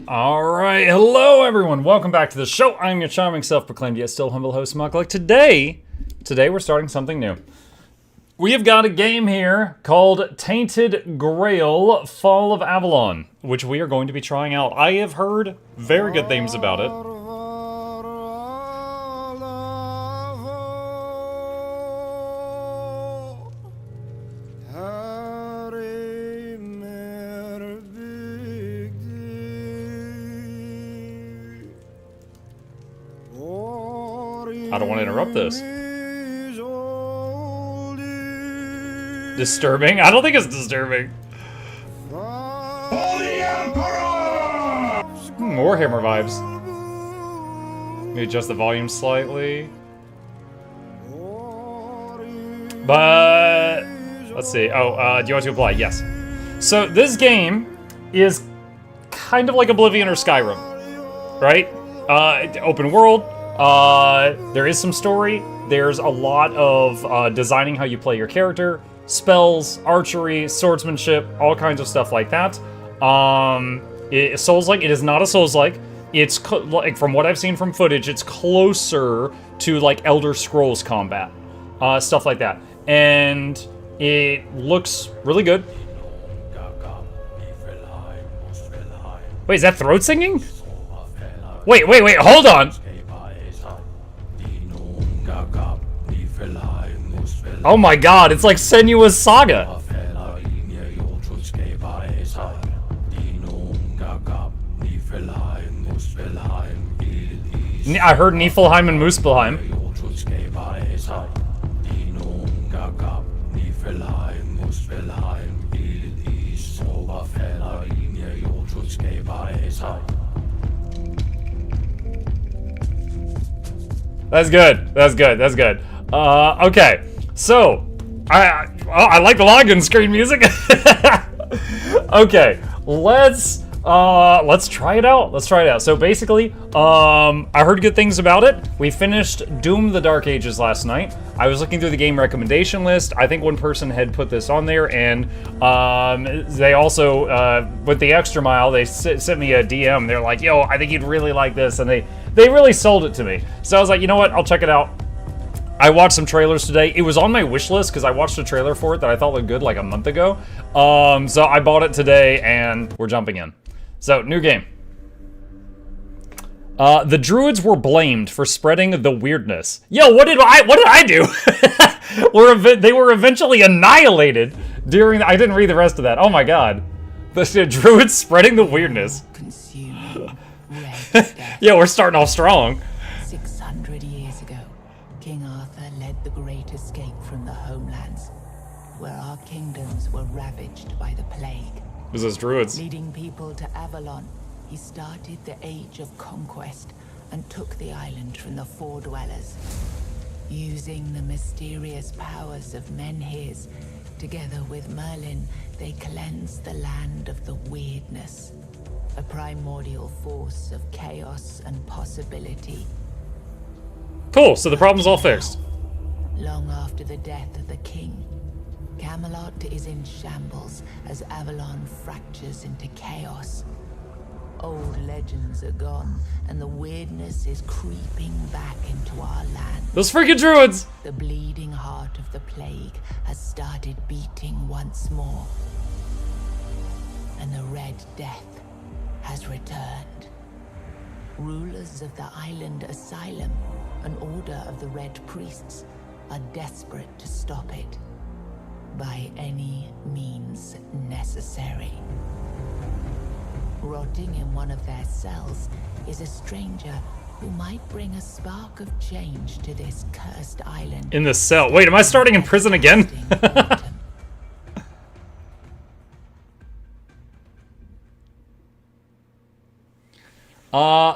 Alright, hello everyone, welcome back to the show. I'm your charming self-proclaimed yet still humble host, Mukluk. Today we're starting something new. We have got a game here called Tainted Grail, Fall of Avalon, which we are going to be trying out. I have heard very good things about it. I don't want to interrupt this. Disturbing? I don't think it's disturbing. Warhammer vibes. Maybe adjust the volume slightly. But let's see. Oh, do you want to apply? Yes. So this game is kind of like Oblivion or Skyrim, right? Open world. There is some story. There's a lot of designing how you play your character, spells, archery, swordsmanship, all kinds of stuff like that. Souls-like. It is not a Souls-like. It's like, from what I've seen from footage, it's closer to like Elder Scrolls combat, stuff like that, and it looks really good. Wait, is that throat singing? Wait, hold on. Oh my god, it's like Senua's Saga. I heard Niflheim and Muspelheim. That's good. That's good. That's good. Okay. So, I like the login screen music. Okay, let's try it out. Let's try it out. So basically, I heard good things about it. We finished Doom: The Dark Ages last night. I was looking through the game recommendation list. I think one person had put this on there, and they also went the extra mile. They sent me a DM. They're like, "Yo, I think you'd really like this," and they really sold it to me. So I was like, you know what? I'll check it out. I watched some trailers today. It was on my wish list because I watched a trailer for it that I thought looked good like a month ago. So I bought it today and we're jumping in. So, new game. The druids were blamed for spreading the weirdness. Yo, what did I do? They were eventually annihilated during I didn't read the rest of that. Oh my god. The druids spreading the weirdness. Yeah, we're starting off strong. 600 years ago, King Arthur led the great escape from the homelands, where our kingdoms were ravaged by the plague. Who's those druids? Leading people to Avalon, he started the Age of Conquest and took the island from the Four Dwellers. Using the mysterious powers of Menhirs, together with Merlin, they cleansed the land of the weirdness, a primordial force of chaos and possibility. Cool, so the problem's all fixed. Long after the death of the king, Camelot is in shambles as Avalon fractures into chaos. Old legends are gone, and the weirdness is creeping back into our land. Those freaking druids! The bleeding heart of the plague has started beating once more, and the Red Death has returned. Rulers of the island asylum, an order of the Red Priests, are desperate to stop it by any means necessary. Rotting in one of their cells is a stranger who might bring a spark of change to this cursed island. In the cell. Wait, am I starting in prison again?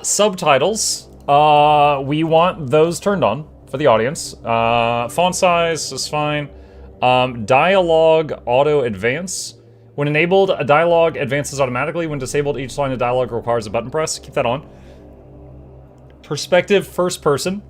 Subtitles. We want those turned on for the audience. Font size is fine. Dialogue auto advance. When enabled, a dialogue advances automatically. When disabled, each line of dialogue requires a button press. Keep that on. Perspective first person.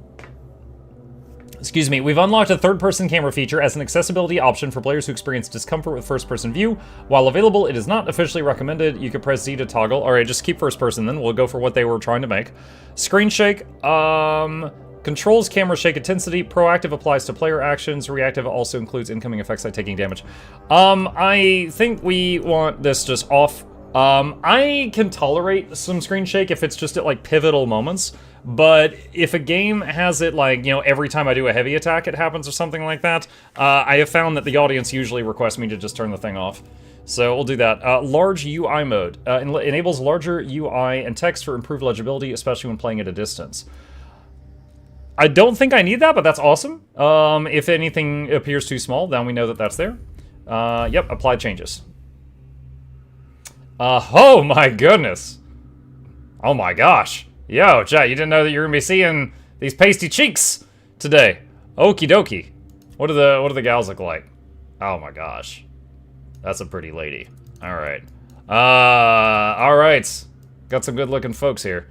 Excuse me, we've unlocked a third-person camera feature as an accessibility option for players who experience discomfort with first-person view. While available, it is not officially recommended. You can press Z to toggle. All right, just keep first-person then. We'll go for what they were trying to make. Screen shake, controls camera shake intensity. Proactive applies to player actions. Reactive also includes incoming effects like taking damage. I think we want this just off. I can tolerate some screen shake if it's just at like pivotal moments. But if a game has it like, you know, every time I do a heavy attack it happens or something like that, I have found that the audience usually requests me to just turn the thing off. So we'll do that. Large UI mode. Enables larger UI and text for improved legibility, especially when playing at a distance. I don't think I need that, but that's awesome. If anything appears too small, then we know that that's there. Yep, apply changes. Oh my goodness. Oh my gosh. Yo, chat, you didn't know that you were gonna be seeing these pasty cheeks today. Okie dokie. What do the gals look like? Oh my gosh. That's a pretty lady. Alright. Alright. Got some good looking folks here.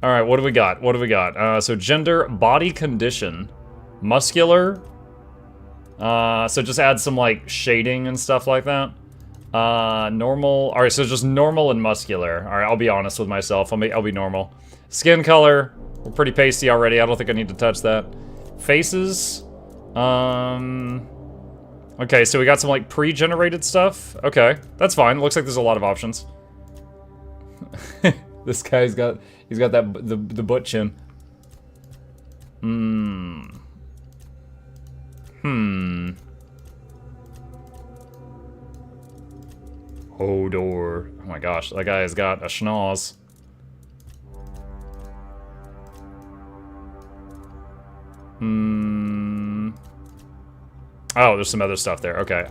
Alright, what do we got? What do we got? So gender, body condition, muscular. So just add some like shading and stuff like that. Normal. Alright, so just normal and muscular. Alright, I'll be honest with myself. I'll be normal. Skin color, we're pretty pasty already. I don't think I need to touch that. Faces. Okay, so we got some like pre-generated stuff. Okay, that's fine. Looks like there's a lot of options. This guy's got, he's got that the butt chin. Hodor. Oh my gosh, that guy has got a schnoz. Oh, there's some other stuff there. Okay.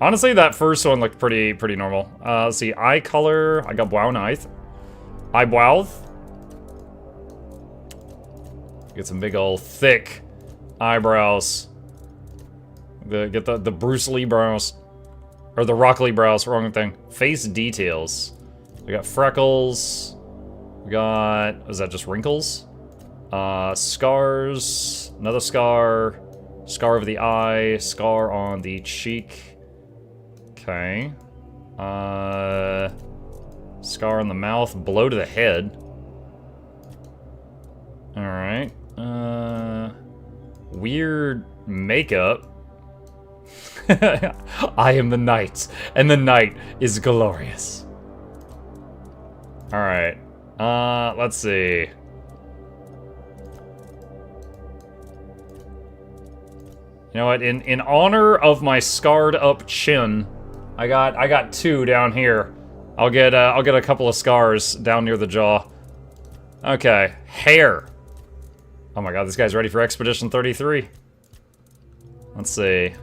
Honestly, that first one looked pretty normal. Let's see. Eye color. I got brown eyes. Eyebrows. Get some big old thick eyebrows. Get the Bruce Lee brows. Or the Rock Lee brows. Wrong thing. Face details. We got freckles. We got... Was that just wrinkles? Scars. Another scar. Scar of the eye. Scar on the cheek. Okay. Scar on the mouth. Blow to the head. Alright. Weird makeup. I am the night, and the night is glorious. Alright. Let's see. You know what? In honor of my scarred up chin, I got two down here. I'll get a couple of scars down near the jaw. Okay, hair. Oh my god, this guy's ready for Expedition 33. Let's see.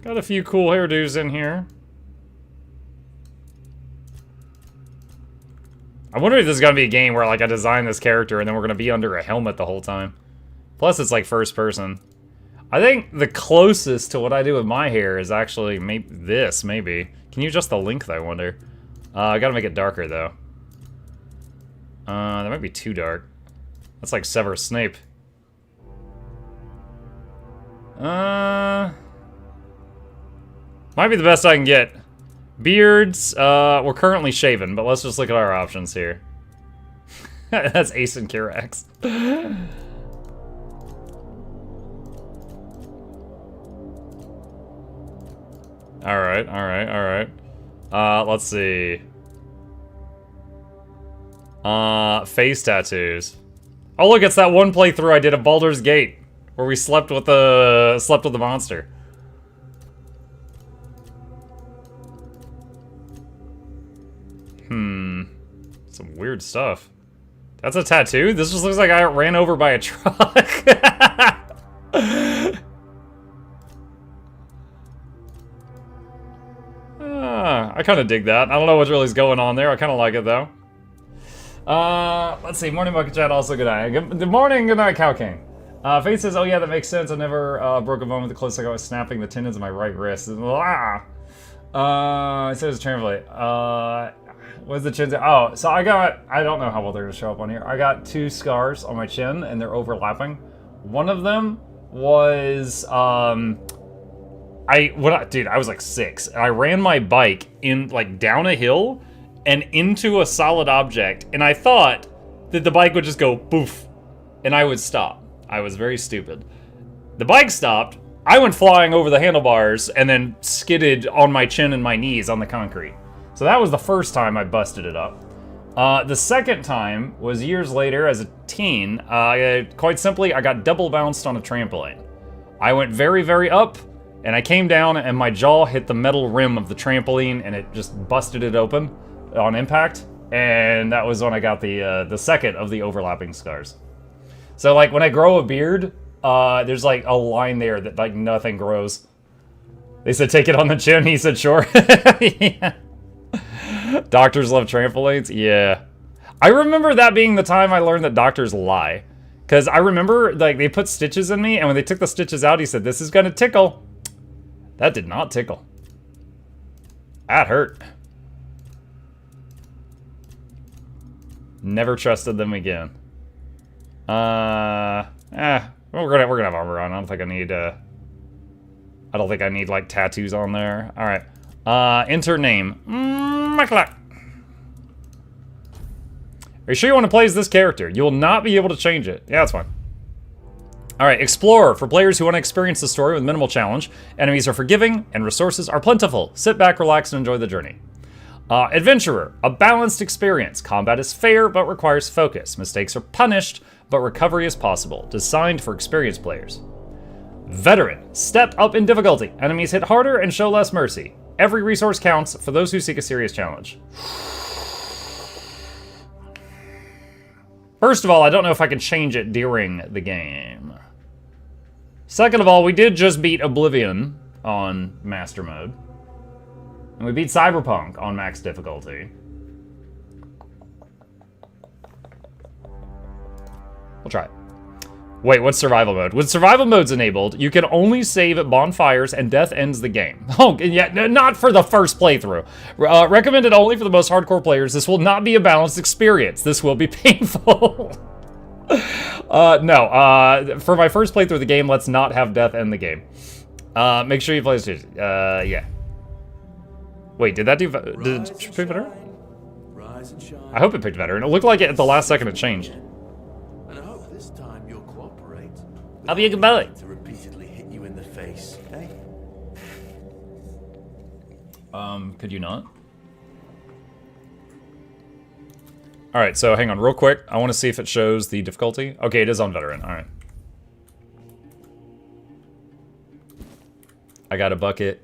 Got a few cool hairdos in here. I wonder if this is gonna be a game where like I design this character and then we're gonna be under a helmet the whole time. Plus it's like first person. I think the closest to what I do with my hair is actually this, maybe. Can you adjust the length, I wonder? I gotta make it darker though. That might be too dark. That's like Severus Snape. Might be the best I can get. Beards, we're currently shaven, but let's just look at our options here. That's Ace and Kirax. Alright. Let's see. Face tattoos. Oh look, it's that one playthrough I did of Baldur's Gate, where we slept with the monster. Some weird stuff. That's a tattoo? This just looks like I ran over by a truck. I kind of dig that. I don't know what really is going on there. I kind of like it, though. Let's see. Morning, Bucket Chat. Also, good night. Good morning. Good night, Cow King. Faith says, oh yeah, that makes sense. I never broke a bone with the close like I was snapping the tendons of my right wrist. It says translate. What's the chin? Oh, so I don't know how well they're going to show up on here. I got 2 scars on my chin, and they're overlapping. One of them was, dude, I was like 6, and I ran my bike in, like, down a hill and into a solid object, and I thought that the bike would just go poof, and I would stop. I was very stupid. The bike stopped, I went flying over the handlebars, and then skidded on my chin and my knees on the concrete. So that was the first time I busted it up. The second time was years later as a teen. Quite simply, I got double bounced on a trampoline. I went very, very up, and I came down, and my jaw hit the metal rim of the trampoline, and it just busted it open on impact. And that was when I got the second of the overlapping scars. So, like, when I grow a beard, there's, like, a line there that, like, nothing grows. They said, take it on the chin. He said, sure. Yeah. Doctors love trampolines? Yeah. I remember that being the time I learned that doctors lie. Because I remember, like, they put stitches in me, and when they took the stitches out, he said, this is gonna tickle. That did not tickle. That hurt. Never trusted them again. We're gonna have armor on. I don't think I need like tattoos on there. All right. Enter name. Mukluk. Are you sure you want to play as this character? You will not be able to change it. Yeah, that's fine. All right, Explorer. For players who want to experience the story with minimal challenge, enemies are forgiving and resources are plentiful. Sit back, relax, and enjoy the journey. Adventurer. A balanced experience. Combat is fair, but requires focus. Mistakes are punished, but recovery is possible. Designed for experienced players. Veteran. Step up in difficulty. Enemies hit harder and show less mercy. Every resource counts for those who seek a serious challenge. First of all, I don't know if I can change it during the game. Second of all, we did just beat Oblivion on Master Mode. And we beat Cyberpunk on max difficulty. We'll try it. Wait, what's survival mode? When survival mode's enabled, you can only save at bonfires and death ends the game. Oh, yeah, not for the first playthrough. Recommended only for the most hardcore players. This will not be a balanced experience. This will be painful. No, for my first playthrough of the game, let's not have death end the game. Make sure you play this. Yeah. Wait, did that do... Did it pick veteran? I hope it picked veteran. It looked like it at the last second it changed. And I hope this time you'll cooperate. I'll be a good boy. To repeatedly hit you in the face, eh? Could you not? Alright, so hang on real quick. I want to see if it shows the difficulty. Okay, it is on veteran. Alright. I got a bucket.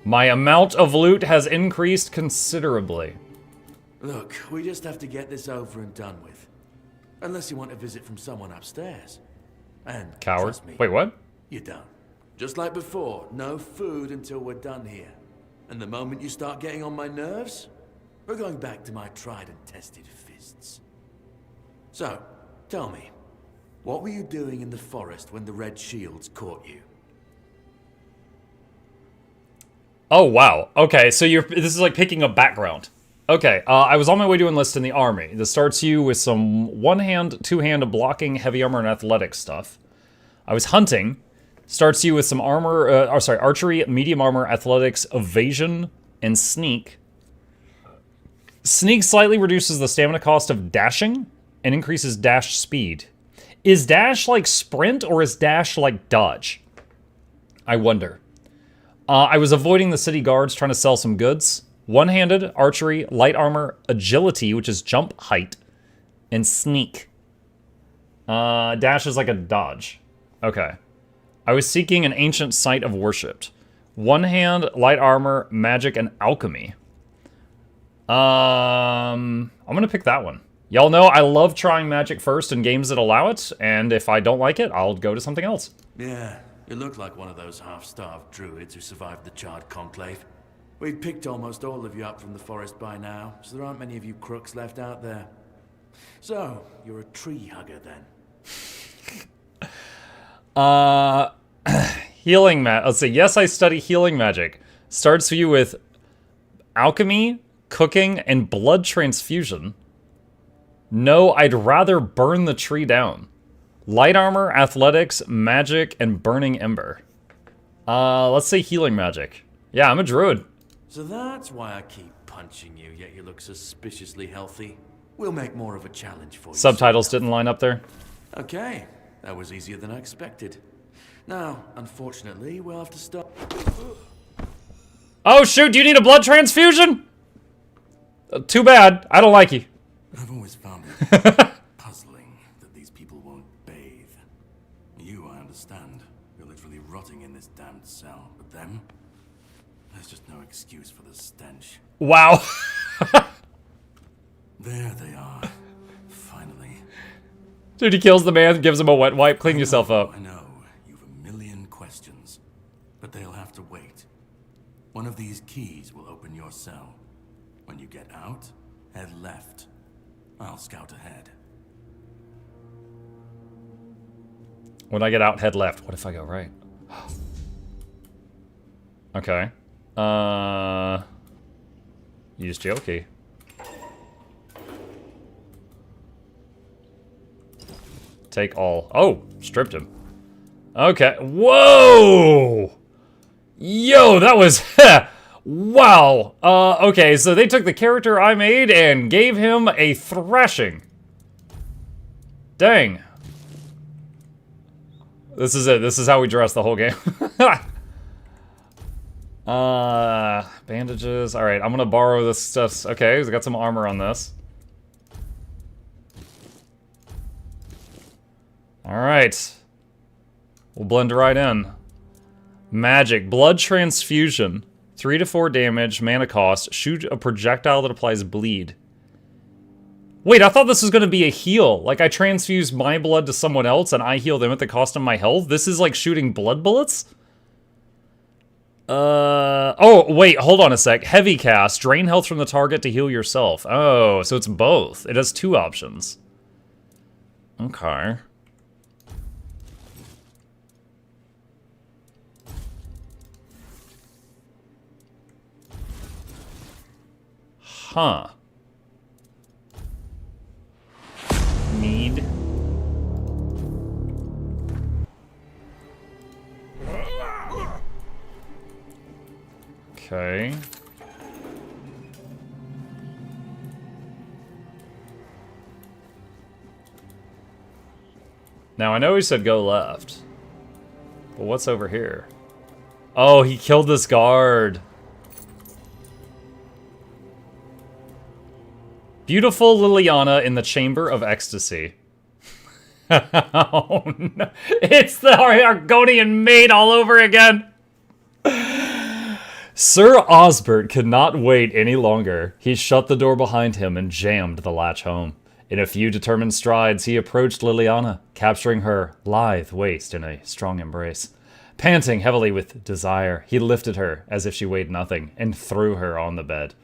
My amount of loot has increased considerably. Look, we just have to get this over and done with. Unless you want a visit from someone upstairs. And Coward. trust me, Wait, what? you don't. Just like before, no food until we're done here. And the moment you start getting on my nerves, we're going back to my tried and tested fists. So, tell me, what were you doing in the forest when the Red Shields caught you? Oh, wow. Okay, so this is like picking a background. Okay, I was on my way to enlist in the army. This starts you with some one-hand, two-hand blocking, heavy armor, and athletic stuff. I was hunting. Starts you with some armor, archery, medium armor, athletics, evasion, and sneak. Sneak slightly reduces the stamina cost of dashing and increases dash speed. Is dash like sprint or is dash like dodge? I wonder. I was avoiding the city guards trying to sell some goods. One-handed, archery, light armor, agility, which is jump height, and sneak. Dash is like a dodge. Okay. I was seeking an ancient site of worship. One hand, light armor, magic, and alchemy. I'm gonna pick that one. Y'all know I love trying magic first in games that allow it, and if I don't like it, I'll go to something else. Yeah, you look like one of those half-starved druids who survived the Charred Conclave. We've picked almost all of you up from the forest by now, so there aren't many of you crooks left out there. So, you're a tree hugger then? Healing let's see. Yes, I study healing magic. Starts for you with alchemy, cooking, and blood transfusion. No, I'd rather burn the tree down. Light armor, athletics, magic, and burning ember. Let's say healing magic. Yeah, I'm a druid. So that's why I keep punching you, yet you look suspiciously healthy. We'll make more of a challenge for you. Subtitles didn't line up there. Okay, that was easier than I expected. Now, unfortunately, we'll have to stop. Oh shoot, do you need a blood transfusion? Too bad. I don't like you. I've always found it puzzling that these people won't bathe. You, I understand. You're literally rotting in this damned cell. But them? There's just no excuse for the stench. Wow. There they are. Finally. Dude, he kills the man, gives him a wet wipe. Clean yourself up. I know. You've a million questions. But they'll have to wait. One of these keys will open your cell. When you get out, head left. I'll scout ahead. When I get out, head left. What if I go right? Okay. Use jail key. Take all. Oh, stripped him. Okay. Whoa! Yo, that was... Wow. Okay, so they took the character I made and gave him a thrashing. Dang. This is it. This is how we dress the whole game. Bandages. All right, I'm gonna borrow this stuff. Okay, we got some armor on this. All right. We'll blend right in. Magic. Blood transfusion. 3 to 4 damage, mana cost. Shoot a projectile that applies bleed. Wait, I thought this was going to be a heal. Like, I transfuse my blood to someone else and I heal them at the cost of my health? This is like shooting blood bullets? Oh, wait, hold on a sec. Heavy cast. Drain health from the target to heal yourself. Oh, so it's both. It has 2 options. Okay. Huh. Need. Okay. Now, I know he said go left. But what's over here? Oh, he killed this guard. Beautiful Liliana in the Chamber of Ecstasy. Oh, no. It's the Argonian maid all over again. Sir Osbert could not wait any longer. He shut the door behind him and jammed the latch home. In a few determined strides, he approached Liliana, capturing her lithe waist in a strong embrace. Panting heavily with desire, he lifted her as if she weighed nothing and threw her on the bed.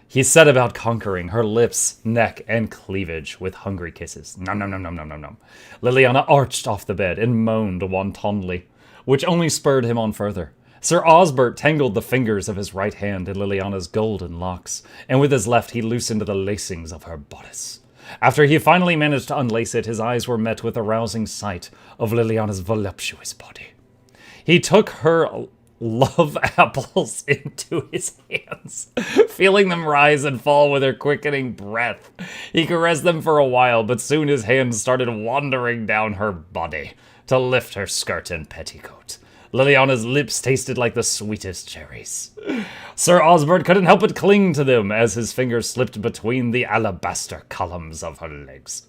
He set about conquering her lips, neck, and cleavage with hungry kisses. Nom nom nom nom nom nom nom. Liliana arched off the bed and moaned wantonly, which only spurred him on further. Sir Osbert tangled the fingers of his right hand in Liliana's golden locks, and with his left he loosened the lacings of her bodice. After he finally managed to unlace it, his eyes were met with a rousing sight of Liliana's voluptuous body. He took her love apples into his hands, feeling them rise and fall with her quickening breath. He caressed them for a while, but soon his hands started wandering down her body to lift her skirt and petticoat. Liliana's lips tasted like the sweetest cherries. Sir Osbert couldn't help but cling to them as his fingers slipped between the alabaster columns of her legs.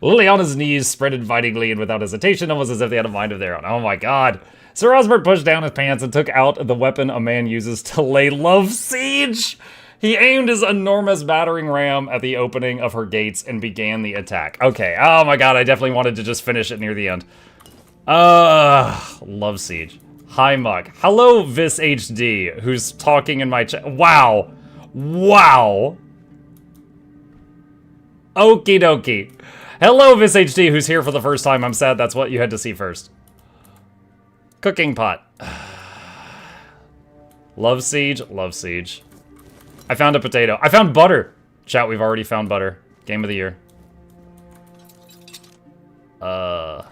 Liliana's knees spread invitingly and without hesitation, almost as if they had a mind of their own. Oh my god. Sir Osbert pushed down his pants and took out the weapon a man uses to lay love siege. He aimed his enormous battering ram at the opening of her gates and began the attack. Okay, oh my god, I definitely wanted to just finish it near the end. Love siege. Hi, Mug. Hello, Vis HD, who's talking in my chat. Wow. Wow. Okie dokie. Hello, Vis HD, who's here for the first time. I'm sad that's what you had to see first. Cooking pot. Love Siege, love Siege. I found a potato. I found butter! Chat, we've already found butter. Game of the year. Oh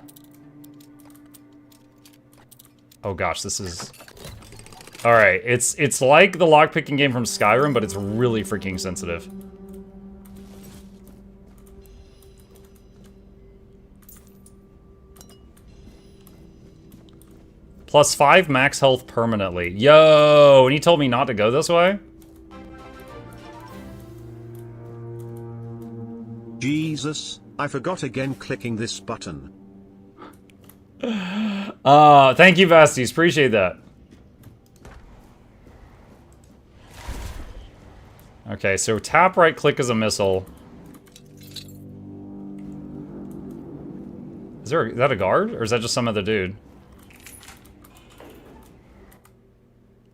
gosh, this is... Alright, it's like the lockpicking game from Skyrim, but it's really freaking sensitive. +5 max health permanently. Yo, and he told me not to go this way? Jesus, I forgot again clicking this button. Thank you, Vasties. Appreciate that. Okay, so tap right click is a missile. Is that a guard? Or is that just some other dude?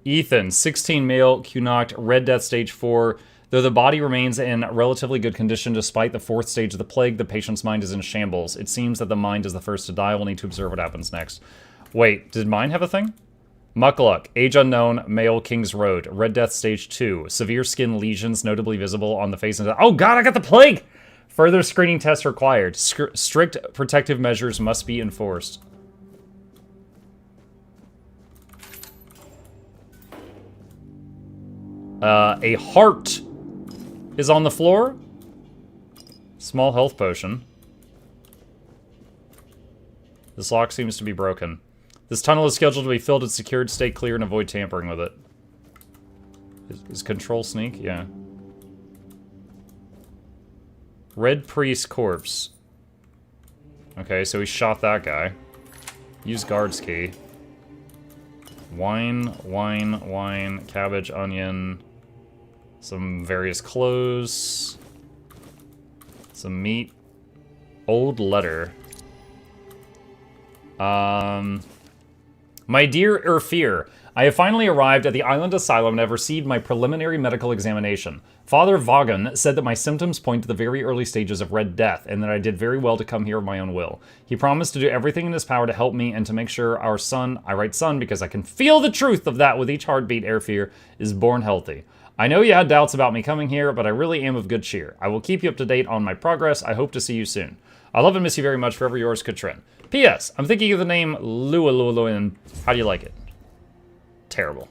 Ethan, 16 male, Q-knocked, Red Death Stage 4. Though the body remains in relatively good condition despite the 4th stage of the plague, the patient's mind is in shambles. It seems that the mind is the first to die. We'll need to observe what happens next. Wait, did mine have a thing? Mukluk, age unknown, male, King's Road, Red Death Stage 2. Severe skin lesions notably visible on the face and... Oh god, I got the plague! Further screening tests required. Strict protective measures must be enforced. A heart is on the floor. Small health potion. This lock seems to be broken. This tunnel is scheduled to be filled and secured. Stay clear and avoid tampering with it. Is control sneak? Yeah. Red Priest corpse. Okay, so he shot that guy. Use guard's key. Wine, cabbage, onion, some various clothes, some meat, old letter. My dear Urfir, I have finally arrived at the island asylum and have received my preliminary medical examination. Father Vaughan said that my symptoms point to the very early stages of Red Death, and that I did very well to come here of my own will. He promised to do everything in his power to help me and to make sure our son, I write son because I can feel the truth of that with each heartbeat, Urfir, is born healthy. I know you had doubts about me coming here, but I really am of good cheer. I will keep you up to date on my progress. I hope to see you soon. I love and miss you very much. Forever yours, Katrin. P.S. I'm thinking of the name Lualualuin. How do you like it? Terrible.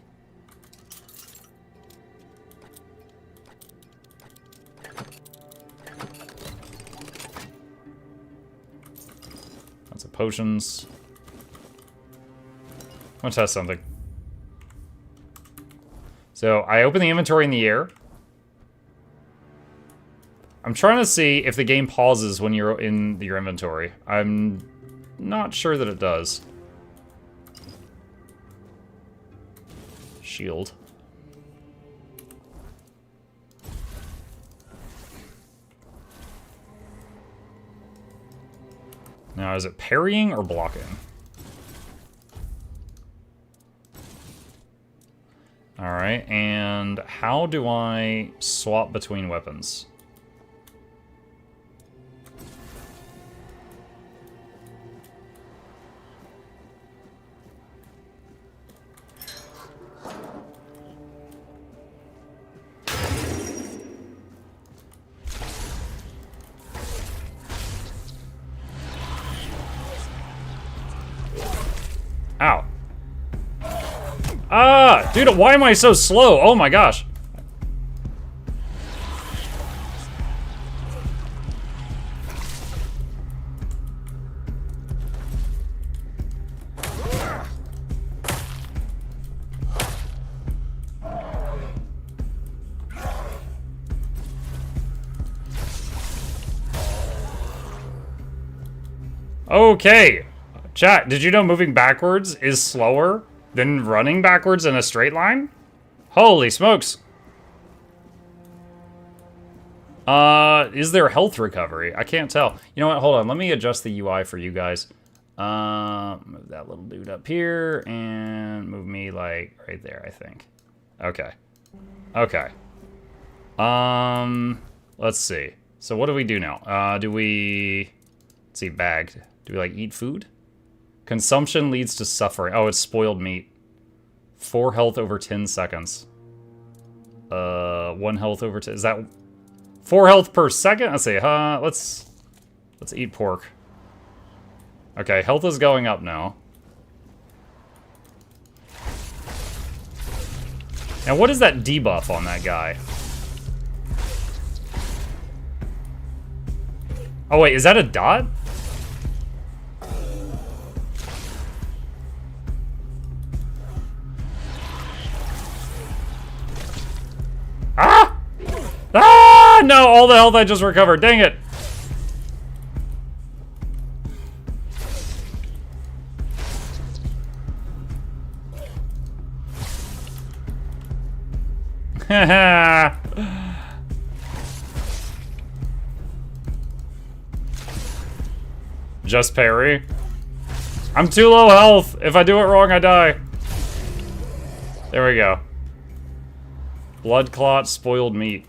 Lots of potions. I'm gonna test something. So I open the inventory in the air. I'm trying to see if the game pauses when you're in your inventory. I'm not sure that it does. Shield. Now, is it parrying or blocking? Alright, and how do I swap between weapons? Ow. Ah! Dude, why am I so slow? Oh my gosh. Okay. Chat, did you know moving backwards is slower than running backwards in a straight line? Holy smokes. Is there health recovery? I can't tell. You know what? Hold on. Let me adjust the UI for you guys. Move that little dude up here and move me like right there, I think. Okay. Okay. Let's see. So what do we do now? Let's see, bag. Do we like eat food? Consumption leads to suffering. Oh, it's spoiled meat. 4 health over 10 seconds. 1 health over 10. Is that 4 health per second? Let's see. Let's eat pork. Okay, health is going up now. Now, what is that debuff on that guy? Oh, wait, is that a dot? Ah! Ah! No, all the health I just recovered. Dang it. Just parry. I'm too low health. If I do it wrong, I die. There we go. Blood clot, spoiled meat.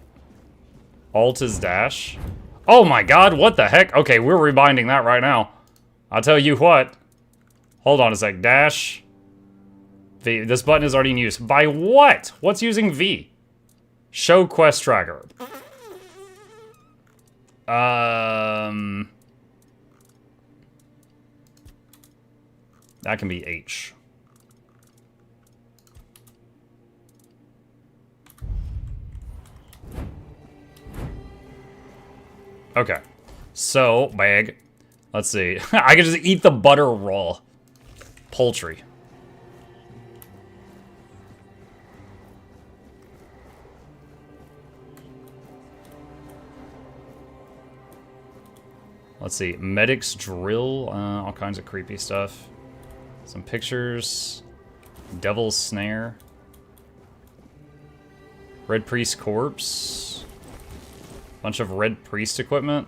Alt is dash. Oh my god, what the heck? Okay, we're rebinding that right now. I'll tell you what. Hold on a sec. Dash. V. This button is already in use. By what? What's using V? Show quest tracker. That can be H. Okay. So, bag. Let's see. I can just eat the butter raw. Poultry. Let's see. Medic's drill. All kinds of creepy stuff. Some pictures. Devil's snare. Red Priest corpse. Bunch of Red Priest equipment.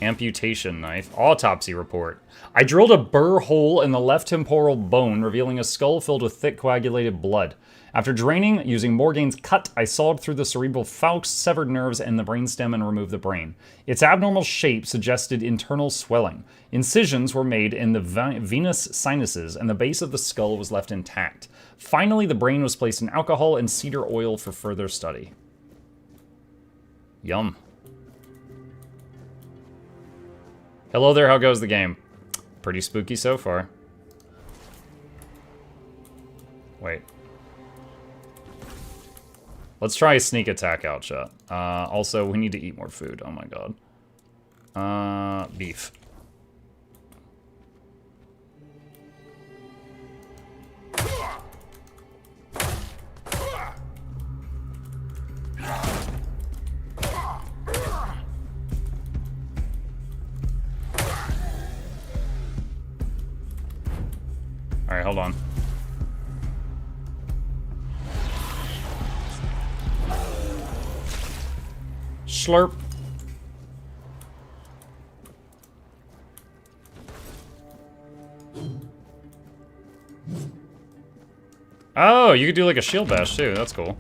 Amputation knife. Autopsy report. I drilled a burr hole in the left temporal bone, revealing a skull filled with thick coagulated blood. After draining, using Morgane's cut, I sawed through the cerebral falx, severed nerves, and the brainstem and removed the brain. Its abnormal shape suggested internal swelling. Incisions were made in the venous sinuses, and the base of the skull was left intact. Finally, the brain was placed in alcohol and cedar oil for further study. Yum. Hello there, how goes the game? Pretty spooky so far. Wait. Let's try a sneak attack out shot. Also, we need to eat more food. Oh my god. Beef. Alright, hold on. Slurp. Oh, you could do like a shield bash too. That's cool.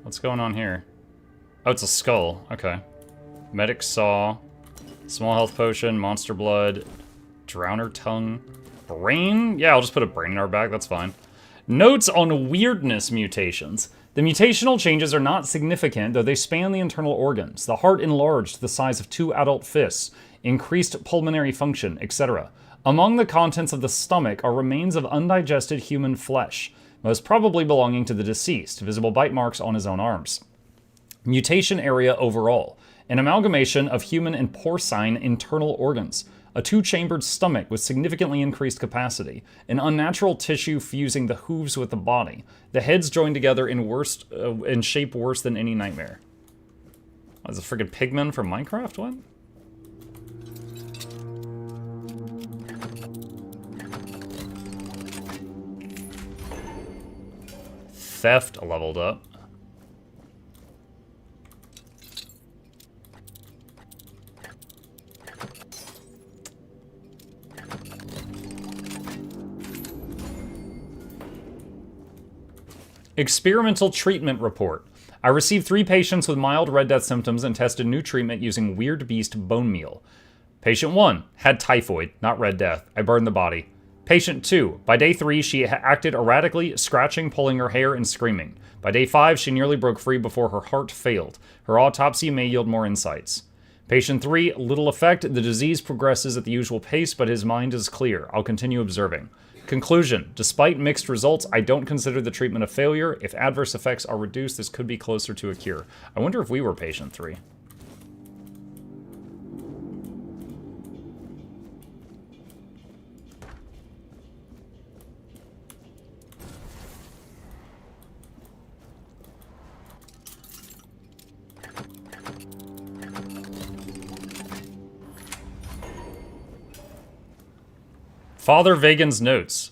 What's going on here? Oh, it's a skull. Okay. Medic saw. Small health potion. Monster blood. Drowner tongue. Brain? Yeah, I'll just put a brain in our bag. That's fine. Notes on weirdness mutations. The mutational changes are not significant, though they span the internal organs. The heart enlarged to the size of 2 adult fists, increased pulmonary function, etc. Among the contents of the stomach are remains of undigested human flesh, most probably belonging to the deceased, visible bite marks on his own arms. Mutation area overall. An amalgamation of human and porcine internal organs. A 2-chambered stomach with significantly increased capacity. An unnatural tissue fusing the hooves with the body. The heads joined together in shape worse than any nightmare. What, is it friggin' Pigman from Minecraft? What? Theft leveled up. Experimental treatment report. I received 3 patients with mild Red Death symptoms and tested new treatment using Weird Beast bone meal. Patient 1 had typhoid, not Red Death. I burned the body. Patient 2, by day 3, she acted erratically, scratching, pulling her hair, and screaming. By day 5, she nearly broke free before her heart failed. Her autopsy may yield more insights. Patient 3, little effect. The disease progresses at the usual pace, but his mind is clear. I'll continue observing. Conclusion. Despite mixed results, I don't consider the treatment a failure. If adverse effects are reduced, this could be closer to a cure. I wonder if we were patient 3. Father Vagan's notes.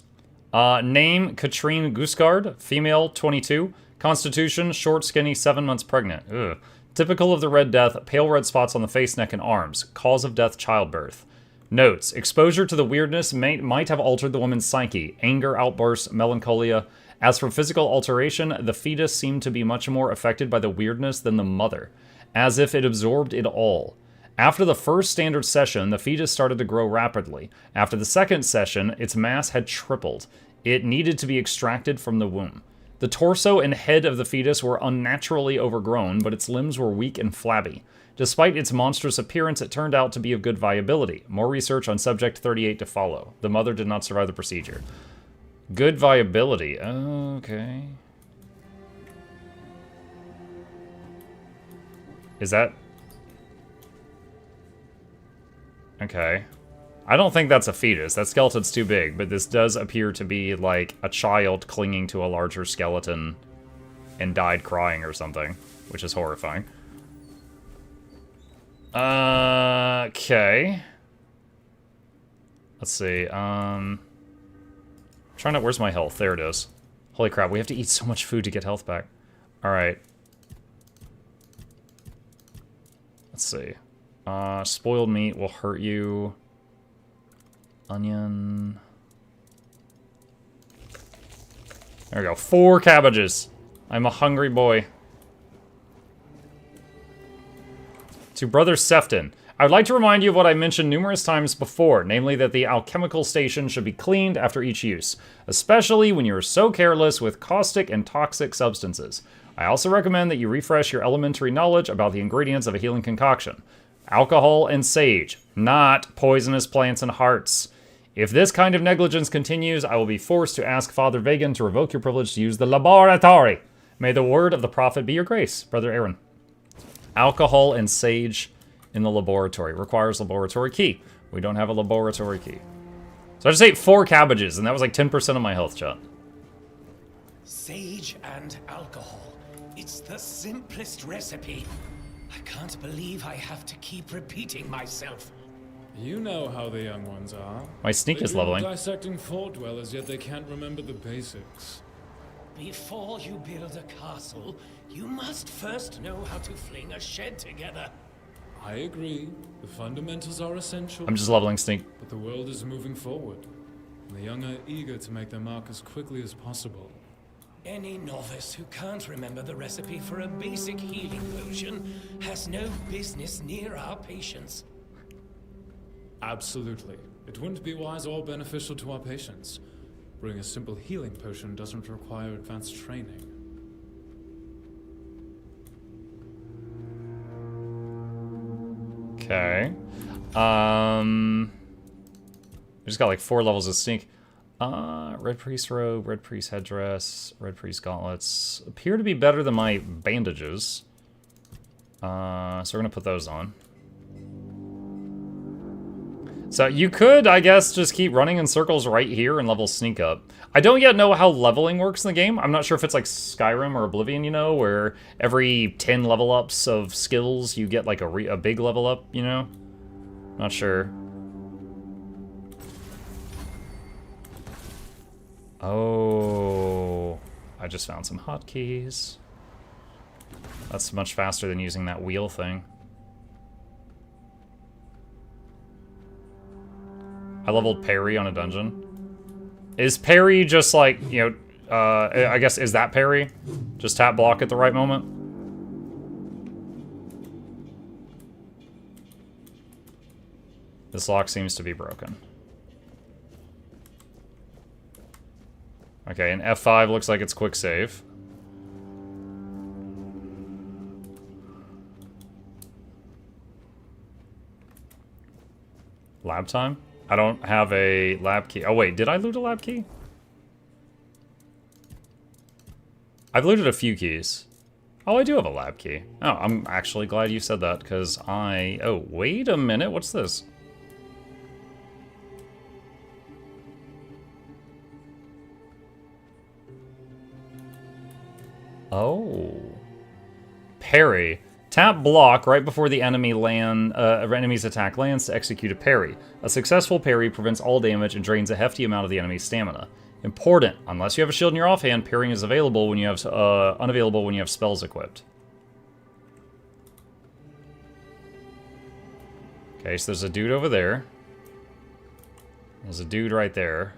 Name, Katrine Gusgard, female, 22. Constitution, short, skinny, 7 months pregnant. Ugh. Typical of the Red Death, pale red spots on the face, neck, and arms. Cause of death, childbirth. Notes. Exposure to the weirdness might have altered the woman's psyche. Anger, outbursts, melancholia. As for physical alteration, the fetus seemed to be much more affected by the weirdness than the mother. As if it absorbed it all. After the first standard session, the fetus started to grow rapidly. After the second session, its mass had tripled. It needed to be extracted from the womb. The torso and head of the fetus were unnaturally overgrown, but its limbs were weak and flabby. Despite its monstrous appearance, it turned out to be of good viability. More research on Subject 38 to follow. The mother did not survive the procedure. Good viability. Okay. Is that... Okay. I don't think that's a fetus. That skeleton's too big, but this does appear to be like a child clinging to a larger skeleton and died crying or something, which is horrifying. Okay. Let's see. Trying to... Where's my health? There it is. Holy crap, we have to eat so much food to get health back. Alright. Let's see. Spoiled meat will hurt you. Onion. There we go. 4 cabbages. I'm a hungry boy. To Brother Sefton. I would like to remind you of what I mentioned numerous times before, namely that the alchemical station should be cleaned after each use, especially when you are so careless with caustic and toxic substances. I also recommend that you refresh your elementary knowledge about the ingredients of a healing concoction. Alcohol and sage, not poisonous plants and hearts. If this kind of negligence continues, I will be forced to ask Father Vagan to revoke your privilege to use the laboratory. May the word of the prophet be your grace, Brother Aaron. Alcohol and sage in the laboratory. Requires laboratory key. We don't have a laboratory key. So I just ate 4 cabbages, and that was like 10% of my health, chat. Sage and alcohol. It's the simplest recipe. I can't believe I have to keep repeating myself. You know how the young ones are. My sneak They is dream of leveling. dissecting fort dwellers, yet they can't remember the basics. Before you build a castle, you must first know how to fling a shed together. I agree. The fundamentals are essential. I'm just leveling sneak. But the world is moving forward. And the young are eager to make their mark as quickly as possible. Any novice who can't remember the recipe for a basic healing potion has no business near our patients. Absolutely. It wouldn't be wise or beneficial to our patients. Brewing a simple healing potion doesn't require advanced training. Okay. I just got like 4 levels of sneak. Red Priest robe, Red Priest headdress, Red Priest gauntlets appear to be better than my bandages. So we're gonna put those on. So you could, I guess, just keep running in circles right here and level sneak up. I don't yet know how leveling works in the game. I'm not sure if it's like Skyrim or Oblivion, you know, where every 10 level ups of skills you get like a big level up, you know? Not sure. Oh, I just found some hotkeys. That's much faster than using that wheel thing. I leveled parry on a dungeon. Is parry just like, you know, I guess, is that parry? Just tap block at the right moment? This lock seems to be broken. Okay, and F5 looks like it's quick save. Lab time? I don't have a lab key. Oh wait, did I loot a lab key? I've looted a few keys. Oh, I do have a lab key. Oh, I'm actually glad you said that, because Oh, wait a minute, what's this? Oh. Parry. Tap block right before the enemy's attack lands to execute a parry. A successful parry prevents all damage and drains a hefty amount of the enemy's stamina. Important. Unless you have a shield in your offhand, parrying is available when you have unavailable when you have spells equipped. Okay, so there's a dude over there. There's a dude right there.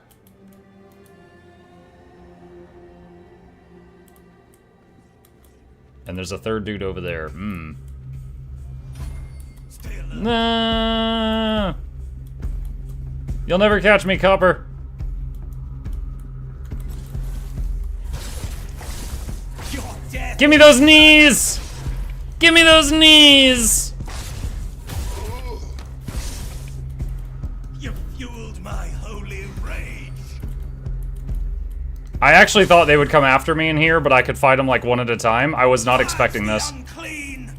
And there's a third dude over there. Nah. You'll never catch me, Copper. Give me those knees! Give me those knees! You fueled my holy rage. I actually thought they would come after me in here, but I could fight them like one at a time. I was not expecting this. Unclean.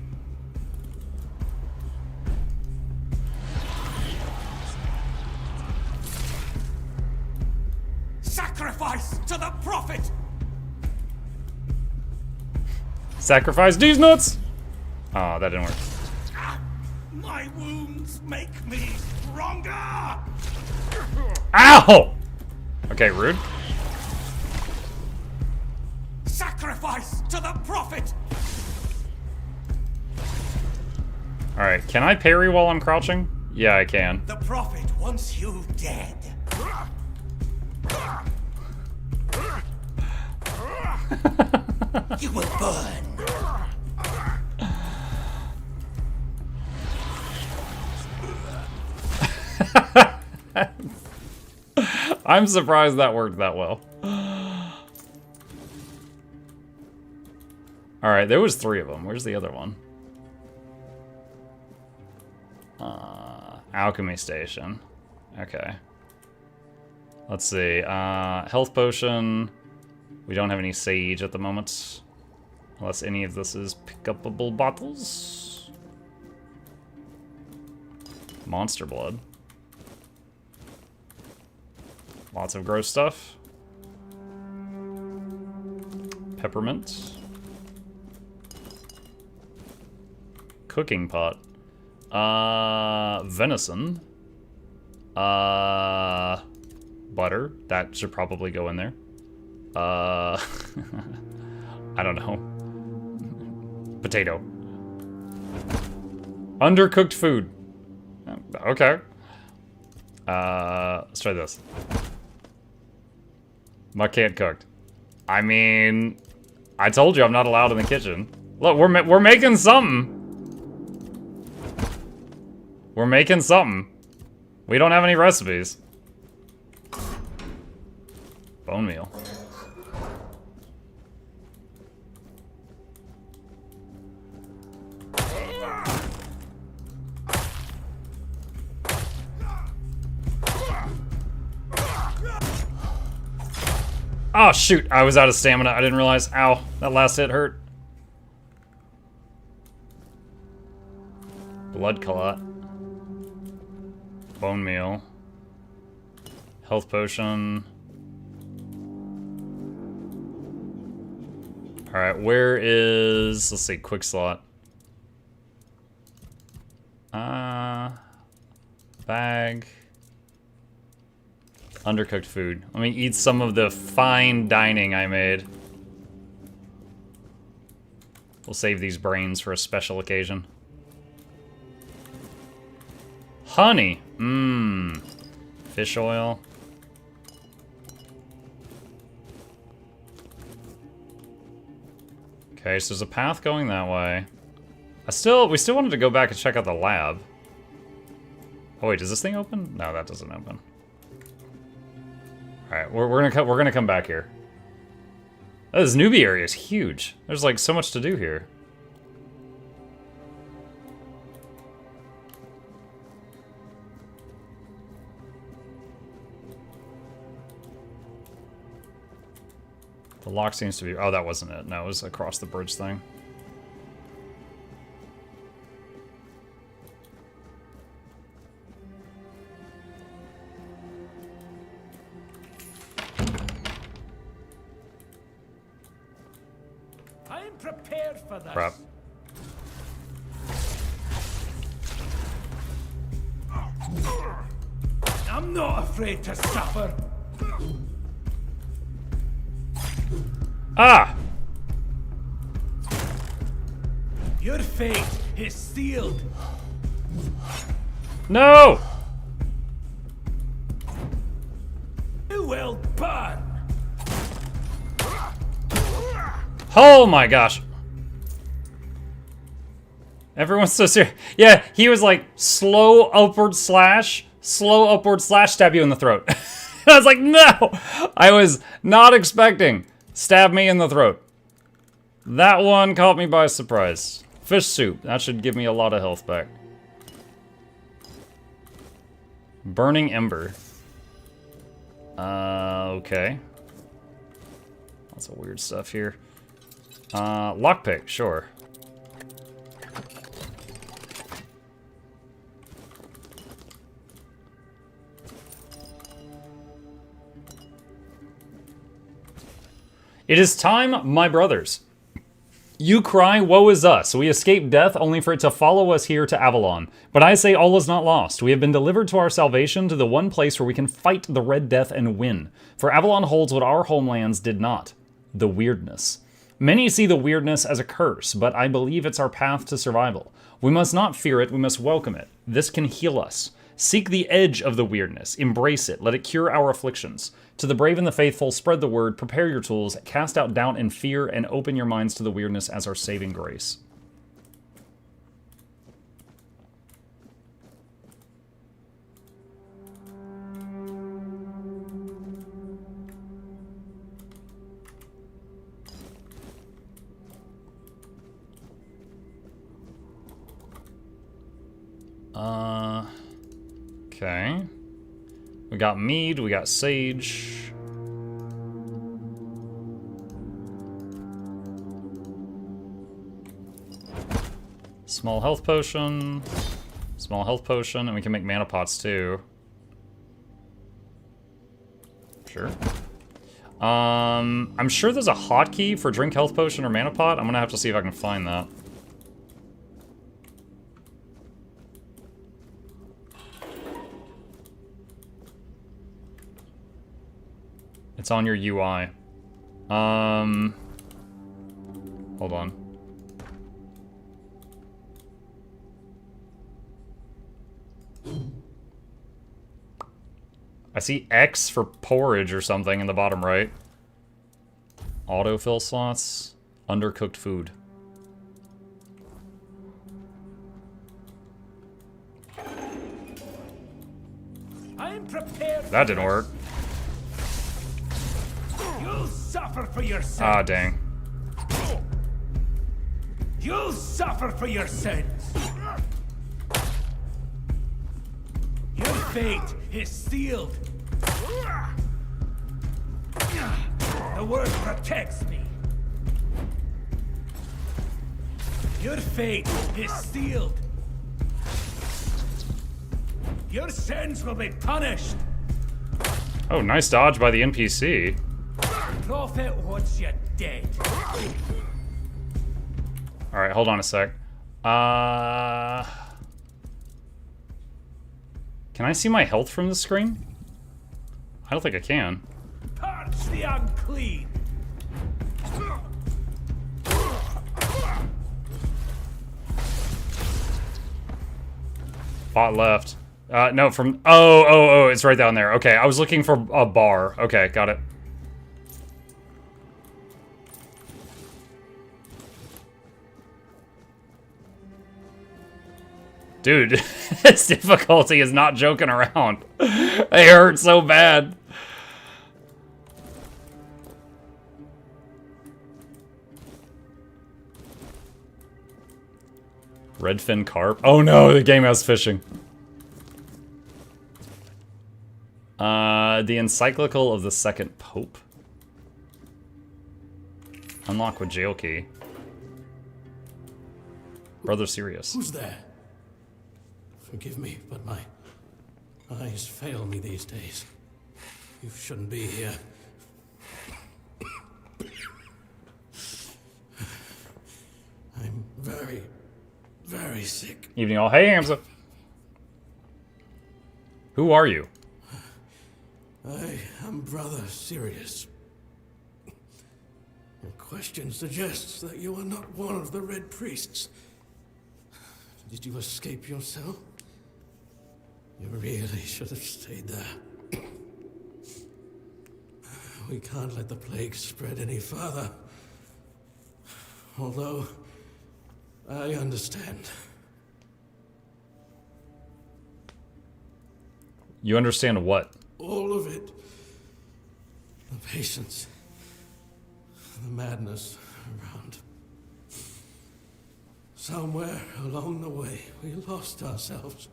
Sacrifice to the prophet. Sacrifice these nuts! Oh, that didn't work. My wounds make me stronger. Ow! Okay, rude. Sacrifice to the prophet. Alright, can I parry while I'm crouching? Yeah, I can. The prophet wants you dead. You will burn. I'm surprised that worked that well. Alright, there was 3 of them. Where's the other one? Alchemy station. Okay. Let's see. Health potion. We don't have any sage at the moment. Unless any of this is pick-upable bottles. Monster blood. Lots of gross stuff. Peppermint. Cooking pot. Venison. Butter. That should probably go in there. I don't know. Potato. Undercooked food. Okay. Let's try this. My can't cooked. I mean, I told you I'm not allowed in the kitchen. Look, we're making something. We're making something. We don't have any recipes. Bone meal. Oh shoot, I was out of stamina. I didn't realize. Ow, that last hit hurt. Blood clot. Bone meal. Health potion. Alright, where is... Let's see, quick slot. Bag. Undercooked food. Let me eat some of the fine dining I made. We'll save these brains for a special occasion. Honey. Mmm. Fish oil. Okay, so there's a path going that way. We still wanted to go back and check out the lab. Oh wait, does this thing open? No, that doesn't open. All right, we're gonna come back here. Oh, this newbie area is huge. There's like so much to do here. The lock seems to be... Oh, that wasn't it. No, it was across the bridge thing. I'm prepared for this. Crap. I'm not afraid to suffer. Ah! Your fate is sealed. No! You will burn. Oh my gosh. Everyone's so serious. Yeah, he was like, slow upward slash, stab you in the throat. I was like, no! I was not expecting. Stab me in the throat. That one caught me by surprise. Fish soup. That should give me a lot of health back. Burning ember. Okay. Lots of weird stuff here. Lockpick, sure. It is time, my brothers. You cry, woe is us. We escape death only for it to follow us here to Avalon. But I say all is not lost. We have been delivered to our salvation to the one place where we can fight the Red Death and win. For Avalon holds what our homelands did not. The weirdness. Many see the weirdness as a curse, but I believe it's our path to survival. We must not fear it, we must welcome it. This can heal us. Seek the edge of the weirdness. Embrace it. Let it cure our afflictions. To the brave and the faithful, spread the word, prepare your tools, cast out doubt and fear, and open your minds to the weirdness as our saving grace. Okay. We got mead, we got sage. Small health potion. Small health potion, and we can make mana pots too. Sure. I'm sure there's a hotkey for drink health potion or mana pot. I'm gonna have to see if I can find that. It's on your UI. Hold on. I see X for porridge or something in the bottom right. Autofill slots. Undercooked food. I'm prepared. That didn't work. You'll suffer for your sins. Ah, dang. You'll suffer for your sins. Your fate is sealed. The word protects me. Your fate is sealed. Your sins will be punished. Oh, nice dodge by the NPC. Prophet wants you dead. Alright, hold on a sec. Can I see my health from the screen? I don't think I can. Purge the unclean. Bot left. No, from... Oh, it's right down there. Okay, I was looking for a bar. Okay, got it. Dude, this difficulty is not joking around. They hurt so bad. Redfin carp. Oh no, the game has fishing. The encyclical of the second pope. Unlock with jail key. Brother Syrius. Who's there? Forgive me, but my eyes fail me these days. You shouldn't be here. I'm very, very sick. Evening all. Hey, Hamza. Who are you? I am Brother Syrius. Your question suggests that you are not one of the Red Priests. Did you escape yourself? You really should have stayed there. We can't let the plague spread any further. Although, I understand. You understand what? All of it. The patience. The madness around. Somewhere along the way, we lost ourselves.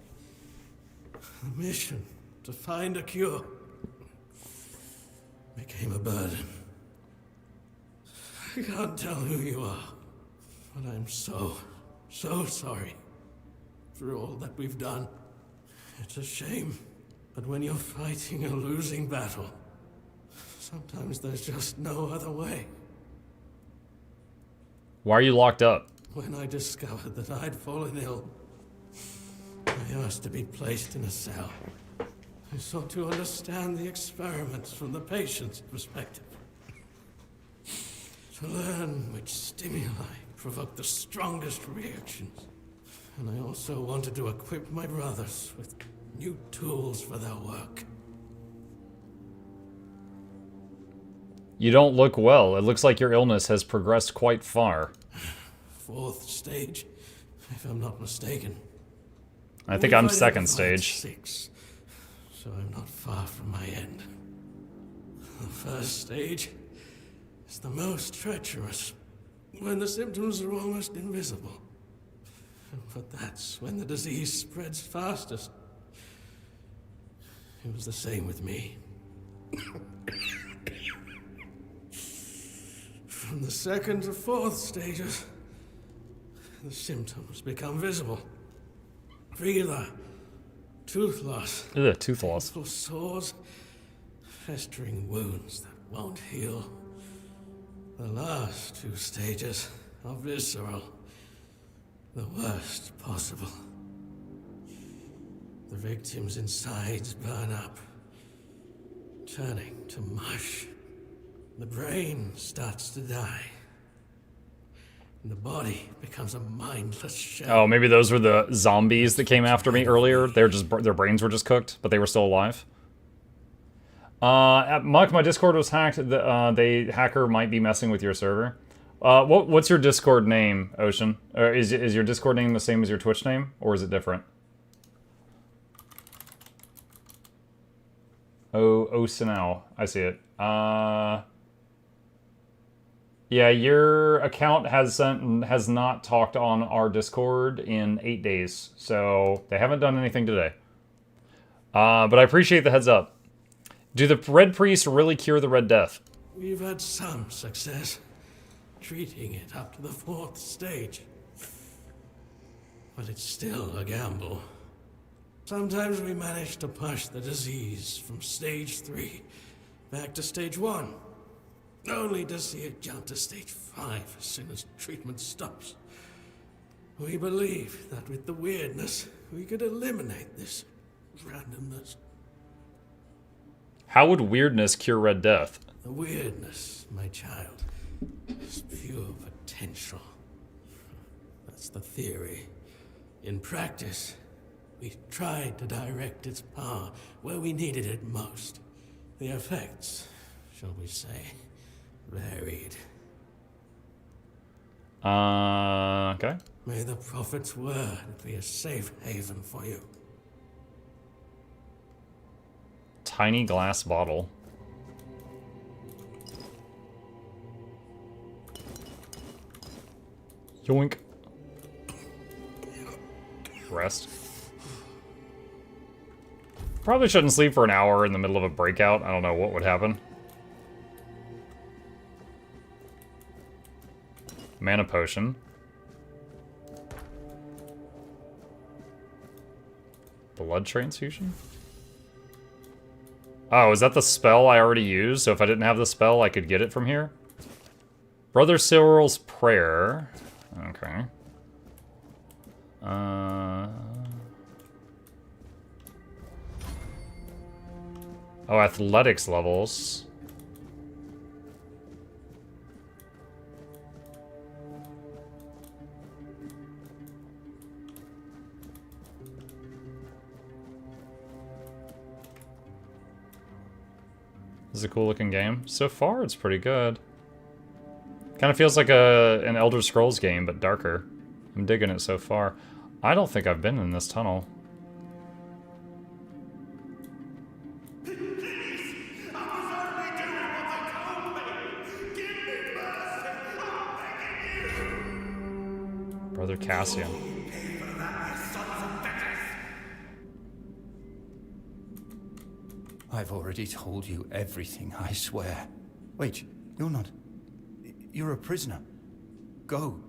The mission to find a cure became a burden. I can't tell who you are, but I'm so sorry for all that we've done. It's a shame, but when you're fighting a losing battle, sometimes there's just no other way. Why are you locked up? When I discovered that I'd fallen ill, I asked to be placed in a cell. I sought to understand the experiments from the patient's perspective. To learn which stimuli provoke the strongest reactions. And I also wanted to equip my brothers with new tools for their work. You don't look well. It looks like your illness has progressed quite far. 4th stage, if I'm not mistaken. I think I'm 2nd stage. 6, so I'm not far from my end. The 1st stage is the most treacherous, when the symptoms are almost invisible. But that's when the disease spreads fastest. It was the same with me. From the 2nd to 4th stages, the symptoms become visible. Fever, tooth loss. Ugh, tooth loss. Painful sores, festering wounds that won't heal. The last 2 stages are visceral. The worst possible. The victim's insides burn up, turning to mush. The brain starts to die. And the body becomes a mindless shell. Oh, maybe those were the zombies that came after me earlier. They're just their brains were just cooked, but they were still alive. Muck, my Discord was hacked. The hacker might be messing with your server. What's your Discord name, Ocean? Is your Discord name the same as your Twitch name, or is it different? Oh, Osanao. I see it. Yeah, your account has not talked on our Discord in 8 days, so they haven't done anything today. But I appreciate the heads up. Do the Red Priests really cure the Red Death? We've had some success treating it up to the 4th stage. But it's still a gamble. Sometimes we manage to push the disease from stage 3 back to stage 1. Only to see it jump to stage 5 as soon as treatment stops. We believe that with the weirdness, we could eliminate this randomness. How would weirdness cure Red Death? The weirdness, my child, is pure potential. That's the theory. In practice, we tried to direct its power where we needed it most. The effects, shall we say, varied. Okay. May the Prophet's word be a safe haven for you. Tiny glass bottle. Yoink. Rest. Probably shouldn't sleep for an hour in the middle of a breakout. I don't know what would happen. Mana potion. Blood transfusion? Oh, is that the spell I already used? So if I didn't have the spell, I could get it from here? Brother Cyril's Prayer. Okay. Oh, athletics levels. This is a cool looking game. So far, it's pretty good. Kind of feels like an Elder Scrolls game, but darker. I'm digging it so far. I don't think I've been in this tunnel. Brother Cassian. I've already told you everything, I swear. Wait, you're not... You're a prisoner. Go.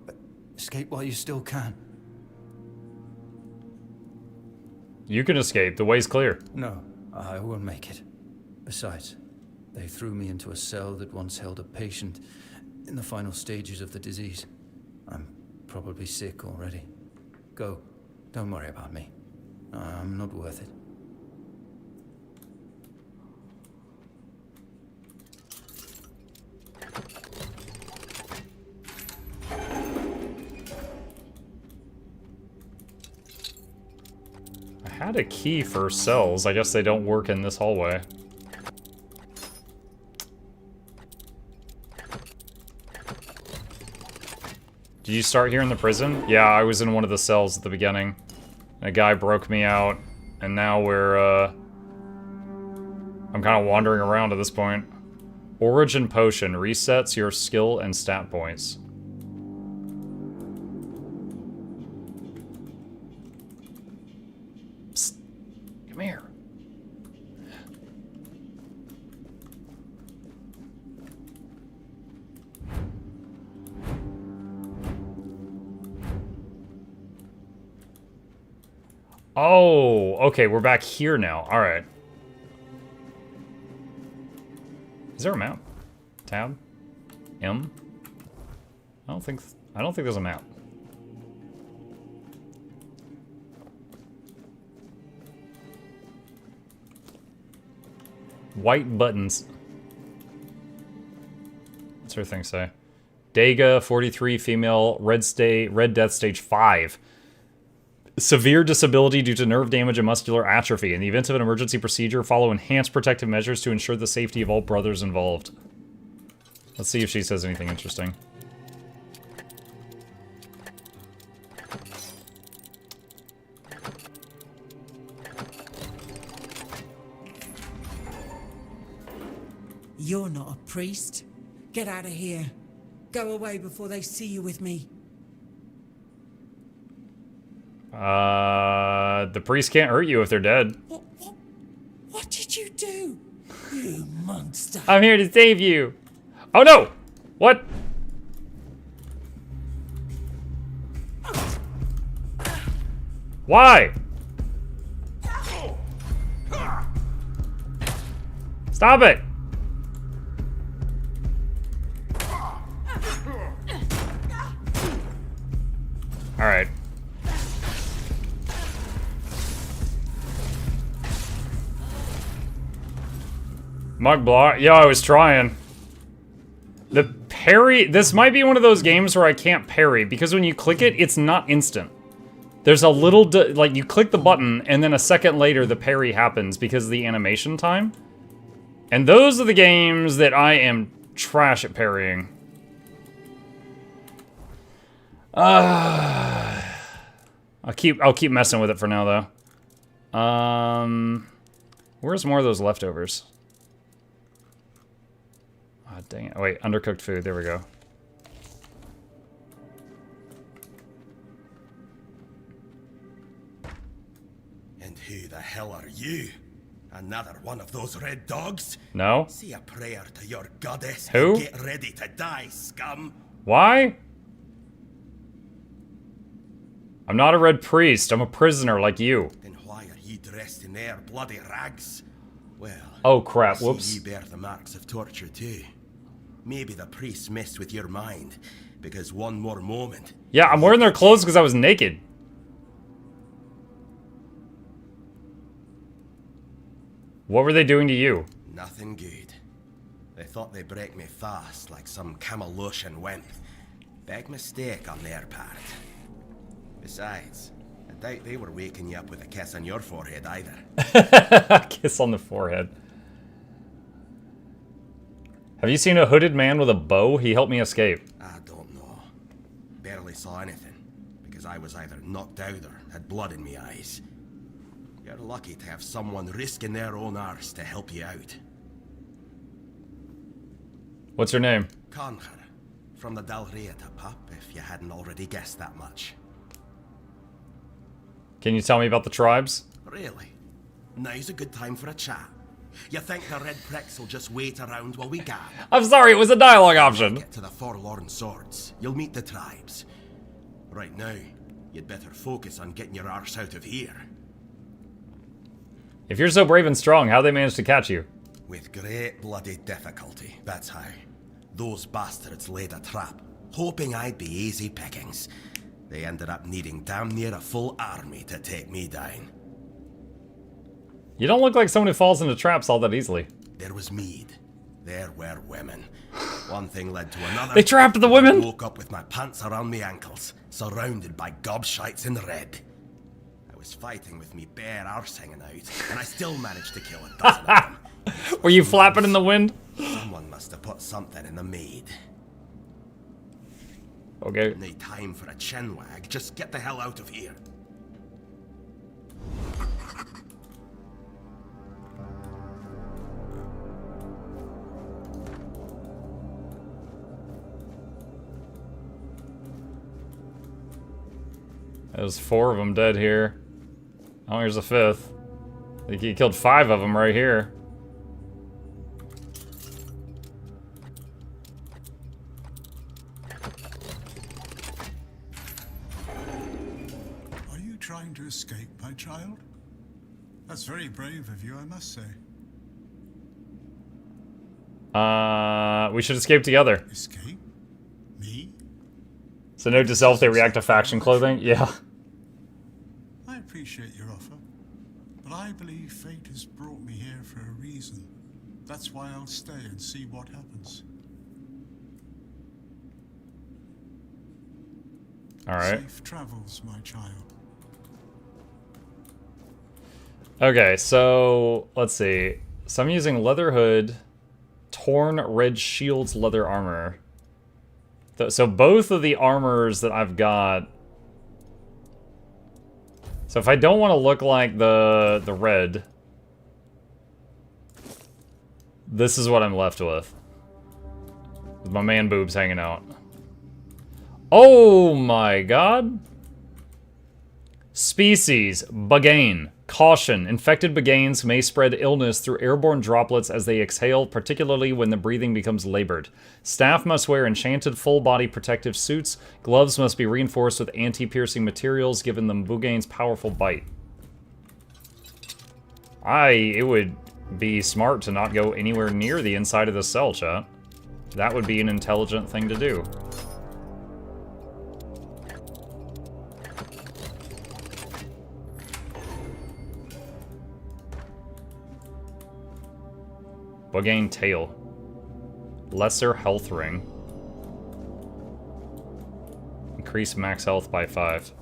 Escape while you still can. You can escape. The way's clear. No, I won't make it. Besides, they threw me into a cell that once held a patient in the final stages of the disease. I'm probably sick already. Go. Don't worry about me. I'm not worth it. I had a key for cells. I guess they don't work in this hallway. Did you start here in the prison? Yeah, I was in one of the cells at the beginning. A guy broke me out, and now we're, I'm kind of wandering around at this point. Origin Potion resets your skill and stat points. Psst. Come here. Oh, okay, we're back here now. All right. Is there a map? Tab? M? I don't think there's a map. White buttons. What's her thing say? Dega, 43, female, red death stage 5. Severe disability due to nerve damage and muscular atrophy. In the event of an emergency procedure, follow enhanced protective measures to ensure the safety of all brothers involved. Let's see if she says anything interesting. You're not a priest. Get out of here. Go away before they see you with me. The priest can't hurt you if they're dead. What did you do? You monster. I'm here to save you. Oh no! What? Why? Stop it! Alright. Mug block. Yeah, I was trying. The parry. This might be one of those games where I can't parry because when you click it, it's not instant. There's a little, like you click the button and then a second later the parry happens because of the animation time. And those are the games that I am trash at parrying. I'll keep messing with it for now though. Where's more of those leftovers? Oh, dang it. Oh, wait, undercooked food. There we go. And who the hell are you? Another one of those red dogs? No. Say a prayer to your goddess. Who? And get ready to die, scum. Why? I'm not a red priest. I'm a prisoner like you. Then why are you dressed in their bloody rags? Well, oh crap, I see whoops. you bear the marks of torture too. Maybe the priest messed with your mind, because one more moment... Yeah, I'm wearing their clothes because I was naked. What were they doing to you? Nothing good. They thought they'd break me fast, like some Camelusian wimp. Big mistake on their part. Besides, I doubt they were waking you up with a kiss on your forehead either. Kiss on the forehead. Have you seen a hooded man with a bow? He helped me escape. I don't know. Barely saw anything, because I was either knocked out or had blood in my eyes. You're lucky to have someone risking their own arse to help you out. What's your name? Conchur, from the Dalriata pup, if you hadn't already guessed that much. Can you tell me about the tribes? Really? Now's a good time for a chat. You think the red pricks will just wait around while we gab? I'm sorry, it was a dialogue option. Get to the Forlorn Swords. You'll meet the tribes. Right now, you'd better focus on getting your arse out of here. If you're so brave and strong, how'd they manage to catch you? With great bloody difficulty, that's how. Those bastards laid a trap, hoping I'd be easy pickings. They ended up needing damn near a full army to take me down. You don't look like someone who falls into traps all that easily. There was mead. There were women. One thing led to another. They trapped the women? I woke up with my pants around my ankles, surrounded by gobshites in red. I was fighting with me bare arse hanging out, and I still managed to kill a dozen of them. Were you flapping in the wind? Someone must have put something in the mead. Okay. No time for a chin wag. Just get the hell out of here. There's 4 of them dead here. Oh, here's a 5th. I think he killed 5 of them right here. Are you trying to escape, my child? That's very brave of you, I must say. We should escape together. Escape? Me? So note to self, they react to faction clothing. Yeah. I appreciate your offer, but I believe fate has brought me here for a reason. That's why I'll stay and see what happens. All right. Safe travels, my child. Okay, so let's see. So I'm using leather hood, torn red shields, leather armor. So both of the armors that I've got. So if I don't want to look like the red, this is what I'm left with my man boobs hanging out. Oh my god. Species, Bagain. Caution, infected Bagains may spread illness through airborne droplets as they exhale, particularly when the breathing becomes labored. Staff must wear enchanted full-body protective suits. Gloves must be reinforced with anti-piercing materials, given the Bagain's powerful bite. It would be smart to not go anywhere near the inside of the cell, chat. That would be an intelligent thing to do. Bagain tail. Lesser health ring. Increase max health by 5.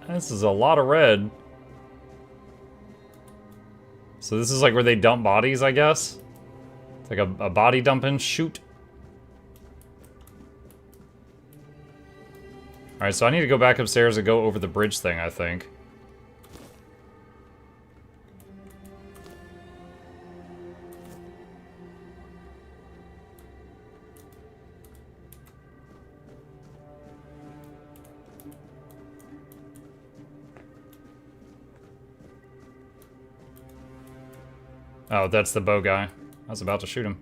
This is a lot of red. So this is like where they dump bodies, I guess? It's like a body dumping chute. Alright, so I need to go back upstairs and go over the bridge thing, I think. Oh, that's the bow guy. I was about to shoot him.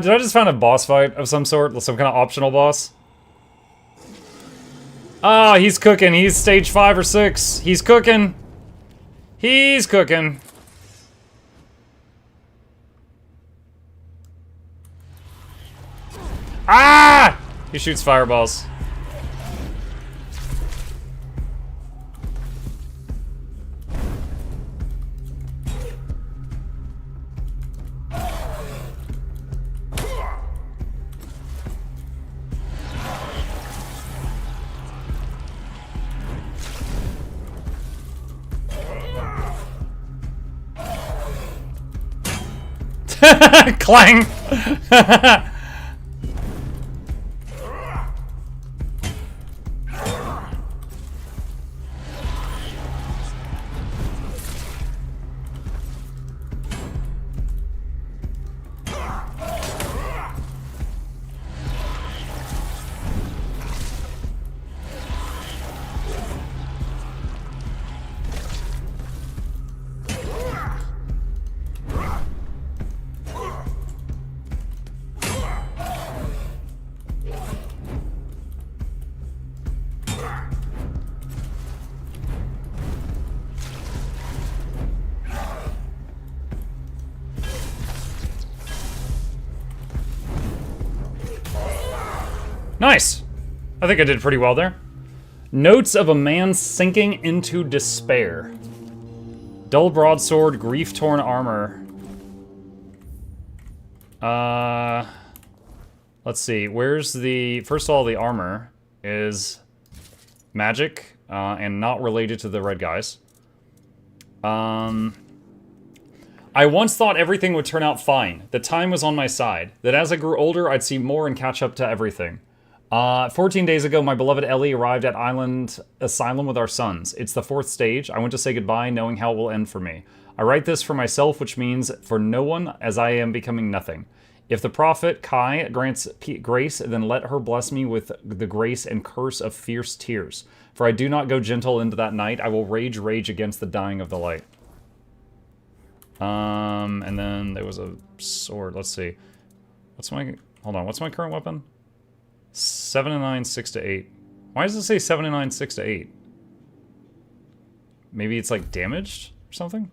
Did I just find a boss fight of some sort? Some kind of optional boss? Ah, he's cooking. He's stage 5 or 6. He's cooking. He's cooking. Ah! He shoots fireballs. Clang! Nice! I think I did pretty well there. Notes of a man sinking into despair. Dull broadsword, grief-torn armor. Let's see. Where's the... First of all, the armor is magic and not related to the red guys. I once thought everything would turn out fine. The time was on my side. That as I grew older, I'd see more and catch up to everything. 14 days ago, my beloved Ellie arrived at Island Asylum with our sons. It's the 4th stage. I went to say goodbye, knowing how it will end for me. I write this for myself, which means for no one, as I am becoming nothing. If the prophet, Kai, grants grace, then let her bless me with the grace and curse of fierce tears. For I do not go gentle into that night. I will rage against the dying of the light. And then there was a sword. Let's see. Hold on, what's my current weapon? 7 and 9, 6 to 8. Why does it say 7 and 9, 6 to 8? Maybe it's like damaged or something?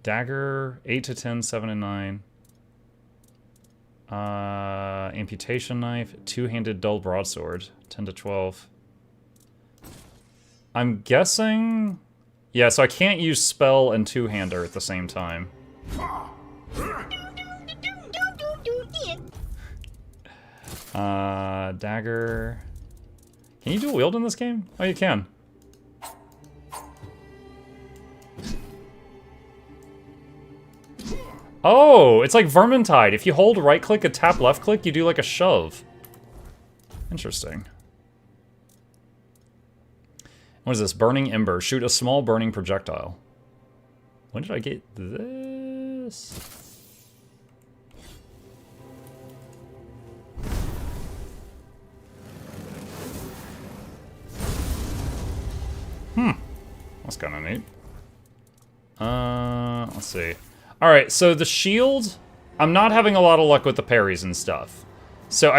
Dagger, 8 to 10, 7 and 9. Amputation knife, two-handed dull broadsword, 10 to 12. I'm guessing... Yeah, so I can't use spell and two-hander at the same time. Dagger. Can you dual wield in this game? Oh, you can. Oh, it's like Vermintide. If you hold right click and tap left click, you do like a shove. Interesting. What is this? Burning Ember. Shoot a small burning projectile. When did I get this? That's kind of neat. Let's see. Alright, so the shield, I'm not having a lot of luck with the parries and stuff. So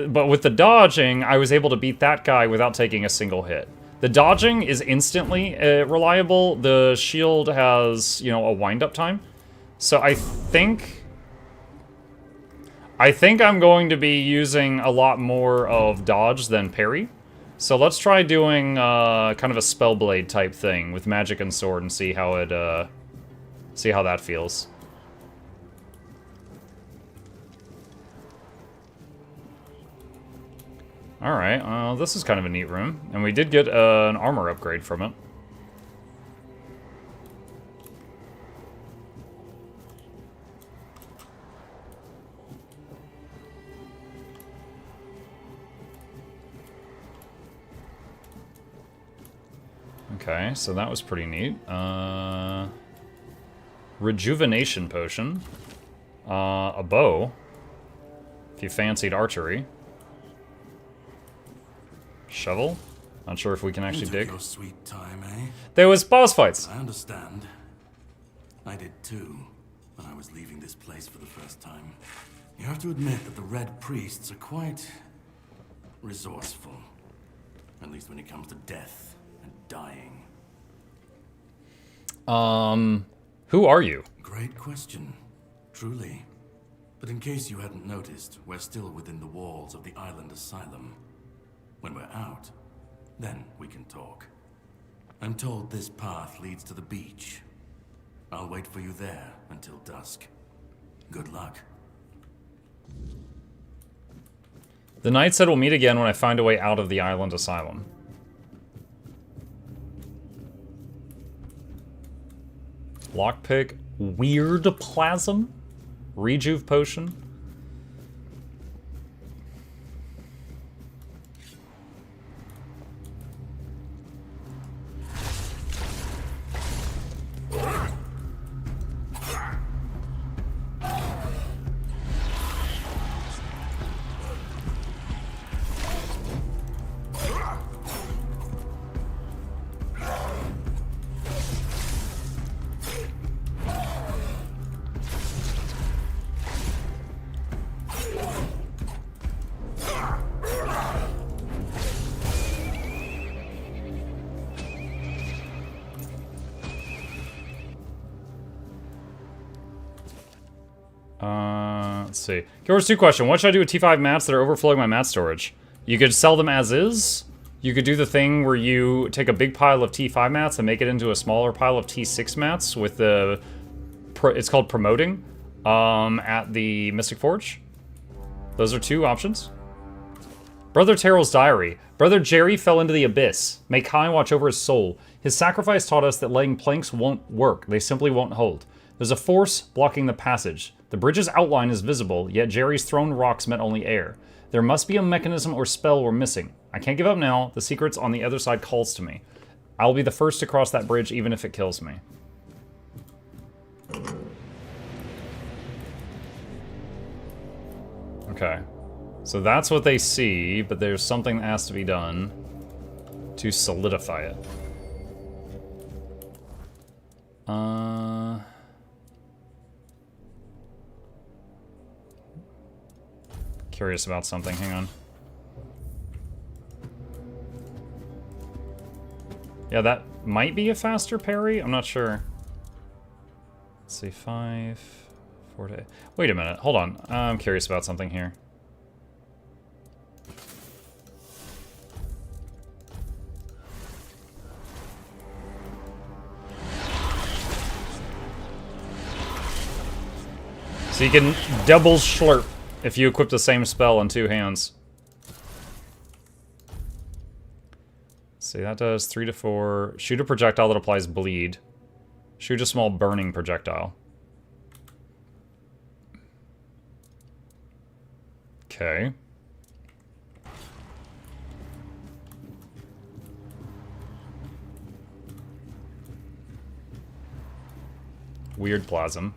but with the dodging, I was able to beat that guy without taking a single hit. The dodging is instantly reliable. The shield has, you know, a wind-up time. So I think I'm going to be using a lot more of dodge than parry. So let's try doing kind of a spellblade type thing with magic and sword and see how it see how that feels. Alright, this is kind of a neat room. And we did get an armor upgrade from it. Okay, so that was pretty neat. Rejuvenation potion. A bow. If you fancied archery. Shovel. Not sure if we can actually dig. Your sweet time, eh? There was boss fights. I understand. I did too, when I was leaving this place for the first time. You have to admit that the Red Priests are quite resourceful. At least when it comes to death and dying. Who are you? Great question, truly. But in case you hadn't noticed, we're still within the walls of the island asylum. When we're out, then we can talk. I'm told this path leads to the beach. I'll wait for you there until dusk. Good luck. The knight said we'll meet again when I find a way out of the island asylum. Lockpick, weird plasm, rejuve potion. Let's see. Here's 2 question. What should I do with T5 mats that are overflowing my mat storage? You could sell them as is. You could do the thing where you take a big pile of T5 mats and make it into a smaller pile of T6 mats with the... It's called promoting at the Mystic Forge. Those are 2 options. Brother Terrell's diary. Brother Jerry fell into the abyss. May Kai watch over his soul. His sacrifice taught us that laying planks won't work. They simply won't hold. There's a force blocking the passage. The bridge's outline is visible, yet Jerry's thrown rocks met only air. There must be a mechanism or spell we're missing. I can't give up now. The secret's on the other side calls to me. I'll be the first to cross that bridge, even if it kills me. Okay. So that's what they see, but there's something that has to be done to solidify it. Curious about something, hang on. Yeah, that might be a faster parry, I'm not sure. Let's see, 5, 4 to 8. Wait a minute, hold on. I'm curious about something here. So you can double slurp if you equip the same spell in 2 hands. See, that does 3 to 4. Shoot a projectile that applies bleed. Shoot a small burning projectile. Okay. Weird plasm.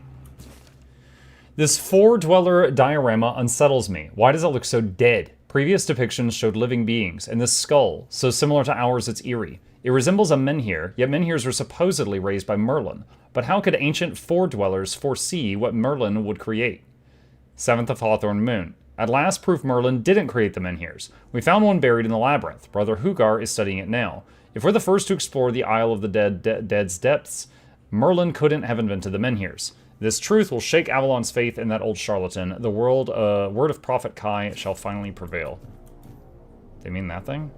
This 4-dweller diorama unsettles me. Why does it look so dead? Previous depictions showed living beings, and this skull, so similar to ours it's eerie. It resembles a menhir, yet menhirs were supposedly raised by Merlin. But how could ancient 4-dwellers foresee what Merlin would create? 7th of Hawthorn Moon. At last proof Merlin didn't create the menhirs. We found one buried in the labyrinth. Brother Hugar is studying it now. If we're the first to explore the Isle of the Dead's depths, Merlin couldn't have invented the menhirs. This truth will shake Avalon's faith in that old charlatan. The word of Prophet Kai shall finally prevail. They mean that thing?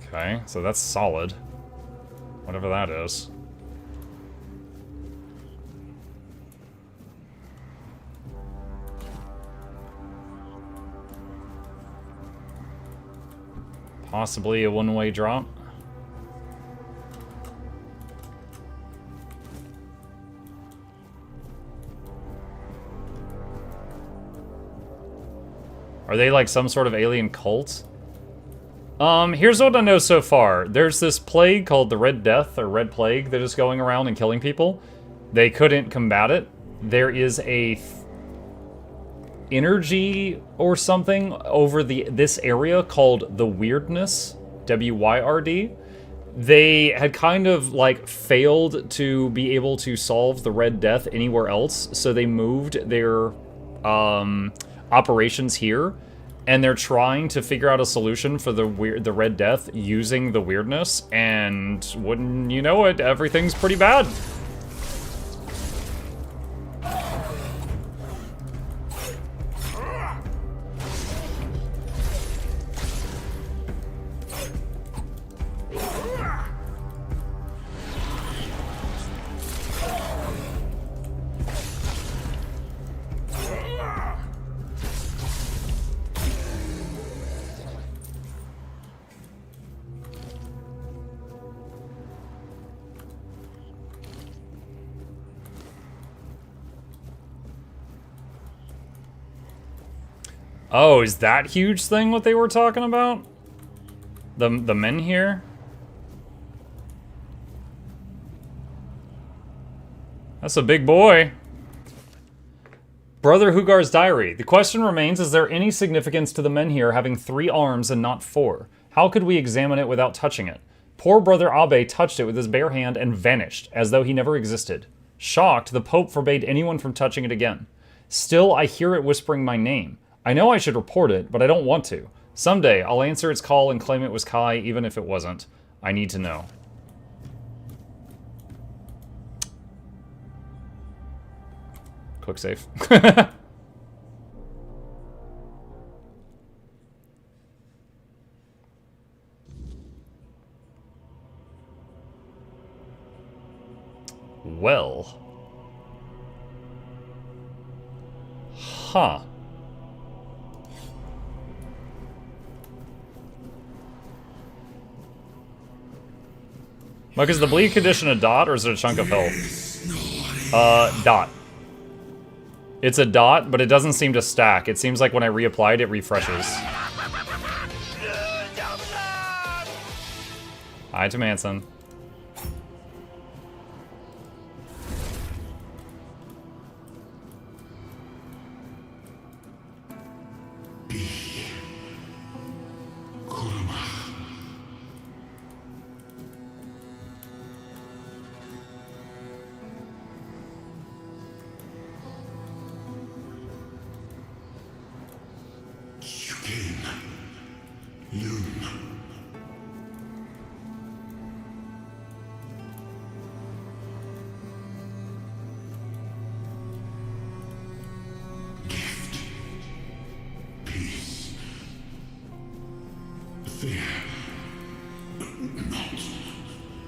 Okay, so that's solid. Whatever that is. Possibly a one-way drop. Are they like some sort of alien cult? Here's what I know so far. There's this plague called the Red Death, or Red Plague, that is going around and killing people. They couldn't combat it. There is a energy or something over this area called the Weirdness, W-Y-R-D. They had kind of like failed to be able to solve the Red Death anywhere else, so they moved their operations here, and they're trying to figure out a solution for the Red Death using the Weirdness, and wouldn't you know it, everything's pretty bad. Oh, is that huge thing what they were talking about? The men here? That's a big boy. Brother Hugar's diary. The question remains, is there any significance to the men here having 3 arms and not 4? How could we examine it without touching it? Poor Brother Abe touched it with his bare hand and vanished, as though he never existed. Shocked, the Pope forbade anyone from touching it again. Still, I hear it whispering my name. I know I should report it, but I don't want to. Someday, I'll answer its call and claim it was Kai, even if it wasn't. I need to know. Quick save. Well. Huh. Mike, is the bleed condition a dot, or is it a chunk of health? Dot. It's a dot, but it doesn't seem to stack. It seems like when I reapply it, it refreshes. Hi to Manson.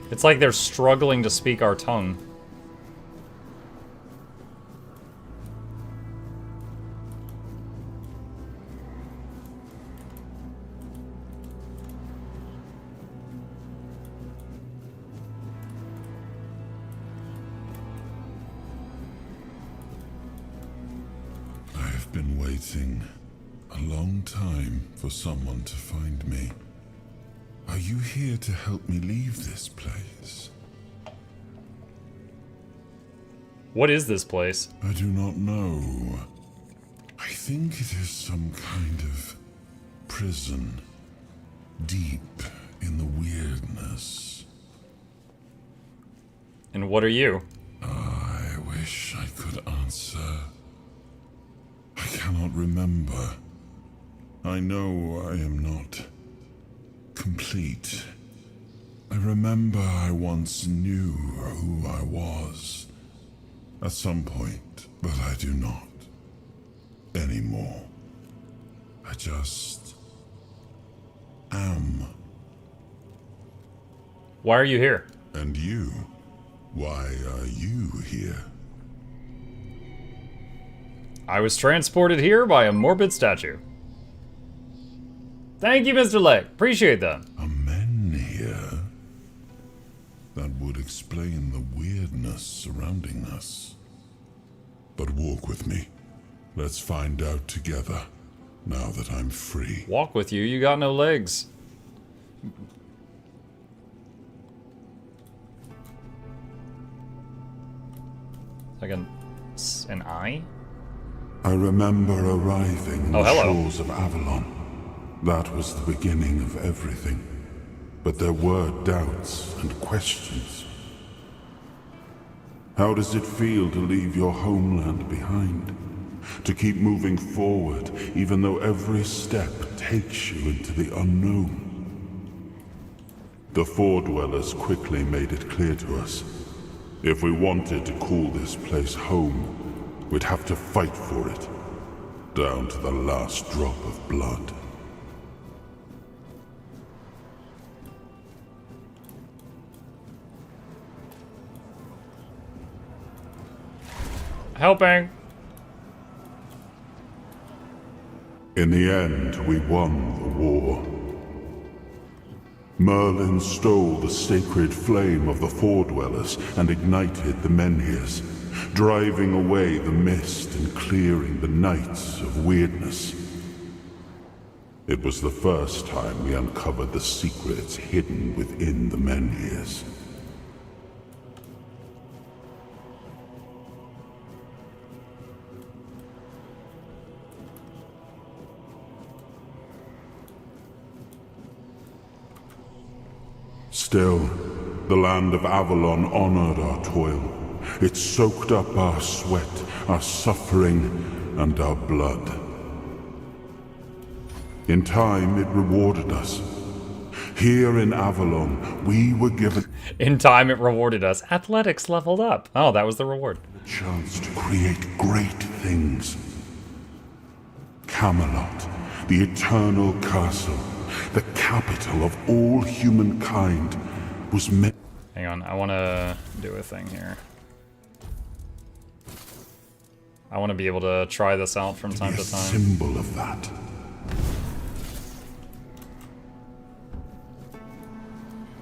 It's like they're struggling to speak our tongue. I have been waiting a long time for someone to find me. Are you here to help me leave this place? What is this place? I do not know. I think it is some kind of prison, deep in the weirdness. And what are you? wish I could answer. I cannot remember. I know I am not complete. I remember I once knew who I was at some point, but I do not anymore. I just am. Why are you here? And you? Why are you here? I was transported here by a morbid statue. Thank you, Mr. Leg. Appreciate that. Are men here? That would explain the weirdness surrounding us. But walk with me. Let's find out together, now that I'm free. Walk with you? You got no legs. Like an eye? I remember arriving on the hello. shores of Avalon. That was the beginning of everything. But there were doubts and questions. How does it feel to leave your homeland behind? To keep moving forward, even though every step takes you into the unknown? The Four Dwellers quickly made it clear to us. If we wanted to call this place home, we'd have to fight for it, down to the last drop of blood. Helping. In the end, we won the war. Merlin stole the sacred flame of the Four Dwellers and ignited the Menhirs, driving away the mist and clearing the nights of weirdness. It was the first time we uncovered the secrets hidden within the Menhirs. Still, the land of Avalon honored our toil. It soaked up our sweat, our suffering, and our blood. In time, it rewarded us. Here in Avalon, we were given... In time, it rewarded us. Athletics leveled up. Oh, that was the reward. ...a chance to create great things. Camelot, the eternal castle, the capital of all humankind, was meant... Hang on, I want to do a thing here. I want to be able to try this out from time to time. Symbol of that.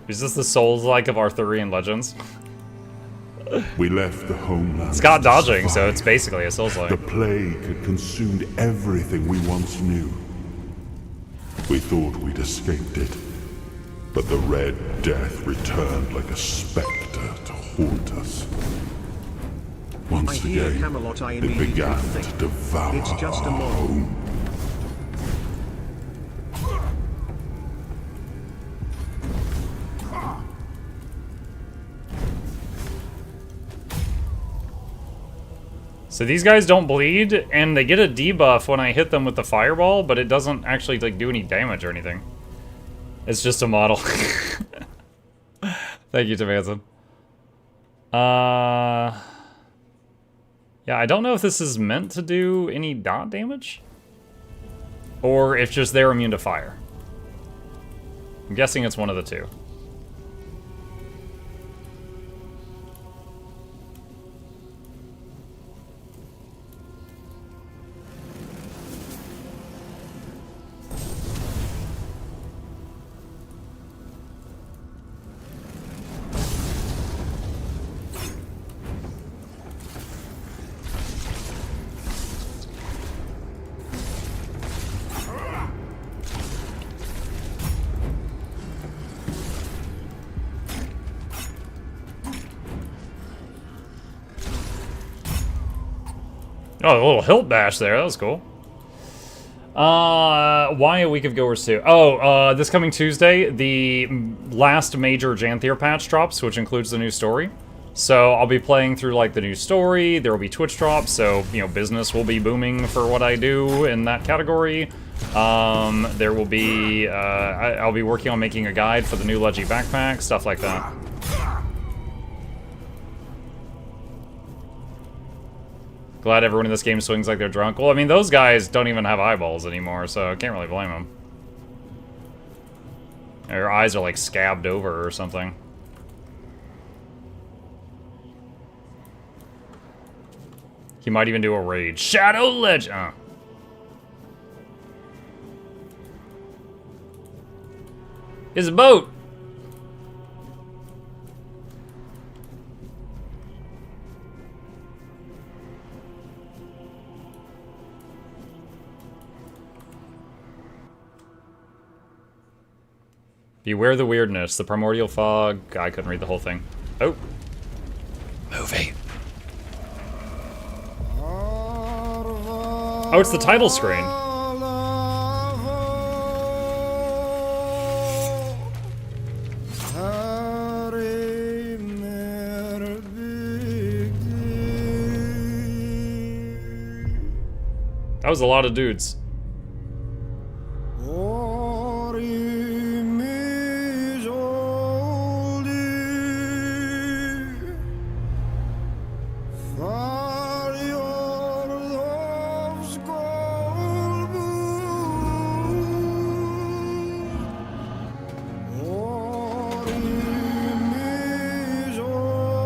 Is this the Souls-like of Arthurian legends? We left the homeland. It's got dodging, so it's basically a Souls-like. The plague had consumed everything we once knew. We thought we'd escaped it, but the Red Death returned like a specter to haunt us. Once again, Camelot, it began to devour it's just our a moral. home. So these guys don't bleed, and they get a debuff when I hit them with the fireball, but it doesn't actually like do any damage or anything. It's just a model. Thank you, Tamanson. Yeah, I don't know if this is meant to do any dot damage, or if just they're immune to fire. I'm guessing it's one of the two. Oh, a little hilt bash there. That was cool. Why a week of Goers 2? Oh, this coming Tuesday, the last major Janthier patch drops, which includes the new story. So I'll be playing through like the new story. There will be Twitch drops, so you know business will be booming for what I do in that category. There will be I'll be working on making a guide for the new Leggy backpack, stuff like that. Glad everyone in this game swings like they're drunk. Well, I mean those guys don't even have eyeballs anymore, so I can't really blame them. Their eyes are like scabbed over or something. He might even do a raid. Shadow Legend! His boat! Beware the weirdness. The primordial fog. I couldn't read the whole thing. Oh. Movie. Oh, it's the title screen. That was a lot of dudes.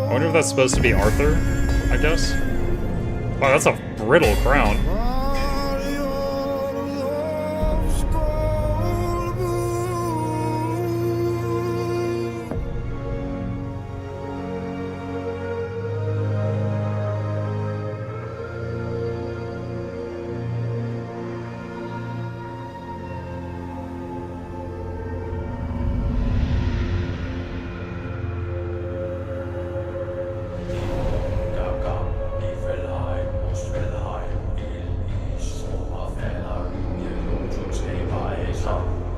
I wonder if that's supposed to be Arthur, I guess. Wow, that's a brittle crown.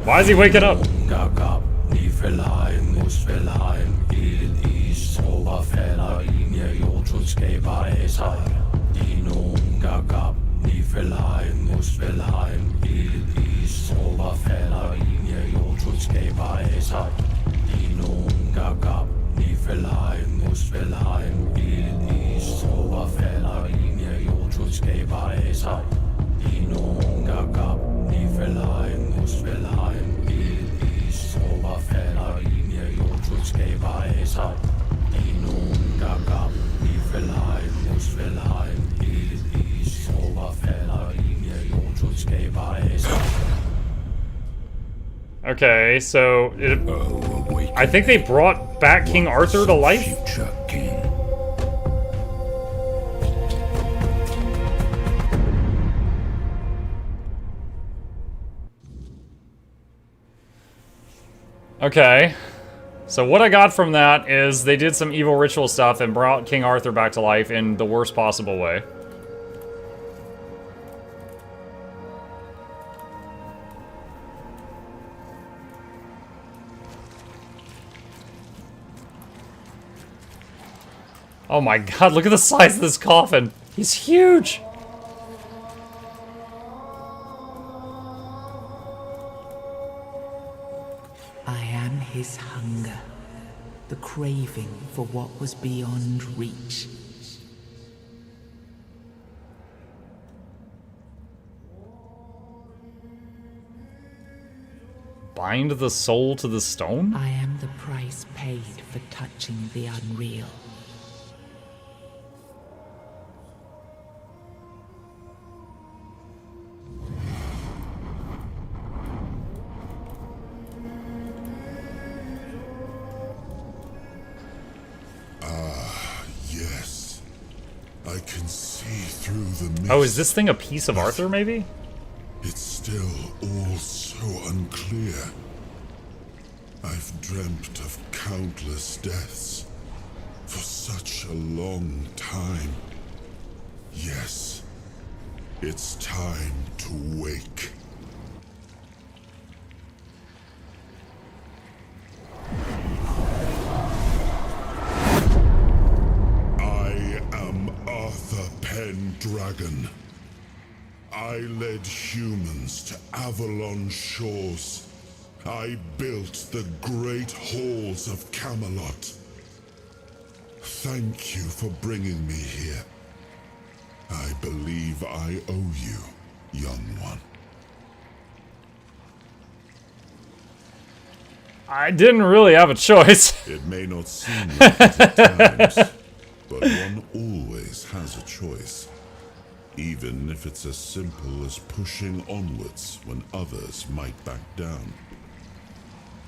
Why is he waking up? Okay, so I think they brought back King Arthur to life. Okay, so what I got from that is they did some evil ritual stuff and brought King Arthur back to life in the worst possible way. Oh my god, look at the size of this coffin. He's huge. I am his hunger, the craving for what was beyond reach. Bind the soul to the stone? I am the price paid for touching the unreal. Yes. I can see through the mist. Oh, is this thing a piece of Arthur, maybe? It's still all so unclear. I've dreamt of countless deaths for such a long time. Yes, it's time to wake. dragon. I led humans to Avalon shores. I built the great halls of Camelot. Thank you for bringing me here. I believe I owe you, young one. I didn't really have a choice. It may not seem like it at times, but one always has a choice. Even if it's as simple as pushing onwards when others might back down.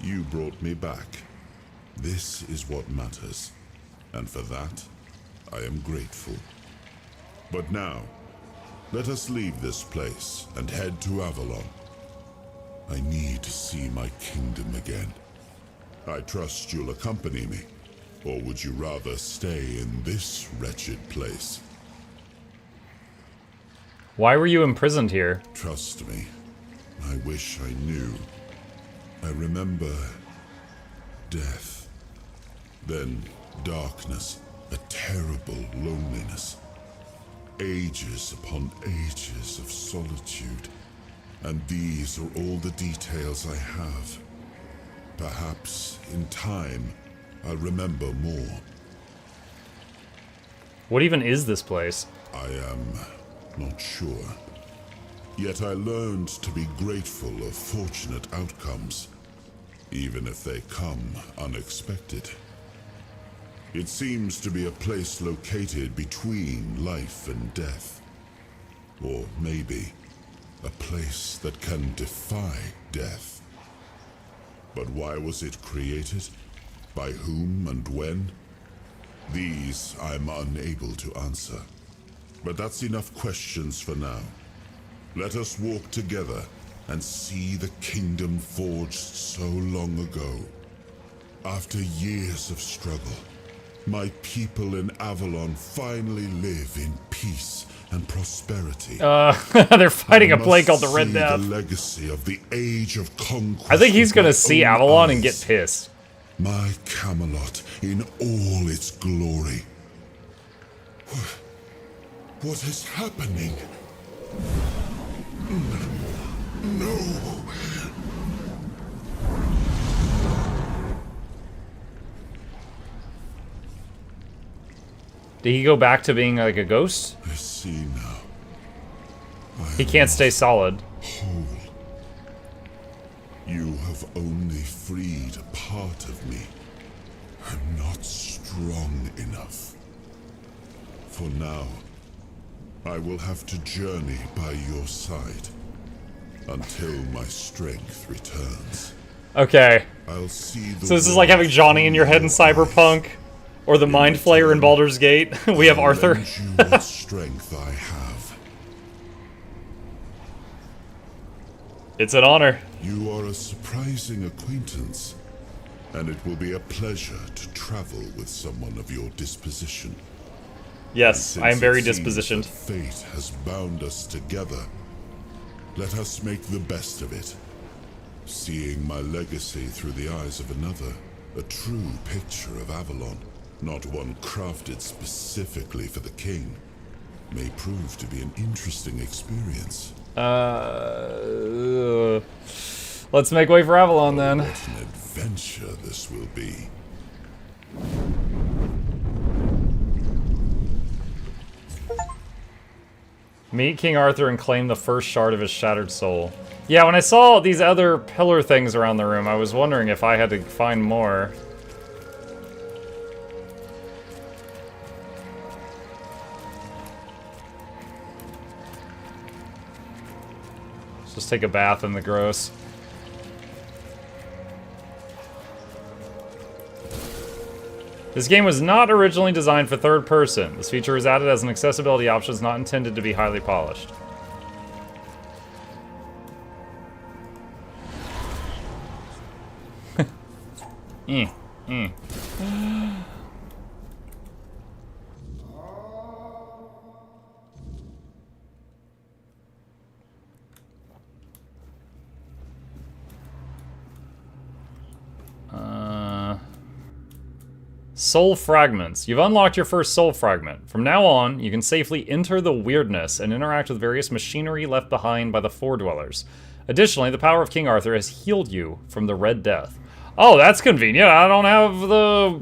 You brought me back. This is what matters. And for that, I am grateful. But now, let us leave this place and head to Avalon. I need to see my kingdom again. I trust you'll accompany me, or would you rather stay in this wretched place? Why were you imprisoned here? Trust me, I wish I knew. I remember death, then darkness, a terrible loneliness, ages upon ages of solitude, and these are all the details I have. Perhaps, in time, I'll remember more. What even is this place? I am not sure. Yet I learned to be grateful of fortunate outcomes, even if they come unexpected. It seems to be a place located between life and death. Or maybe, a place that can defy death. But why was it created? By whom and when? These I'm unable to answer. But that's enough questions for now. Let us walk together and see the kingdom forged so long ago. After years of struggle, my people in Avalon finally live in peace and prosperity. They're fighting a plague called the Red Death. The legacy of the age of conquest. I think he's gonna see Avalon and get pissed. My Camelot in all its glory. What is happening? No. Did he go back to being like a ghost? I see now. He can't stay solid. Whole. You have only freed a part of me. I'm not strong enough. For now, I will have to journey by your side until my strength returns. Okay. I'll see the so this is like having Johnny in your head in Cyberpunk, or the Mind Flayer in Baldur's Gate. We have Arthur. You what strength I have. It's an honor. You are a surprising acquaintance, and it will be a pleasure to travel with someone of your disposition. Yes, I am very dispositioned. Fate has bound us together. Let us make the best of it. Seeing my legacy through the eyes of another, a true picture of Avalon, not one crafted specifically for the king, may prove to be an interesting experience. Let's make way for Avalon then. What an adventure this will be. Meet King Arthur and claim the first shard of his shattered soul. Yeah, when I saw these other pillar things around the room, I was wondering if I had to find more. Let's just take a bath in the gross. This game was not originally designed for third person. This feature is added as an accessibility option, not intended to be highly polished. Soul fragments. You've unlocked your first soul fragment. From now on, you can safely enter the weirdness and interact with various machinery left behind by the Four Dwellers. Additionally, the power of King Arthur has healed you from the Red Death. Oh, that's convenient. I don't have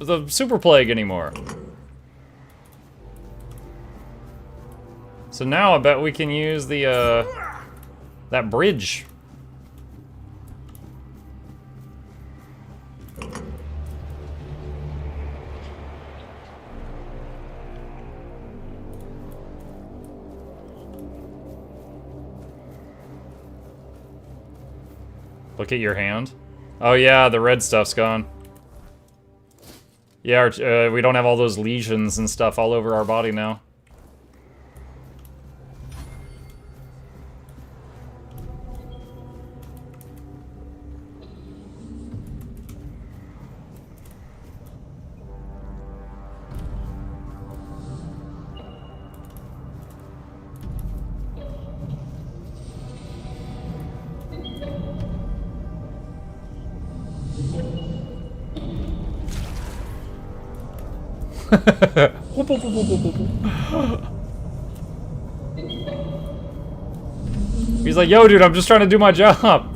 the Super Plague anymore. So now I bet we can use the, that bridge. Look at your hand. Oh yeah, the red stuff's gone. Yeah, we don't have all those lesions and stuff all over our body now. He's like, yo, dude, I'm just trying to do my job.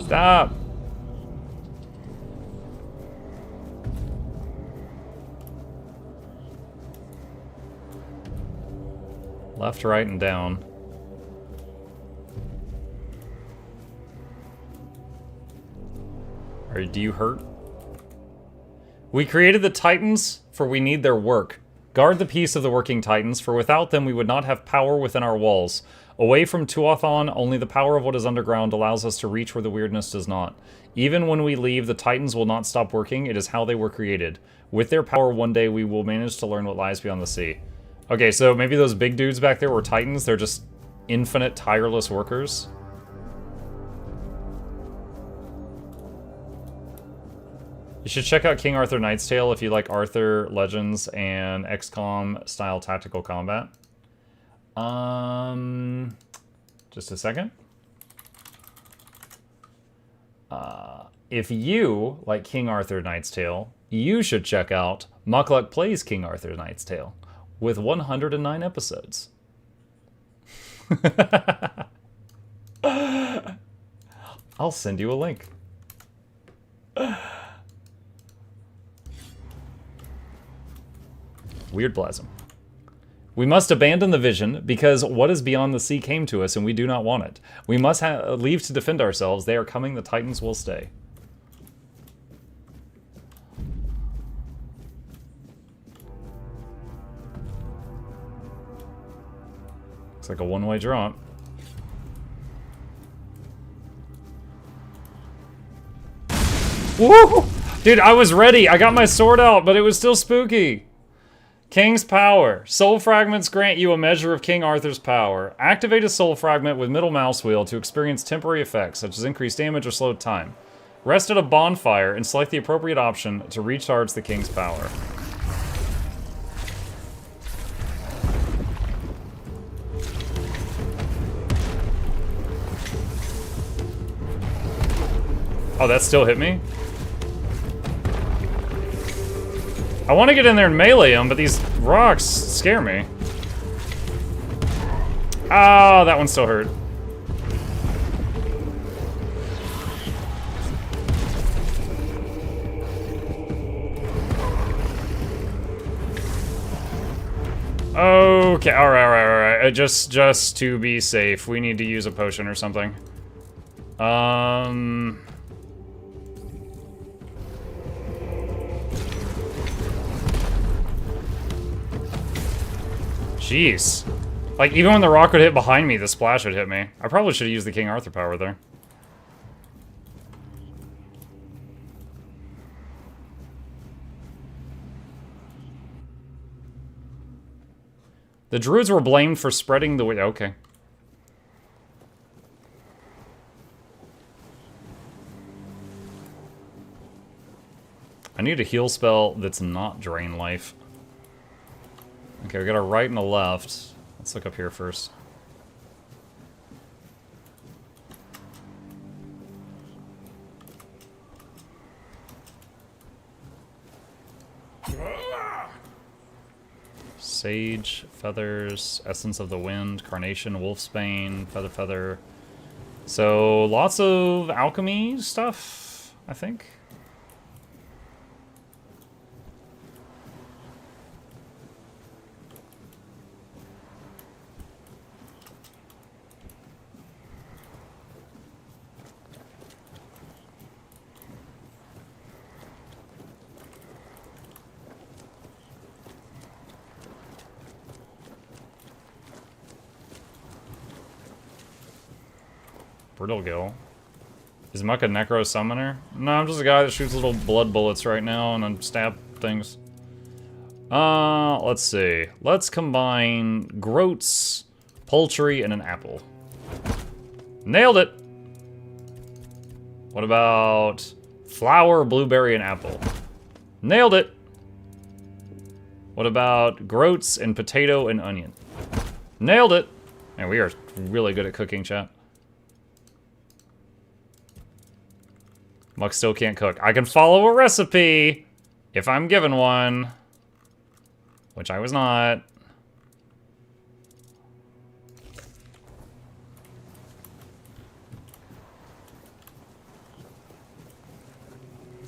Stop. Left, right, and down. Do you hurt? We created the Titans, for we need their work. Guard the peace of the working Titans, for without them we would not have power within our walls. Away from Tuathon, only the power of what is underground allows us to reach where the weirdness does not. Even when we leave, the Titans will not stop working. It is how they were created. With their power, one day we will manage to learn what lies beyond the sea. Okay, so maybe those big dudes back there were Titans. They're just infinite, tireless workers. You should check out King Arthur Knight's Tale if you like Arthur Legends and XCOM style tactical combat. Just a second. If you like King Arthur Knight's Tale, you should check out Mukluk Plays King Arthur Knight's Tale with 109 episodes. I'll send you a link. Weird Plasm. We must abandon the vision, because what is beyond the sea came to us, and we do not want it. We must leave to defend ourselves. They are coming, the Titans will stay. Looks like a one-way drop. Woo! Dude, I was ready. I got my sword out, but it was still spooky. King's Power. Soul fragments grant you a measure of King Arthur's power. Activate a soul fragment with middle mouse wheel to experience temporary effects, such as increased damage or slowed time. Rest at a bonfire and select the appropriate option to recharge the King's Power. Oh, that still hit me? I want to get in there and melee him, but these rocks scare me. Oh, that one still hurt. Okay, alright. Just to be safe, we need to use a potion or something. Jeez. Like, even when the rock would hit behind me, the splash would hit me. I probably should have used the King Arthur power there. The druids were blamed for spreading the... Okay. I need a heal spell that's not drain life. Okay, we got a right and a left. Let's look up here first. Sage, feathers, essence of the wind, carnation, wolfsbane, feather. So lots of alchemy stuff, I think. Brittlegill. Is Muck a necro summoner? No, I'm just a guy that shoots little blood bullets right now and then stab things. Let's see. Let's combine groats, poultry, and an apple. Nailed it! What about flower, blueberry, and apple? Nailed it! What about groats and potato and onion? Nailed it! Man, we are really good at cooking, chat. Muck still can't cook. I can follow a recipe if I'm given one. Which I was not.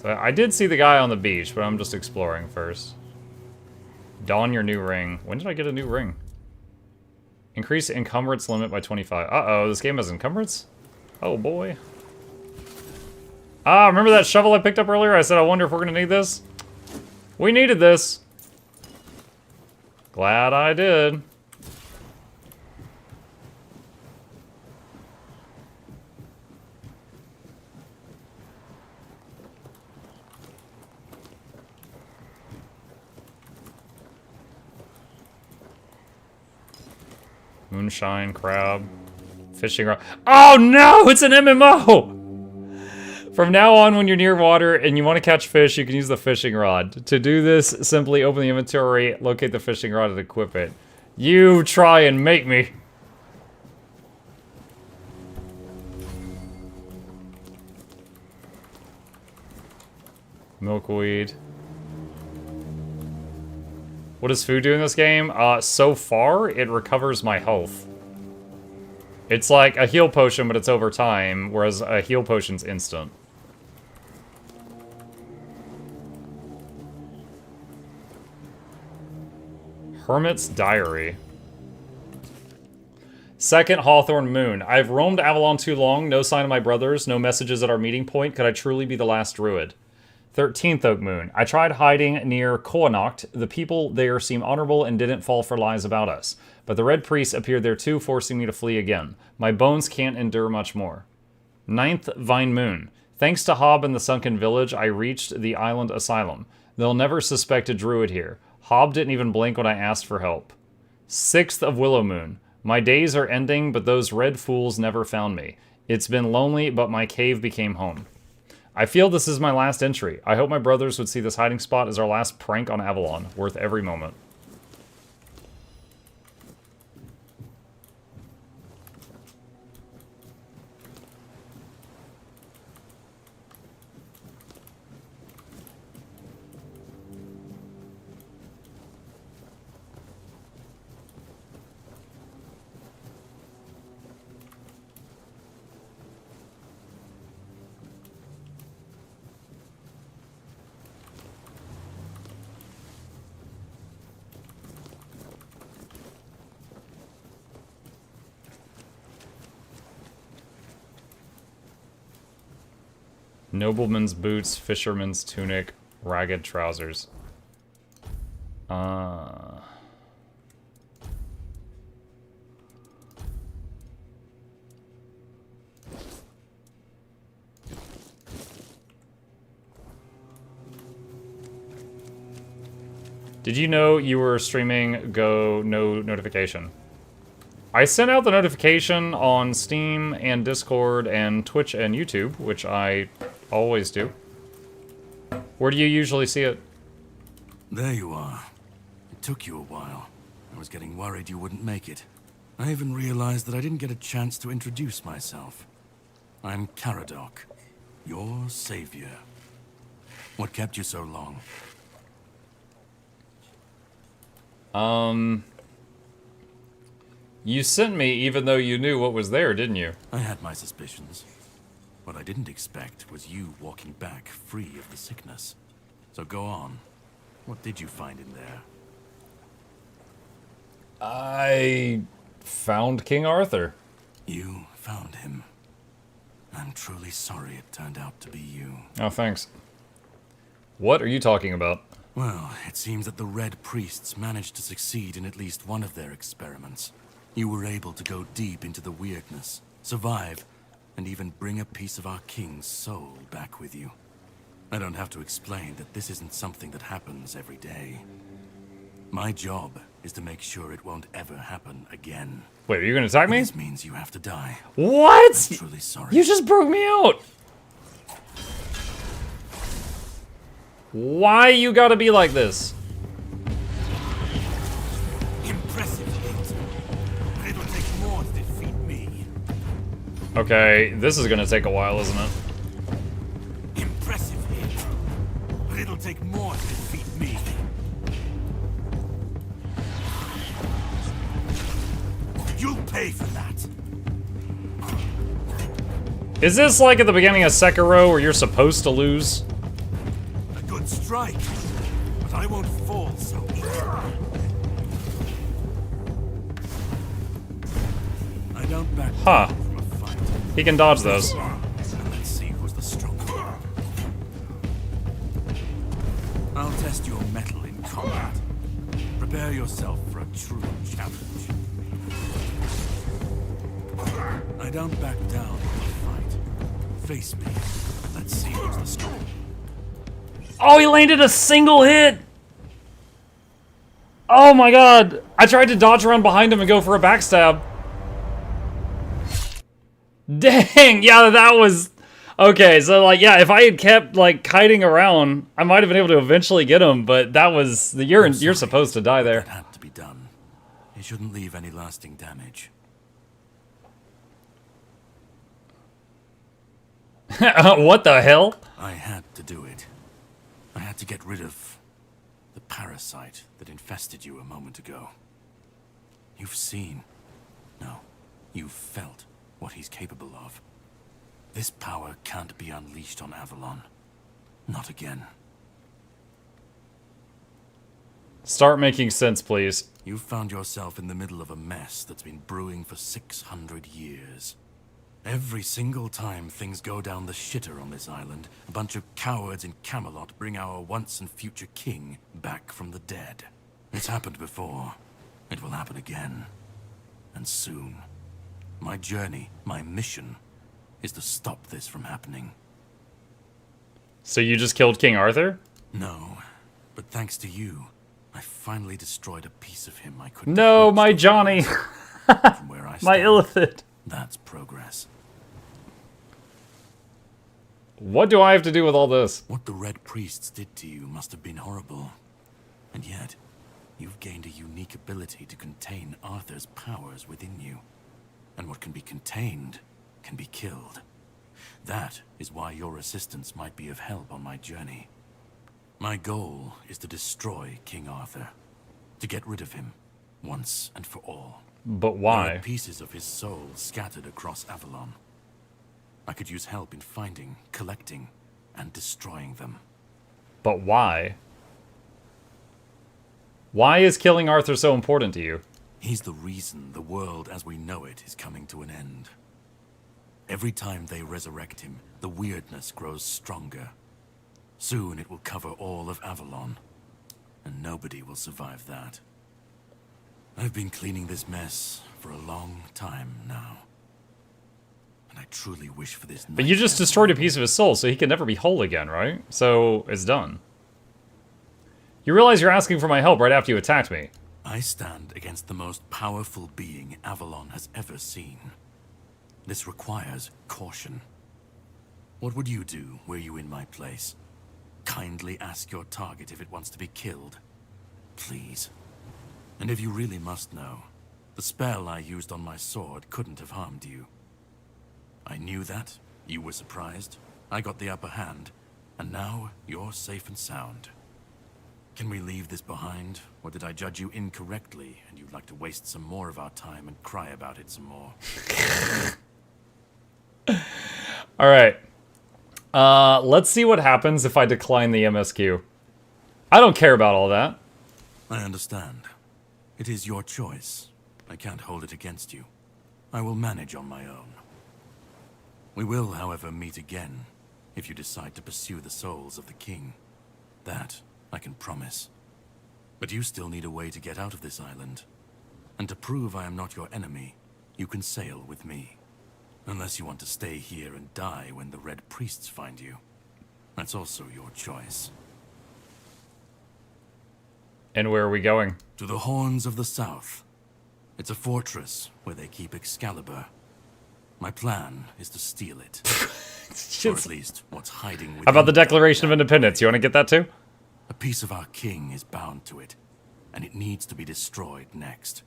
So I did see the guy on the beach, but I'm just exploring first. Don your new ring. When did I get a new ring? Increase encumbrance limit by 25. Uh-oh, this game has encumbrance? Oh boy. Ah, remember that shovel I picked up earlier? I said, I wonder if we're gonna need this? We needed this. Glad I did. Moonshine, crab, fishing rod. Oh no, it's an MMO! From now on, when you're near water and you want to catch fish, you can use the fishing rod. To do this, simply open the inventory, locate the fishing rod, and equip it. You try and make me. Milkweed. What does food do in this game? So far, it recovers my health. It's like a heal potion, but it's over time, whereas a heal potion's instant. Hermit's Diary. Second Hawthorn Moon. I've roamed Avalon too long, no sign of my brothers, no messages at our meeting point. Could I truly be the last druid? 13th Oak Moon. I tried hiding near Koanacht. The people there seem honorable and didn't fall for lies about us. But the Red Priest appeared there too, forcing me to flee again. My bones can't endure much more. 9th Vine Moon. Thanks to Hob and the Sunken Village, I reached the Island Asylum. They'll never suspect a druid here. Hob didn't even blink when I asked for help. 6th of Willow Moon. My days are ending, but those red fools never found me. It's been lonely, but my cave became home. I feel this is my last entry. I hope my brothers would see this hiding spot as our last prank on Avalon, worth every moment. Nobleman's boots, fisherman's tunic, ragged trousers. Did you know you were streaming? Go, no notification. I sent out the notification on Steam and Discord and Twitch and YouTube, which I always do. Where do you usually see it? There you are. It took you a while. I was getting worried you wouldn't make it. I even realized that I didn't get a chance to introduce myself. I'm Karadok, your savior. What kept you so long? You sent me even though you knew what was there, didn't you? I had my suspicions. What I didn't expect was you walking back free of the sickness. So go on. What did you find in there? I found King Arthur. You found him. I'm truly sorry it turned out to be you. Oh, thanks. What are you talking about? Well, it seems that the Red Priests managed to succeed in at least one of their experiments. You were able to go deep into the weirdness, survive, and even bring a piece of our king's soul back with you. I don't have to explain that this isn't something that happens every day. My job is to make sure it won't ever happen again. Wait, are you gonna attack me? This means you have to die. What? I'm truly sorry. You just broke me out! Why you gotta be like this? Impressive hit. But it'll take more to defeat me. Okay, this is gonna take a while, isn't it? Impressive hit. But it'll take more to defeat me. You'll pay for that. Is this like at the beginning of Sekiro where you're supposed to lose? A good strike. But I won't fall so easily. I don't back down from a fight. He can dodge those. Let's see who's the stronger. I'll test your mettle in combat. Prepare yourself for a true challenge. I don't back down from a fight. Face me. Let's see who's the stronger. Oh, he landed a single hit! Oh my god! I tried to dodge around behind him and go for a backstab. Dang! Yeah, that was... Okay, so like, yeah, if I had kept like kiting around, I might have been able to eventually get him, but that was... You're supposed to die there. That had to be done. It shouldn't leave any lasting damage. What the hell? I had to do it. I had to get rid of the parasite that infested you a moment ago. You've seen, no, you've felt what he's capable of. This power can't be unleashed on Avalon. Not again. Start making sense, please. You've found yourself in the middle of a mess that's been brewing for 600 years. Every single time things go down the shitter on this island, a bunch of cowards in Camelot bring our once and future king back from the dead. It's happened before. It will happen again. And soon. My journey, my mission, is to stop this from happening. So you just killed King Arthur? No, but thanks to you, I finally destroyed a piece of him I couldn't... No, my Johnny! From where I stand, My Illithid. That's progress. What do I have to do with all this? What the Red Priests did to you must have been horrible. And yet, you've gained a unique ability to contain Arthur's powers within you. And what can be contained can be killed. That is why your assistance might be of help on my journey. My goal is to destroy King Arthur. To get rid of him, once and for all. But why? There are pieces of his soul scattered across Avalon. I could use help in finding, collecting, and destroying them. But why? Why is killing Arthur so important to you? He's the reason the world as we know it is coming to an end. Every time they resurrect him, the weirdness grows stronger. Soon it will cover all of Avalon, and nobody will survive that. I've been cleaning this mess for a long time now. And I truly wish for this. But you just destroyed a piece of his soul, so he can never be whole again, right? So, it's done. You realize you're asking for my help right after you attacked me. I stand against the most powerful being Avalon has ever seen. This requires caution. What would you do were you in my place? Kindly ask your target if it wants to be killed. Please. And if you really must know, the spell I used on my sword couldn't have harmed you. I knew that, you were surprised, I got the upper hand, and now you're safe and sound. Can we leave this behind? Or did I judge you incorrectly and you'd like to waste some more of our time and cry about it some more? Alright. Let's see what happens if I decline the MSQ. I don't care about all that. I understand. It is your choice. I can't hold it against you. I will manage on my own. We will, however, meet again if you decide to pursue the souls of the king. That I can promise. But you still need a way to get out of this island. And to prove I am not your enemy, you can sail with me. Unless you want to stay here and die when the Red Priests find you. That's also your choice. And where are we going? To the Horns of the South. It's a fortress where they keep Excalibur. My plan is to steal it. Or at least what's hiding within. How about the Declaration of Independence? You want to get that too? A piece of our king is bound to it, and it needs to be destroyed next.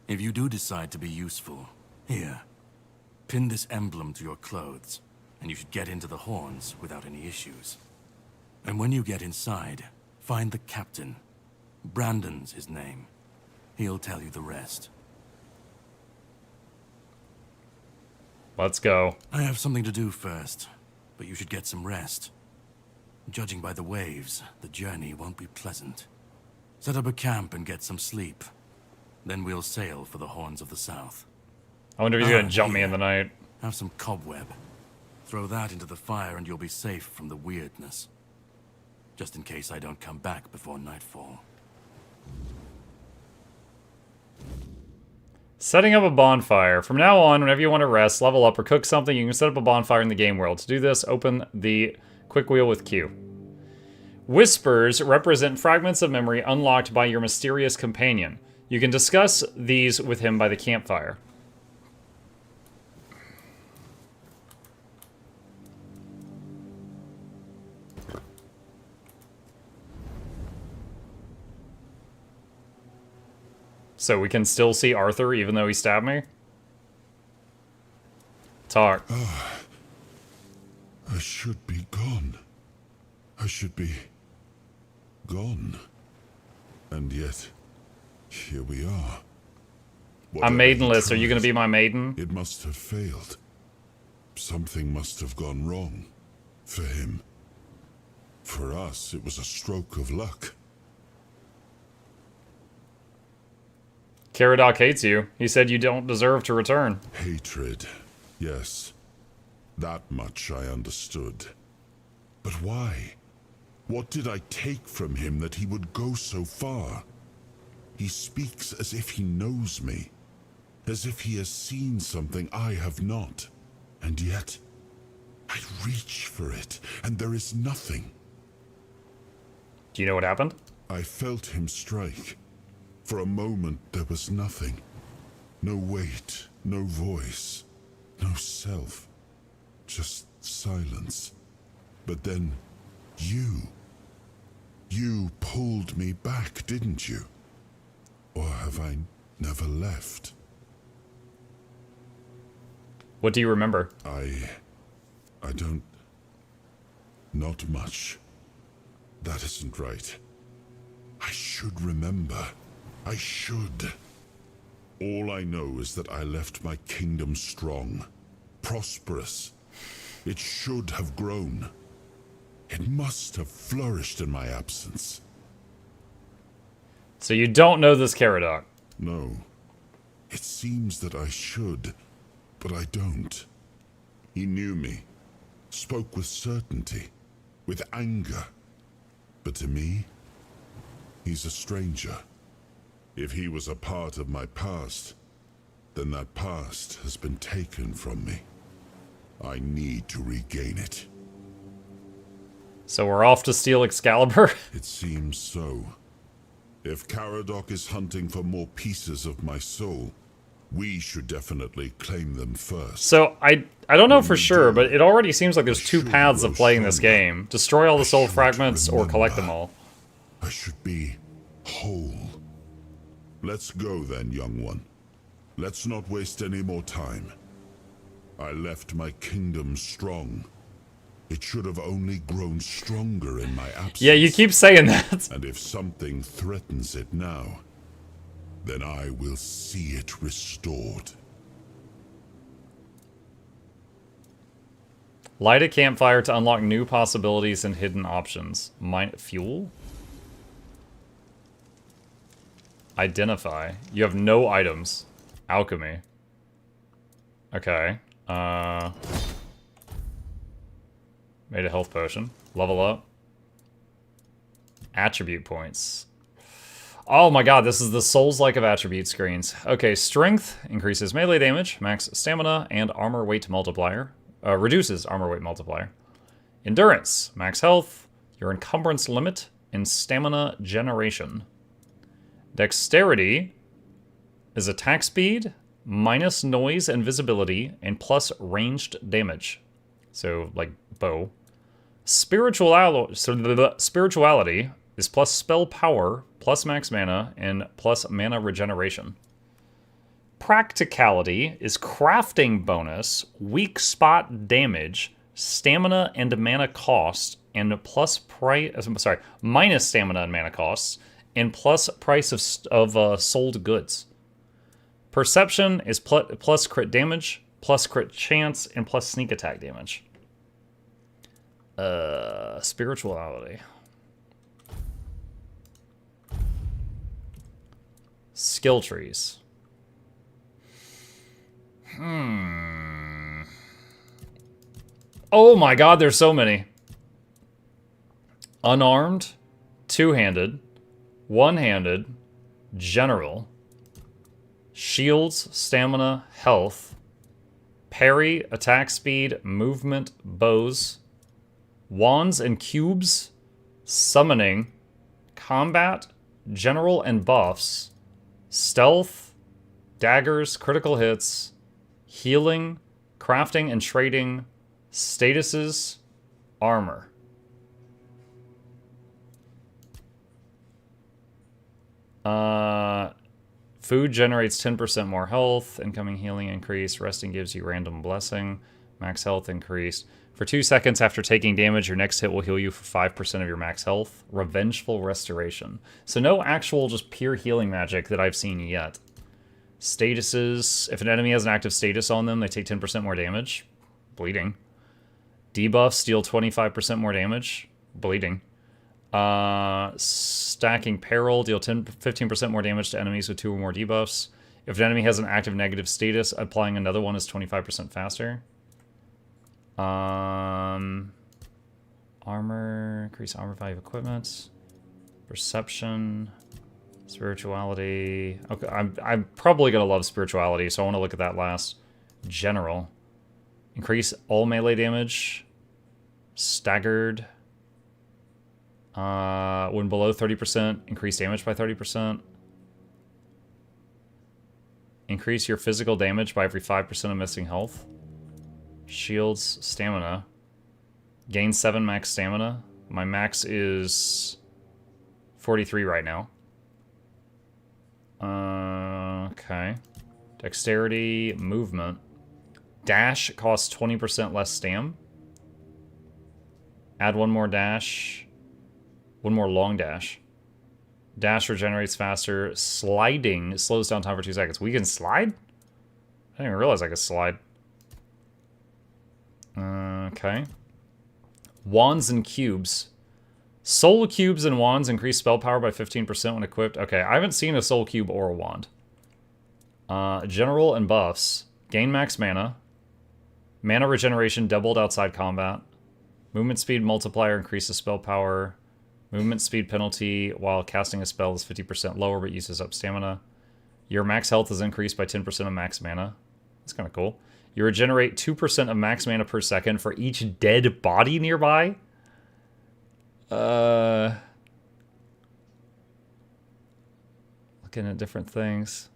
If you do decide to be useful, here, pin this emblem to your clothes, and you should get into the Horns without any issues. And when you get inside, find the captain. Brandon's his name. He'll tell you the rest. Let's go. I have something to do first, but you should get some rest. Judging by the waves, the journey won't be pleasant. Set up a camp and get some sleep. Then we'll sail for the Horns of the South. I wonder if he's gonna jump me in the night. Have some cobweb. Throw that into the fire and you'll be safe from the weirdness. Just in case I don't come back before nightfall. Setting up a bonfire. From now on, whenever you want to rest, level up, or cook something, you can set up a bonfire in the game world. To do this, open the quick wheel with Q. Whispers represent fragments of memory unlocked by your mysterious companion. You can discuss these with him by the campfire. So we can still see Arthur even though he stabbed me? Talk. I should be gone. I should be gone. And yet, here we are. I'm maidenless. Are you going to be my maiden? It must have failed. Something must have gone wrong. For him. For us, it was a stroke of luck. Karadok hates you. He said you don't deserve to return. Hatred. Yes. That much I understood. But why? What did I take from him that he would go so far? He speaks as if he knows me. As if he has seen something I have not. And yet, I reach for it, and there is nothing. Do you know what happened? I felt him strike. For a moment, there was nothing. No weight, no voice, no self. Just silence. But then, you pulled me back, didn't you? Or have I never left? What do you remember? I don't... Not much. That isn't right. I should remember. I should. All I know is that I left my kingdom strong, prosperous. It should have grown. It must have flourished in my absence. So you don't know this Karadok? No. It seems that I should, but I don't. He knew me, spoke with certainty, with anger. But to me, he's a stranger. If he was a part of my past, then that past has been taken from me. I need to regain it. So we're off to steal Excalibur? It seems so. If Karadok is hunting for more pieces of my soul, we should definitely claim them first. So I don't know for sure, but it already seems like there's two paths of playing this game. Destroy all the soul fragments or collect them all. I should be whole. Let's go then, young one. Let's not waste any more time. I left my kingdom strong. It should have only grown stronger in my absence. Yeah, you keep saying that. And if something threatens it now, then I will see it restored. Light a campfire to unlock new possibilities and hidden options. Fuel? Identify. You have no items. Alchemy. Okay. Made a health potion. Level up. Attribute points. Oh my god, this is the Souls-like of attribute screens. Okay, strength increases melee damage, max stamina, and armor weight multiplier. Reduces armor weight multiplier. Endurance, max health, your encumbrance limit, and stamina generation. Dexterity is attack speed, minus noise and visibility, and plus ranged damage. So, like, bow. Spirituality is plus spell power, plus max mana, and plus mana regeneration. Practicality is crafting bonus, weak spot damage, stamina and mana cost, and minus stamina and mana costs, and plus price of sold goods. Perception is plus crit damage, plus crit chance, and plus sneak attack damage. Spirituality. Skill trees. Oh my god, there's so many. Unarmed, two-handed, one-handed, general, shields, stamina, health, parry, attack speed, movement, bows, wands and cubes, summoning, combat, general and buffs, stealth, daggers, critical hits, healing, crafting and trading, statuses, armor. Food generates 10% more health, incoming healing increase, resting gives you random blessing, max health increase. For 2 seconds after taking damage, your next hit will heal you for 5% of your max health. Revengeful restoration. So no actual just pure healing magic that I've seen yet. Statuses. If an enemy has an active status on them, they take 10% more damage. Bleeding. Debuffs deal 25% more damage. Bleeding. Stacking peril, deal 15% more damage to enemies with 2 or more debuffs. If an enemy has an active negative status, applying another one is 25% faster. Armor, increase armor value of equipment. Perception, spirituality. Okay, I'm probably gonna love spirituality, so I want to look at that last. General, increase all melee damage. Staggered. When below 30%, increase damage by 30%. Increase your physical damage by every 5% of missing health. Shields, stamina. Gain 7 max stamina. My max is 43 right now. Okay. Dexterity, movement. Dash costs 20% less stam. Add one more dash. One more long dash. Dash regenerates faster. Sliding slows down time for 2 seconds. We can slide? I didn't even realize I could slide. Okay. Wands and cubes. Soul cubes and wands increase spell power by 15% when equipped. Okay, I haven't seen a soul cube or a wand. General and buffs. Gain max mana. Mana regeneration doubled outside combat. Movement speed multiplier increases spell power. Movement speed penalty while casting a spell is 50% lower but uses up stamina. Your max health is increased by 10% of max mana. That's kind of cool. You regenerate 2% of max mana per second for each dead body nearby. Looking at different things.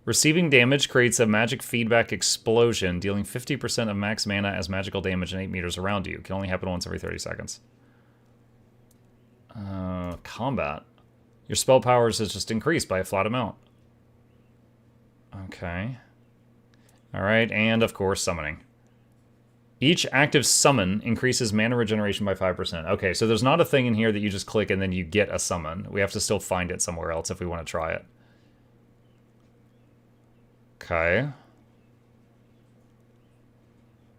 Receiving damage creates a magic feedback explosion, dealing 50% of max mana as magical damage in 8 meters around you. It can only happen once every 30 seconds. Combat. Your spell powers is just increased by a flat amount. Okay. Alright, and of course summoning. Each active summon increases mana regeneration by 5%. Okay, so there's not a thing in here that you just click and then you get a summon. We have to still find it somewhere else if we want to try it. Okay.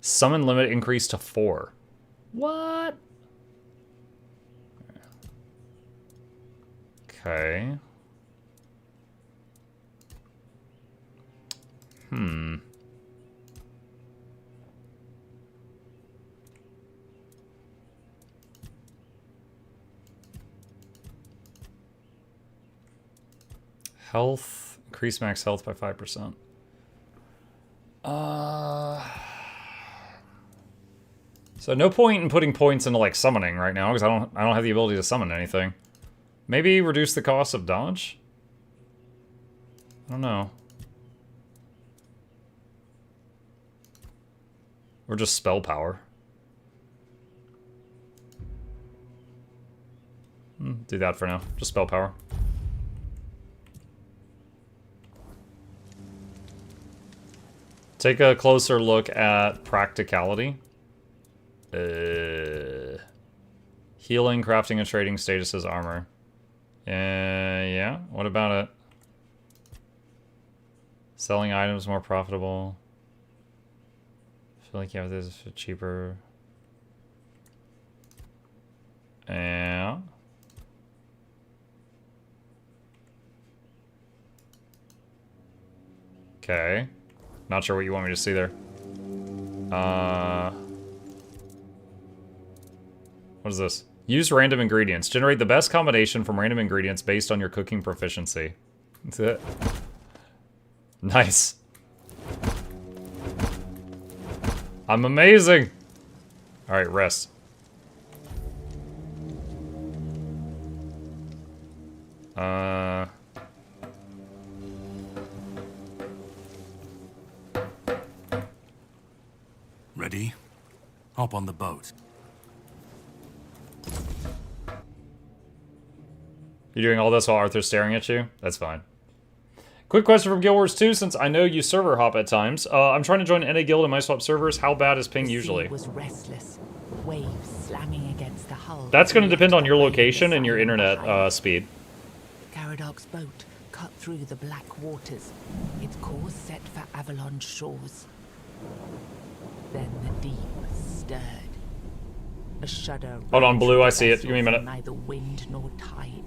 Summon limit increased to 4. What? Okay. Health. Increase max health by 5%. So no point in putting points into like summoning right now because I don't have the ability to summon anything. Maybe reduce the cost of dodge? I don't know. Or just spell power. Do that for now. Just spell power. Take a closer look at practicality. Healing, crafting, and trading statuses, armor. Yeah, what about it? Selling items more profitable. I feel like you have this for cheaper. Yeah. Okay. Not sure what you want me to see there. What is this? Use random ingredients. Generate the best combination from random ingredients based on your cooking proficiency. That's it. Nice. I'm amazing. All right, rest. Ready? Hop on the boat. You're doing all this while Arthur's staring at you? That's fine. Quick question from Guild Wars 2, since I know you server hop at times. I'm trying to join NA Guild and my swap servers. How bad is ping usually? Was restless, waves slamming against the hull. That's going to depend on your location and your internet speed. Karadok's boat cut through the black waters, its course set for Avalon shores. Then the deep stirred. A shudder. Hold on, Blue, I see it. Give me a minute. Neither wind nor tide,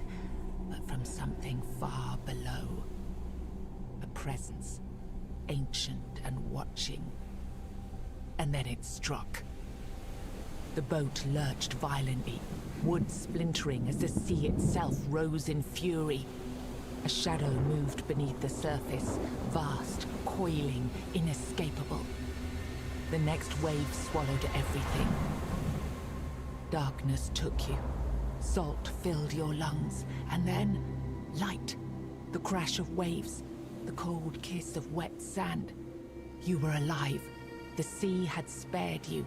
but from something far below. A presence, ancient and watching. And then it struck. The boat lurched violently, wood splintering as the sea itself rose in fury. A shadow moved beneath the surface, vast, coiling, inescapable. The next wave swallowed everything. Darkness took you. Salt filled your lungs. And then, light. The crash of waves. The cold kiss of wet sand. You were alive. The sea had spared you.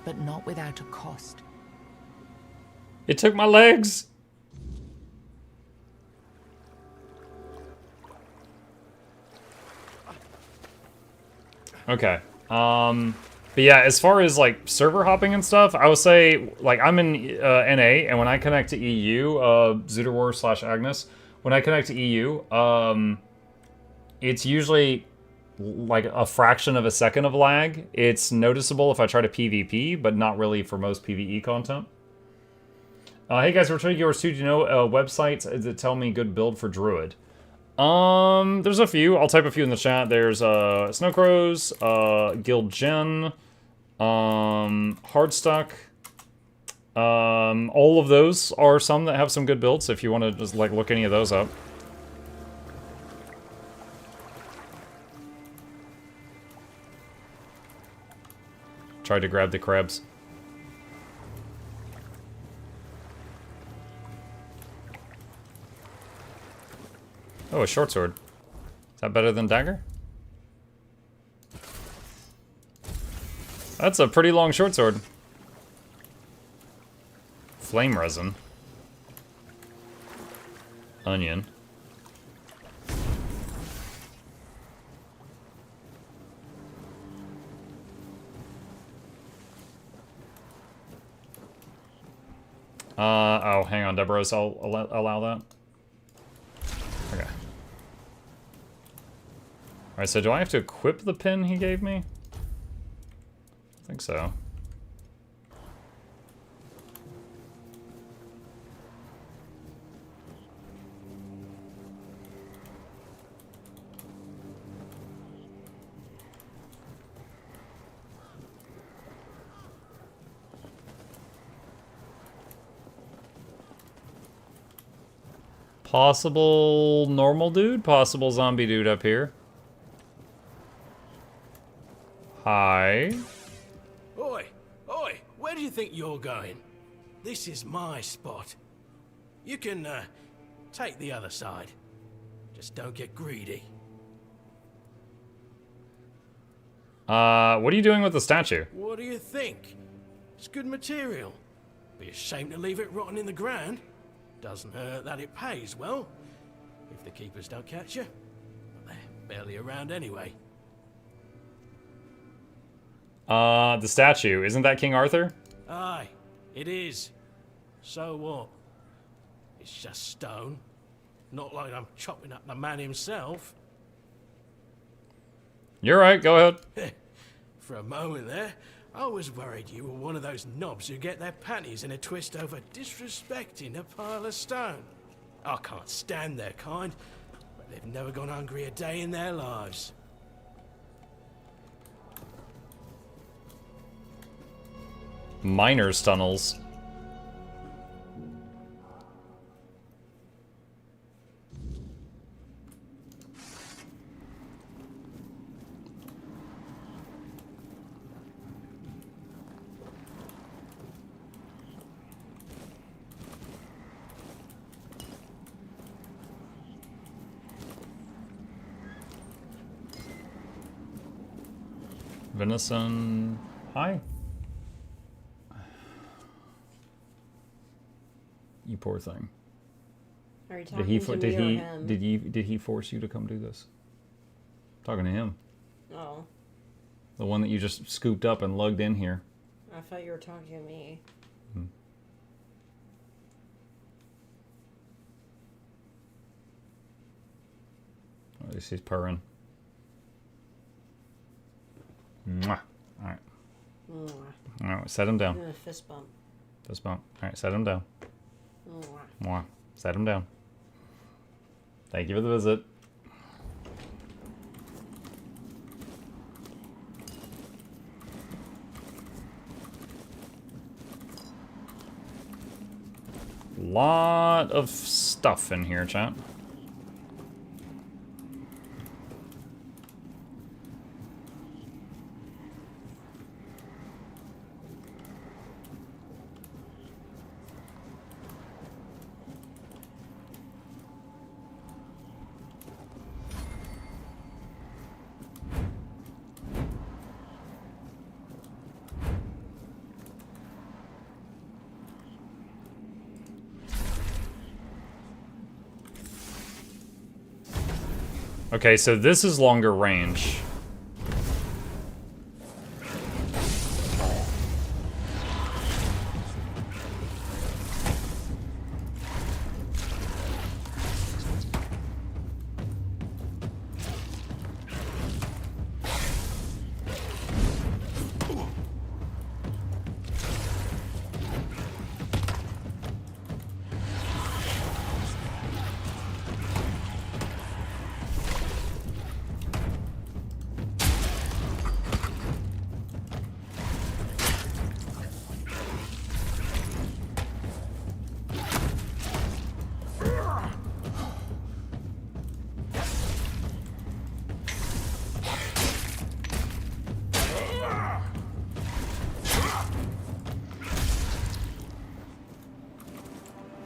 But not without a cost. It took my legs! Okay. But yeah, as far as like server hopping and stuff, I would say like I'm in NA, and when I connect to EU, Zuderwar/Agnes, when I connect to EU, it's usually like a fraction of a second of lag. It's noticeable if I try to PvP, but not really for most PvE content. Hey guys, we're trying to get yours too. Do you know websites that tell me good build for Druid? There's a few. I'll type a few in the chat. There's Snowcrows, Guild Gen, Hardstuck. All of those are some that have some good builds if you want to just like look any of those up. Tried to grab the crabs. Oh, a short sword. Is that better than dagger? That's a pretty long short sword. Flame resin. Onion. Oh, hang on, Deborah's. I'll allow that. Okay. Alright, so do I have to equip the pin he gave me? I think so. Possible normal dude, possible zombie dude up here. Hi. Oi, oi, where do you think you're going? This is my spot. You can, take the other side. Just don't get greedy. What are you doing with the statue? What do you think? It's good material. Be a shame to leave it rotting in the ground. Doesn't hurt that it pays well. If the keepers don't catch you. But they're barely around anyway. The statue. Isn't that King Arthur? Aye, it is. So what? It's just stone. Not like I'm chopping up the man himself. You're right, go ahead. For a moment there, I was worried you were one of those knobs who get their panties in a twist over disrespecting a pile of stone. I can't stand their kind, but they've never gone hungry a day in their lives. Miners' tunnels. Venison. Hi. You poor thing. Are you talking to me or him? Did he force you to come do this? I'm talking to him. Oh. The one that you just scooped up and lugged in here. I thought you were talking to me. Hmm. At least he's purring. Mwah. Alright. Alright, set him down. A fist bump. Fist bump. Alright, set him down. Mwah. Set him down. Thank you for the visit. Lot of stuff in here, chat. Okay, so this is longer range.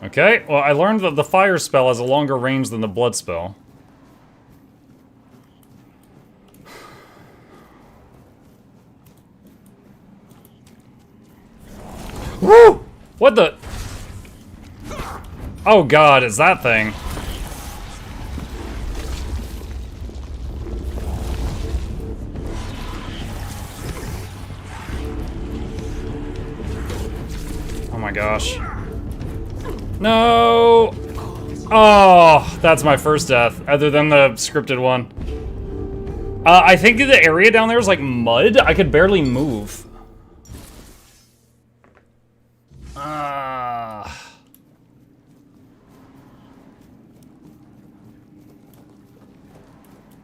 Okay, well, I learned that the fire spell has a longer range than the blood spell. Woo! What the? Oh god, it's that thing. Oh my gosh. No! Oh, that's my first death, other than the scripted one. I think the area down there is like mud. I could barely move.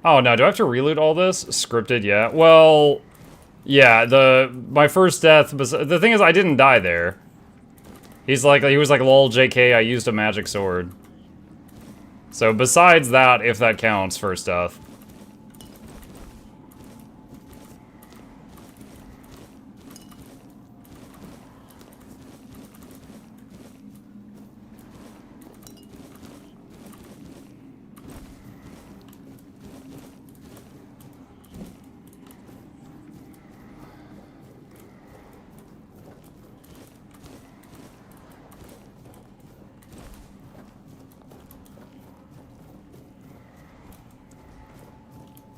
Oh no, do I have to reloot all this? Scripted, yeah. Well, yeah, my first death, the thing is I didn't die there. He was like, lol, JK, I used a magic sword. So besides that, if that counts, first death.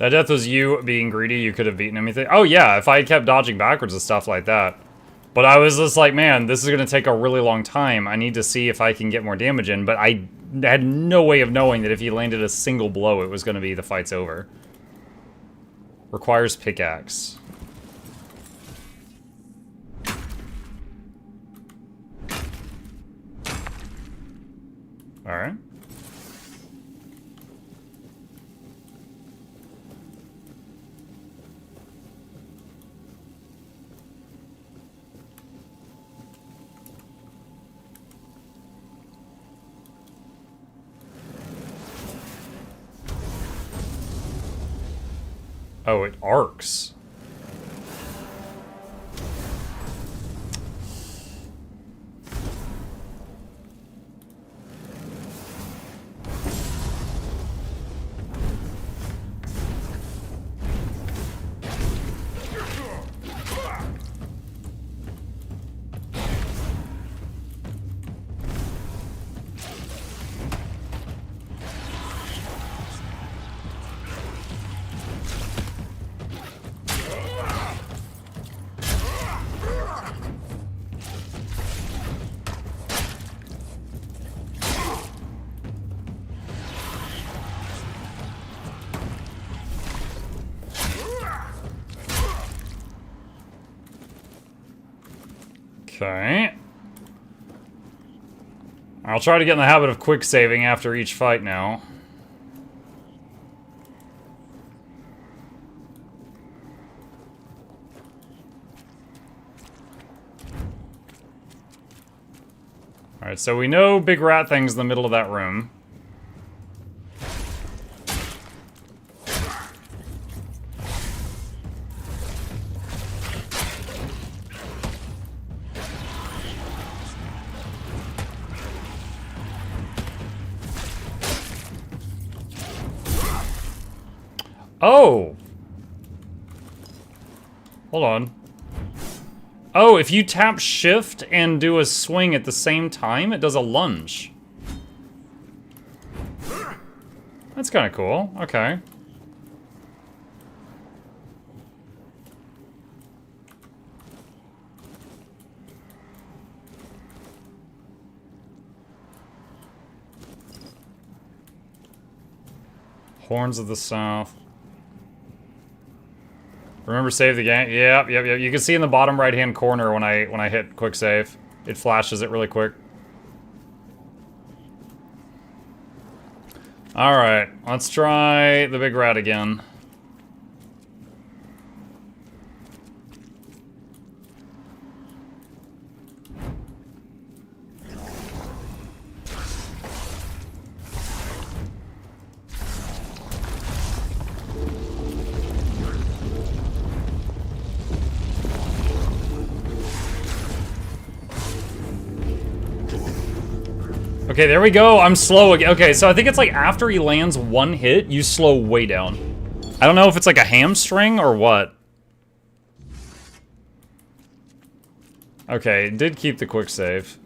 That death was you being greedy, you could have beaten anything. Oh yeah, if I had kept dodging backwards and stuff like that. But I was just like, man, this is going to take a really long time. I need to see if I can get more damage in. But I had no way of knowing that if he landed a single blow, it was going to be the fight's over. Requires pickaxe. Alright. Oh, it arcs. Okay. I'll try to get in the habit of quick saving after each fight now. Alright, so we know big rat thing's in the middle of that room. Oh! Hold on. Oh, if you tap shift and do a swing at the same time, it does a lunge. That's kind of cool. Okay. Horns of the South. Remember, save the game. Yep. You can see in the bottom right-hand corner when I hit quick save, it flashes it really quick. All right, let's try the big rat again. Okay, there we go. I'm slow again. Okay, so I think it's like after he lands one hit, you slow way down. I don't know if it's like a hamstring or what. Okay, it did keep the quick save.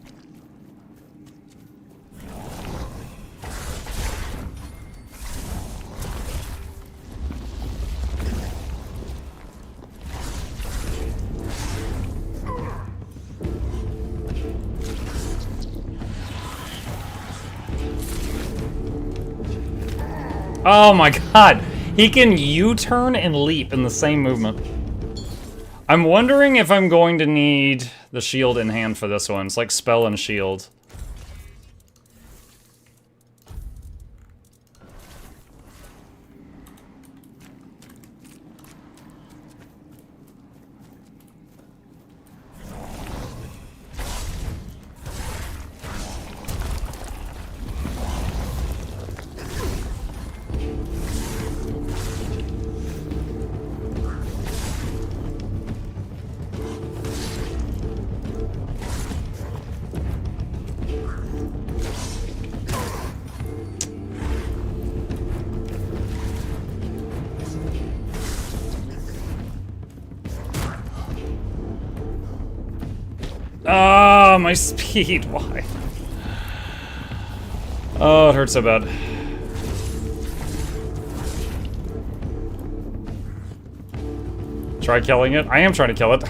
Oh my god. He can U-turn and leap in the same movement. I'm wondering if I'm going to need the shield in hand for this one. It's like spell and shield. Oh, my speed, why? Oh, it hurts so bad. Try killing it? I am trying to kill it.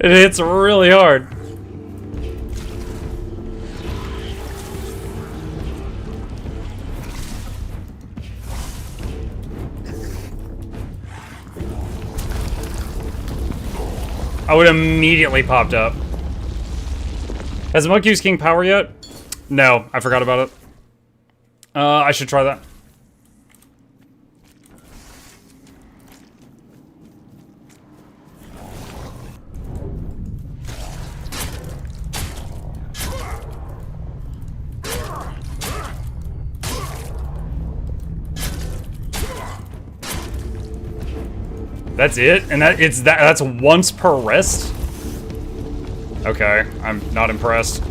It hits really hard. I would immediately popped up. Has the monk used King Power yet? No, I forgot about it. I should try that. That's it? And that's once per rest? Okay, I'm not impressed.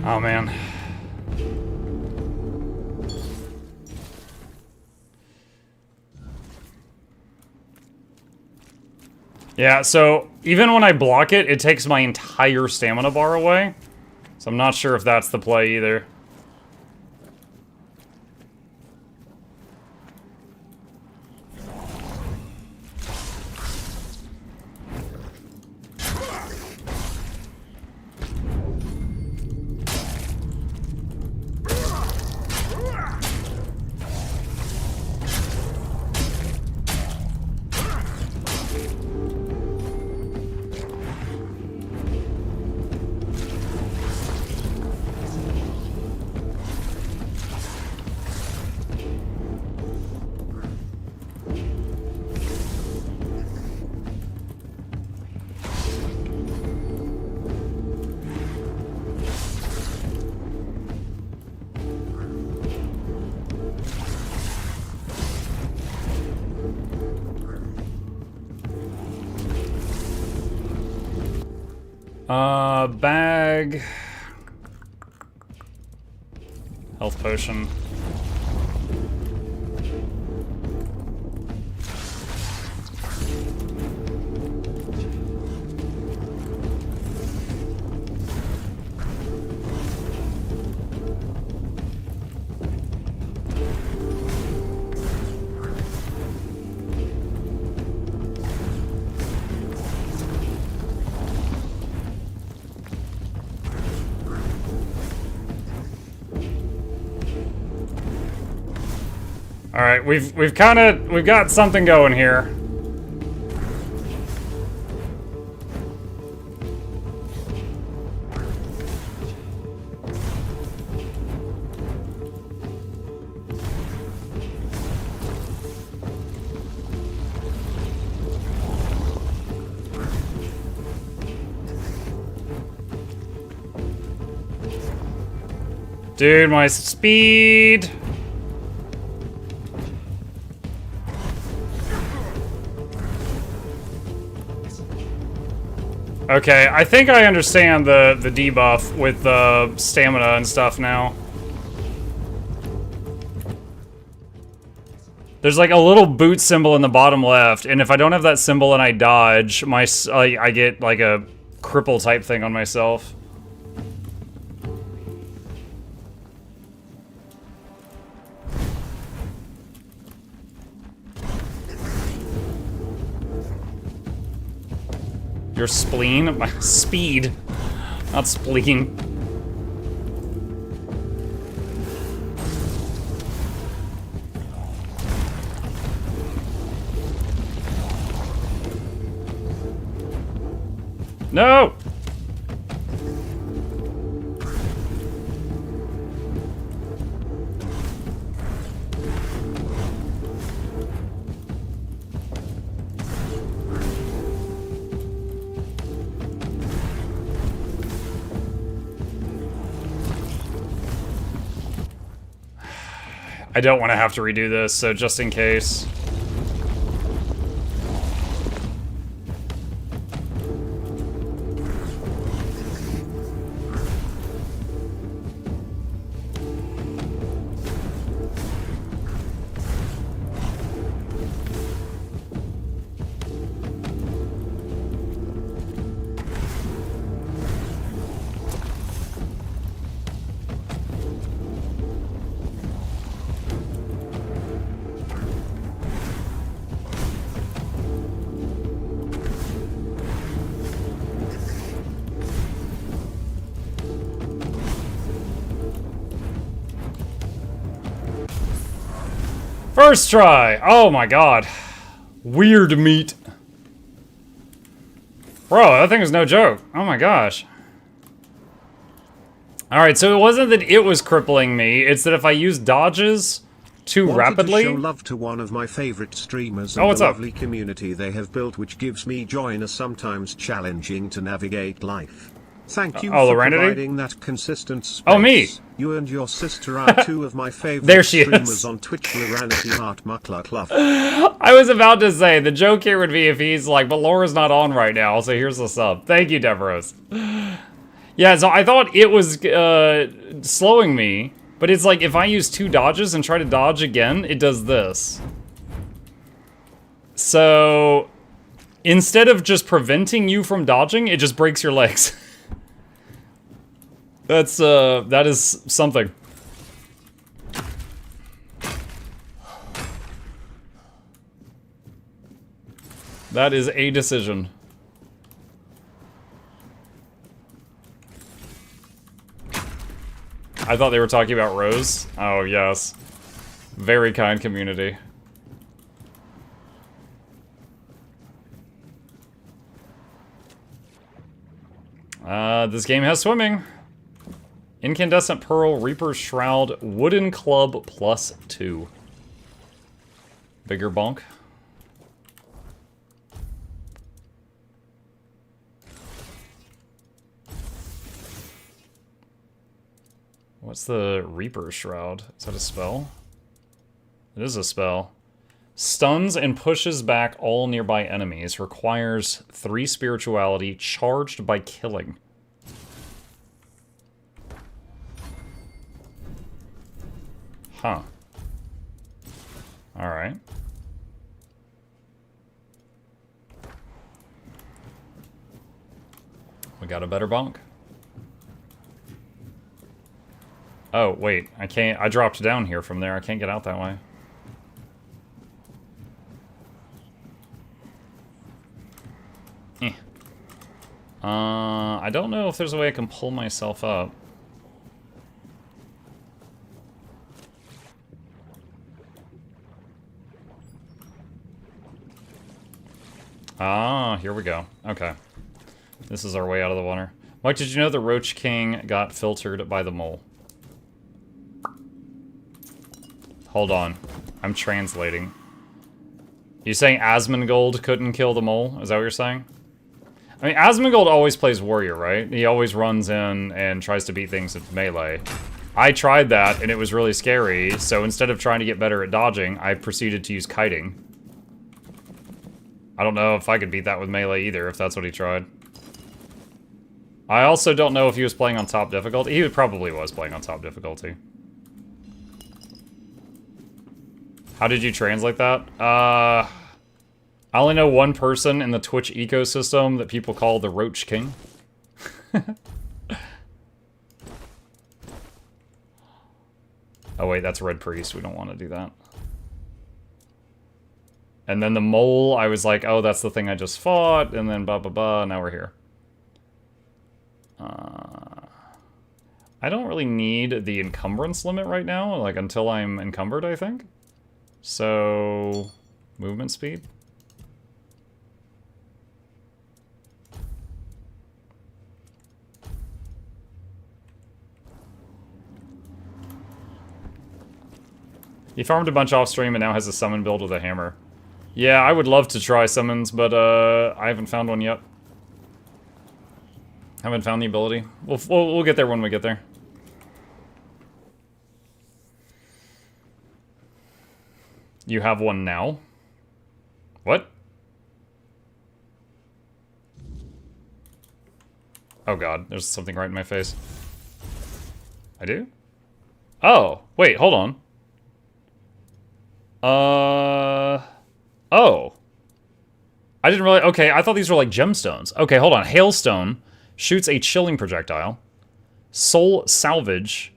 Oh man. Yeah, so even when I block it, it takes my entire stamina bar away. So I'm not sure if that's the play either. Bag. Health potion. All right, we've got something going here. Dude, my speed. Okay, I think I understand the debuff with the stamina and stuff now. There's like a little boot symbol in the bottom left, and if I don't have that symbol and I dodge, I get like a cripple type thing on myself. Your spleen? My speed. Not spleen. No! I don't want to have to redo this, so just in case. First try! Oh my god. Weird meat. Bro, that thing is no joke. Oh my gosh. Alright, so it wasn't that it was crippling me, it's that if I use dodges too rapidly... To show love to one of my favorite streamers and oh, what's the up? lovely community they have built, which gives me joy in a sometimes challenging to navigate life. Thank you for providing that consistent space. Oh, me! You and your sister are two of my favorite there she streamers is. on Twitch. Luranity Heart Mukluk. I was about to say, the joke here would be if he's like, but Laura's not on right now, so here's the sub. Thank you, Deveros. Yeah, so I thought it was slowing me, but it's like if I use 2 dodges and try to dodge again, it does this. So instead of just preventing you from dodging, it just breaks your legs. That is something. That is a decision. I thought they were talking about Rose. Oh, yes. Very kind community. This game has swimming. Incandescent Pearl, Reaper's Shroud, Wooden Club +2. Bigger bonk. What's the Reaper's Shroud? Is that a spell? It is a spell. Stuns and pushes back all nearby enemies. Requires 3 spirituality, charged by killing. Huh. Alright. We got a better bonk. Oh, wait. I can't... I dropped down here from there. I can't get out that way. I don't know if there's a way I can pull myself up. Ah, here we go. Okay. This is our way out of the water. Mike, did you know the Roach King got filtered by the mole? Hold on. I'm translating. You saying Asmongold couldn't kill the mole? Is that what you're saying? I mean, Asmongold always plays warrior, right? He always runs in and tries to beat things with melee. I tried that, and it was really scary, so instead of trying to get better at dodging, I proceeded to use kiting. I don't know if I could beat that with melee either, if that's what he tried. I also don't know if he was playing on top difficulty. He probably was playing on top difficulty. How did you translate that? I only know one person in the Twitch ecosystem that people call the Roach King. Oh wait, that's Red Priest. We don't want to do that. And then the mole, I was like, oh, that's the thing I just fought. And then blah, blah, blah. Now we're here. I don't really need the encumbrance limit right now, like until I'm encumbered, I think. So, movement speed. He farmed a bunch off stream and now has a summon build with a hammer. Yeah, I would love to try summons, but I haven't found one yet. Haven't found the ability. We'll get there when we get there. You have one now? What? Oh god, there's something right in my face. I do? Oh, wait, hold on. Oh. I didn't really... Okay, I thought these were like gemstones. Okay, hold on. Hailstone shoots a chilling projectile. Soul Salvage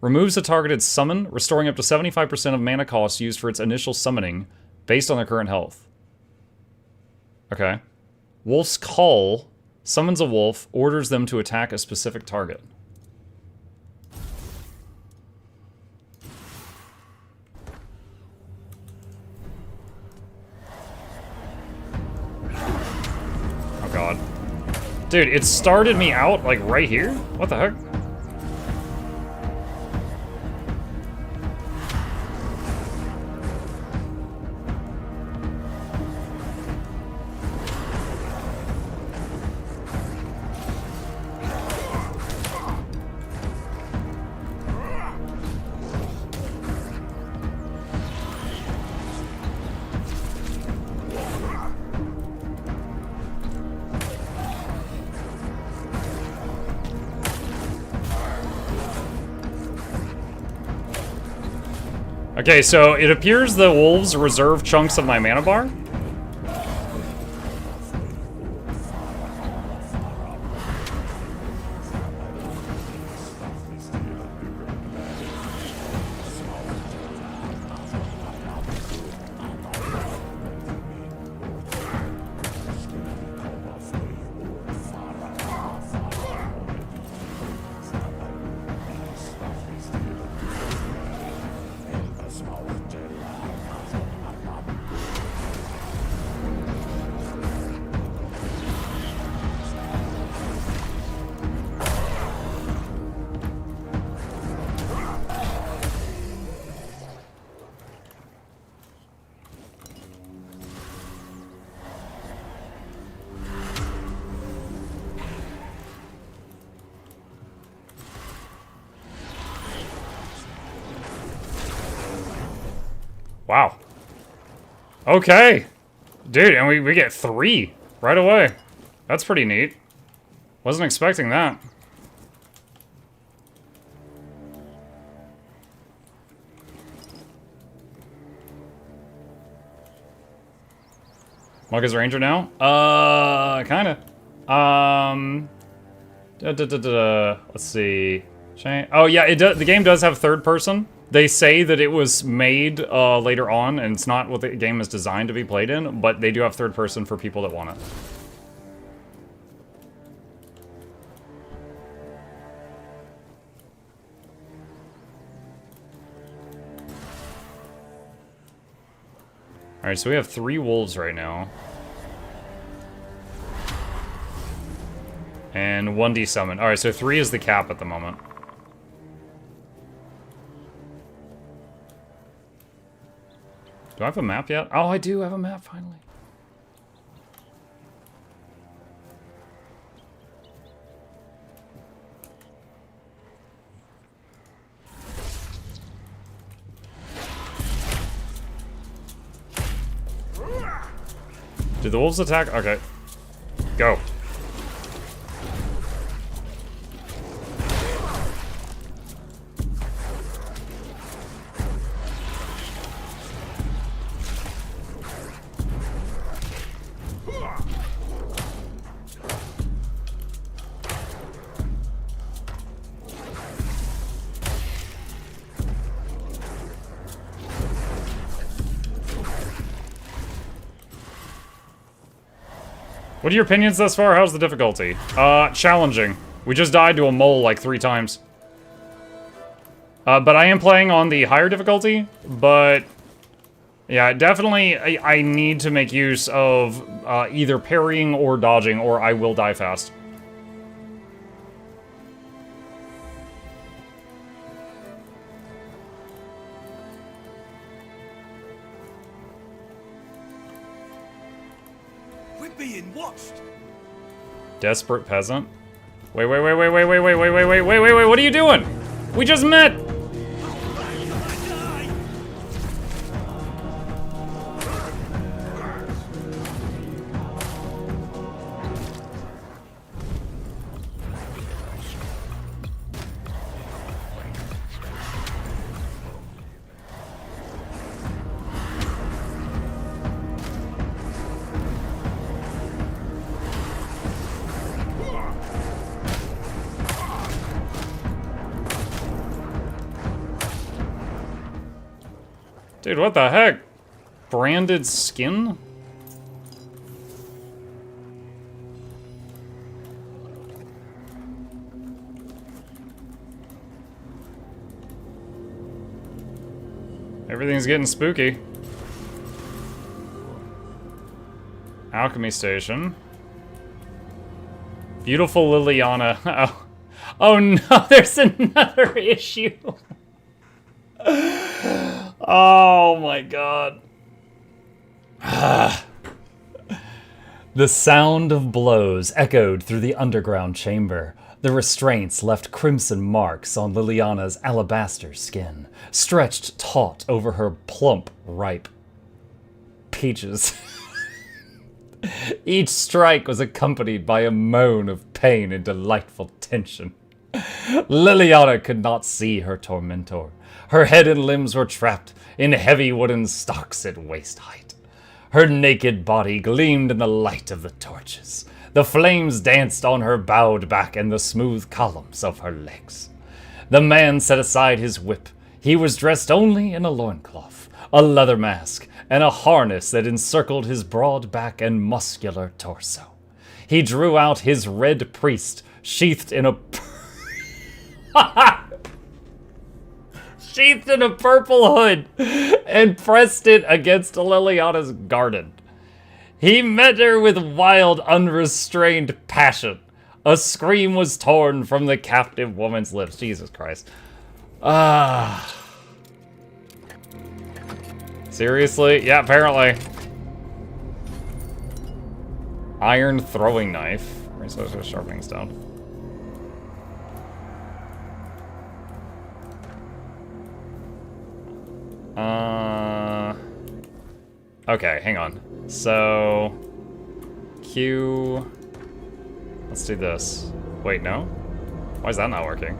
removes a targeted summon, restoring up to 75% of mana cost used for its initial summoning based on their current health. Okay. Wolf's Call summons a wolf, orders them to attack a specific target. Oh god. Dude, it started me out, like, right here? What the heck? Okay, so it appears the wolves reserve chunks of my mana bar. Wow. Okay. Dude, and we get 3 right away. That's pretty neat. Wasn't expecting that. Monk is Ranger now? Kinda. Let's see. Oh yeah, it does. The game does have third person. They say that it was made later on, and it's not what the game is designed to be played in, but they do have third person for people that want it. Alright, so we have 3 wolves right now. And 1D summon. Alright, so 3 is the cap at the moment. Do I have a map yet? Oh, I do have a map, finally. Did the wolves attack? Okay. Go. What are your opinions thus far? How's the difficulty? Challenging. We just died to a mole like 3 times. But I am playing on the higher difficulty, but... Yeah, definitely I need to make use of either parrying or dodging, or I will die fast. We're being watched. Desperate peasant? Wait, what are you doing? We just met! Dude, what the heck? Branded skin? Everything's getting spooky. Alchemy station. Beautiful Liliana. Oh, oh no, there's another issue. Oh my god. The sound of blows echoed through the underground chamber. The restraints left crimson marks on Liliana's alabaster skin, stretched taut over her plump, ripe peaches. Each strike was accompanied by a moan of pain and delightful tension. Liliana could not see her tormentor. Her head and limbs were trapped in heavy wooden stocks at waist height. Her naked body gleamed in the light of the torches. The flames danced on her bowed back and the smooth columns of her legs. The man set aside his whip. He was dressed only in a loincloth, a leather mask, and a harness that encircled his broad back and muscular torso. He drew out his red priest, sheathed in a purple hood, and pressed it against Liliana's garden. He met her with wild, unrestrained passion. A scream was torn from the captive woman's lips. Jesus Christ. Seriously? Yeah, apparently. Iron throwing knife. Resource sharpening stone. Okay, hang on. So, Q. Let's do this. Wait, no? Why is that not working?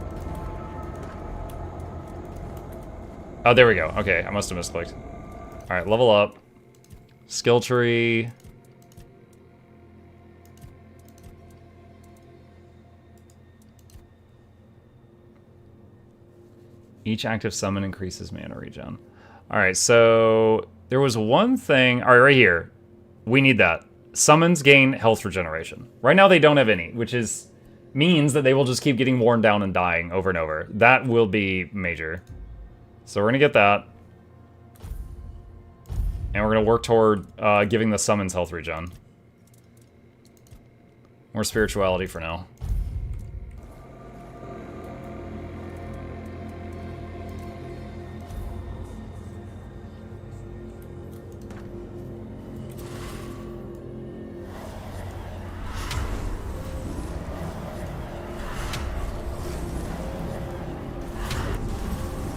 Oh, there we go. Okay, I must have misclicked. Alright, level up. Skill tree. Each active summon increases mana regen. Alright, so there was one thing. Alright, right here. We need that. Summons gain health regeneration. Right now they don't have any, which means that they will just keep getting worn down and dying over and over. That will be major. So we're gonna get that. And we're gonna work toward giving the summons health regen. More spirituality for now.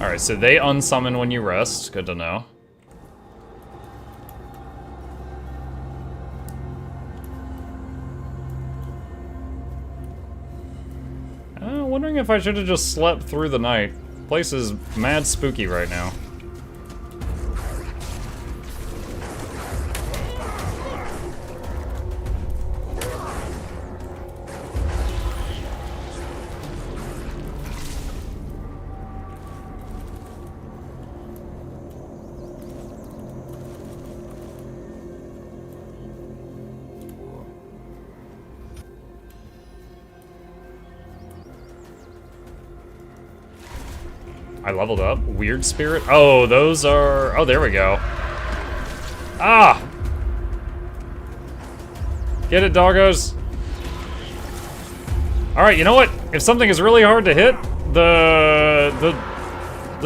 Alright, so they unsummon when you rest. Good to know. Wondering if I should have just slept through the night. Place is mad spooky right now. I leveled up. Weird spirit. Oh, those are... Oh, there we go. Ah! Get it, doggos. Alright, you know what? If something is really hard to hit, the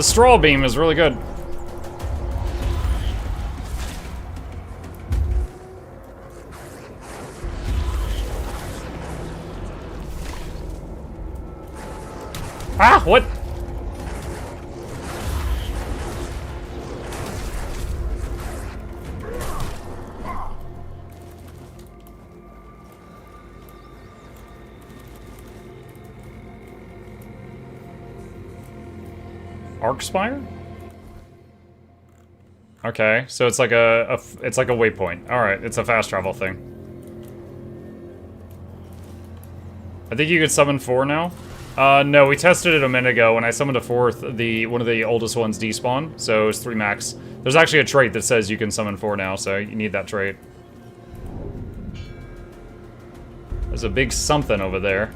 straw beam is really good. Ah, what? Arc Spire? Okay, so it's like it's like a waypoint. All right, it's a fast travel thing. I think you could summon 4 now. No, we tested it a minute ago. When I summoned a 4th, one of the oldest ones despawned, so it's 3 max. There's actually a trait that says you can summon 4 now, so you need that trait. There's a big something over there.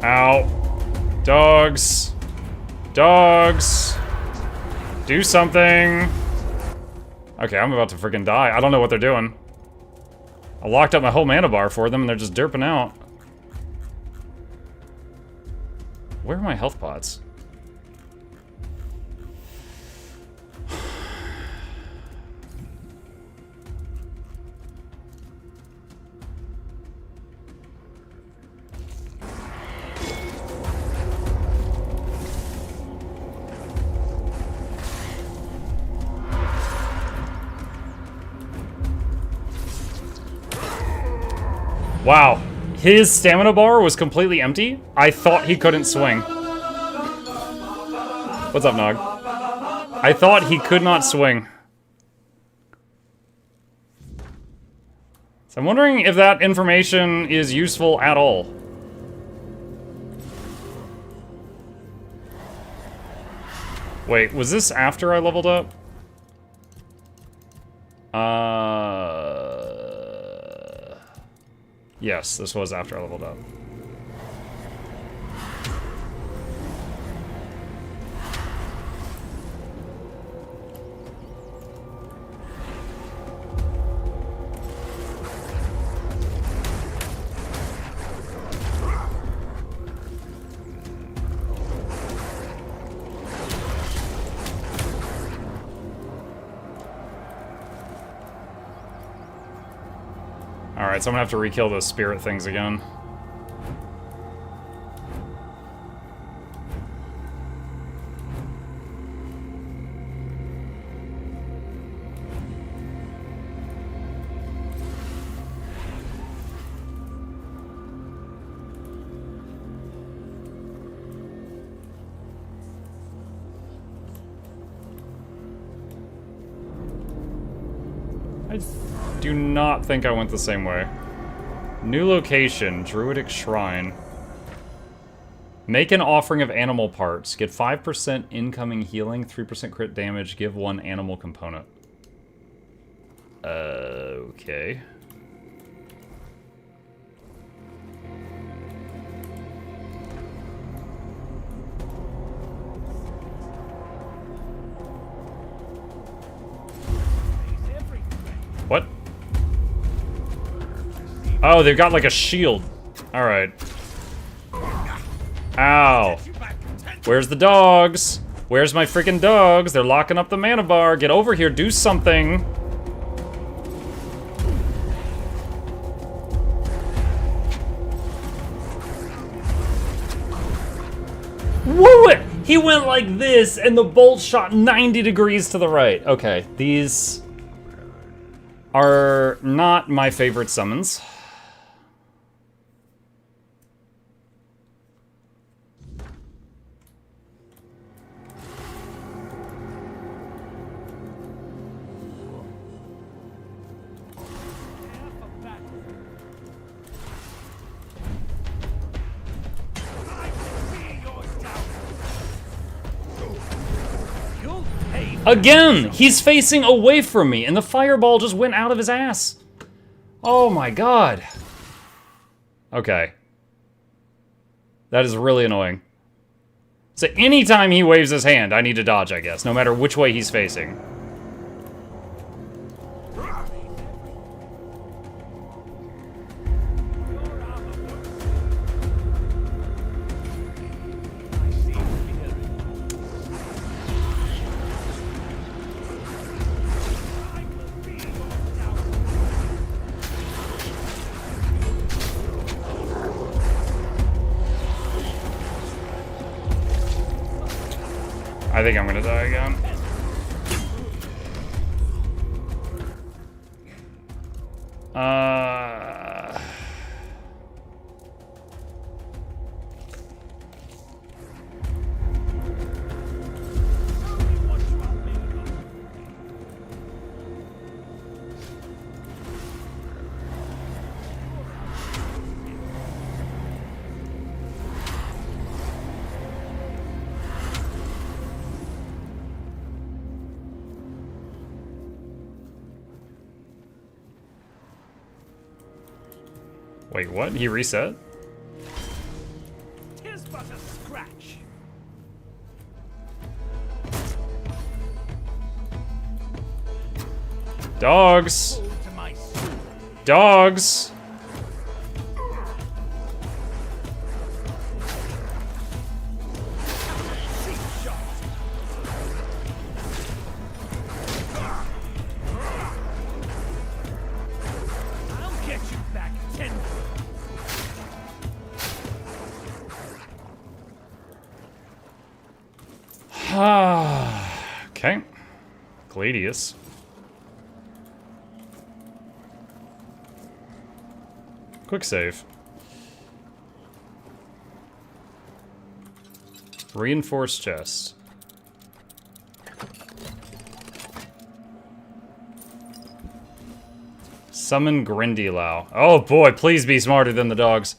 Ow. Dogs. Dogs. Do something. Okay, I'm about to freaking die. I don't know what they're doing. I locked up my whole mana bar for them and they're just derping out. Where are my health pots? Wow, his stamina bar was completely empty. I thought he couldn't swing. What's up, Nog? I thought he could not swing. So I'm wondering if that information is useful at all. Wait, was this after I leveled up? Yes, this was after I leveled up. Alright, so I'm gonna have to re-kill those spirit things again. I do not think I went the same way. New location, Druidic Shrine. Make an offering of animal parts. Get 5% incoming healing, 3% crit damage, give 1 animal component. Okay. What? Oh, they've got like a shield. Alright. Ow. Where's the dogs? Where's my freaking dogs? They're locking up the mana bar. Get over here, do something. Whoa! He went like this and the bolt shot 90 degrees to the right. Okay, these are not my favorite summons. Again, he's facing away from me, and the fireball just went out of his ass. Oh my god. Okay. That is really annoying. So anytime he waves his hand, I need to dodge, I guess, no matter which way he's facing. I think I'm gonna die again. Wait, what? He reset? Tis but a scratch. Dogs! Dogs! Okay. Gladius. Quick save. Reinforced chest. Summon Grindylow. Oh boy, please be smarter than the dogs.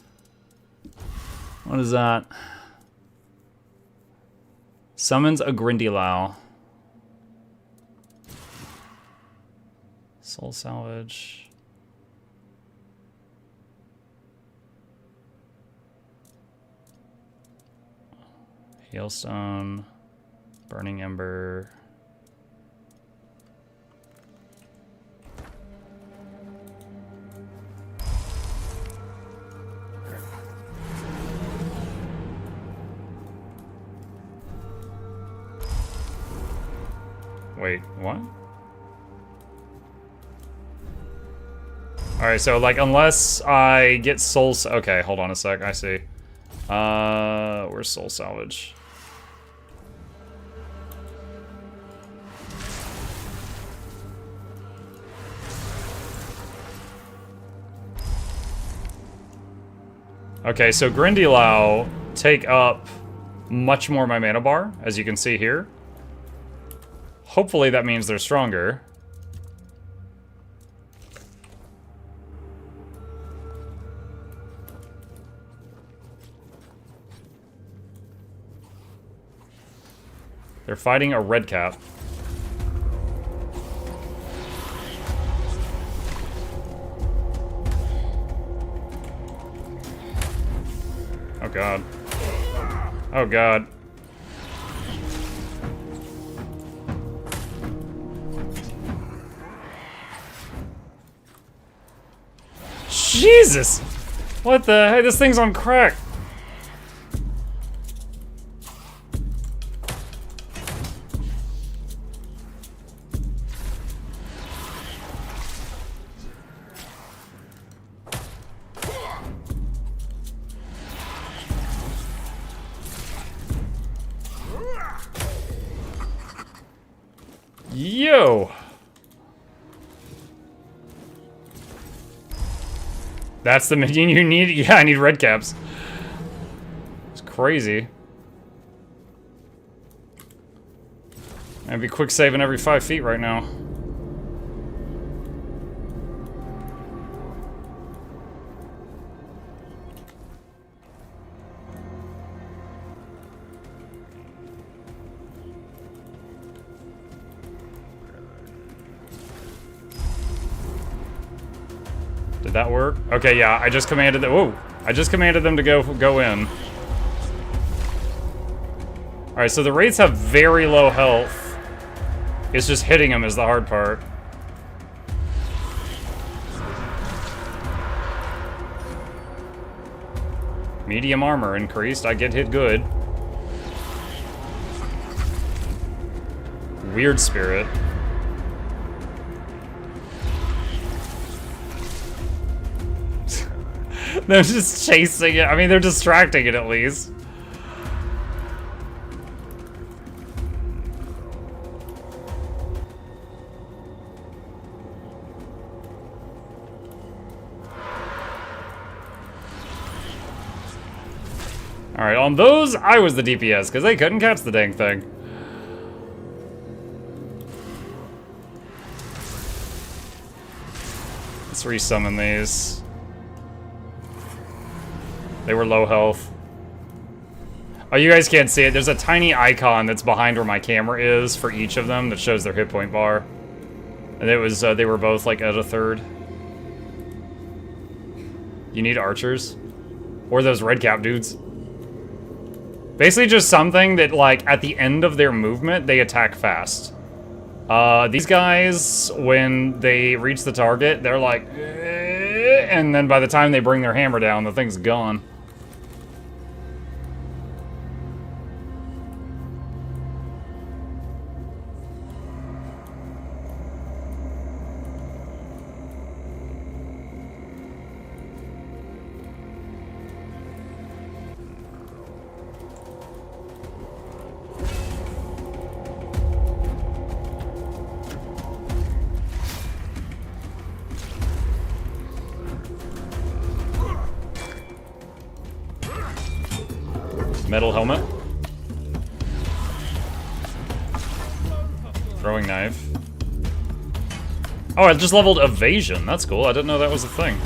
What is that? Summons a Grindylow. Soul salvage. Hailstone. Burning Ember. Wait, what? Alright, so, like, unless I get soul... Okay, hold on a sec, I see. Where's soul salvage? Okay, so Grindylow take up much more of my mana bar, as you can see here. Hopefully that means they're stronger. They're fighting a red cap. Oh god. Oh god. Jesus! What the heck? This thing's on crack. Yo! That's the minion you need? Yeah, I need red caps. It's crazy. I'd be quick saving every 5 feet right now. that work? Okay, yeah, I just commanded them. Whoa! I just commanded them to go in. Alright, so the Wraiths have very low health. It's just hitting them is the hard part. Medium armor increased. I get hit good. Weird spirit. They're just chasing it. I mean, they're distracting it at least. Alright, on those, I was the DPS, because they couldn't catch the dang thing. Let's resummon these. They were low health. Oh, you guys can't see it. There's a tiny icon that's behind where my camera is for each of them that shows their hit point bar. And it was, they were both like at a third. You need archers. Or those red cap dudes. Basically just something that, like, at the end of their movement, they attack fast. These guys, when they reach the target, they're like, and then by the time they bring their hammer down, the thing's gone. Metal helmet. Throwing knife. Oh, I just leveled evasion. That's cool. I didn't know that was a thing.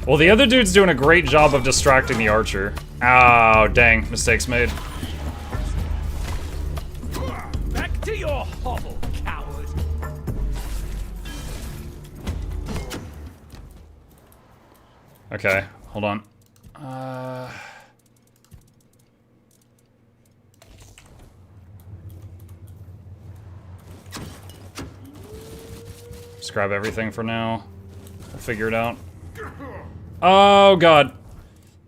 Well, the other dude's doing a great job of distracting the archer. Oh, dang. Mistakes made. Back to your hovel, coward. Okay, hold on. Just grab everything for now. We'll figure it out. Oh, God.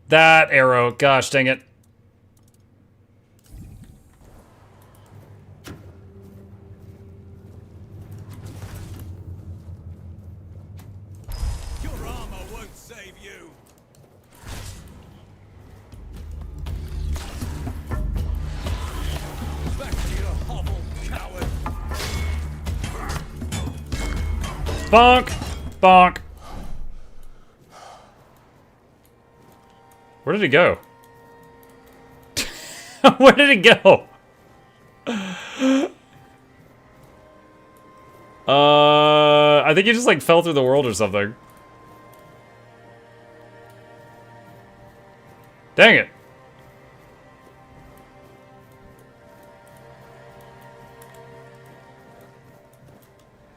That arrow. Gosh, dang it. Bonk! Bonk! Where did it go? Where did it go? I think he just like fell through the world or something. Dang it.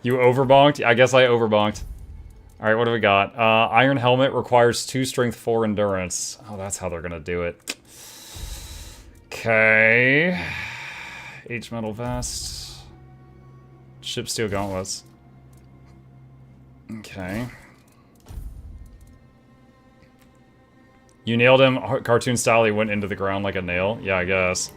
You overbonked? I guess I overbonked. Alright, what do we got? Iron helmet requires 2 strength, 4 endurance. Oh, that's how they're gonna do it. Okay. H metal vest. Ship steel gauntlets. Okay. You nailed him. Cartoon style, he went into the ground like a nail. Yeah, I guess.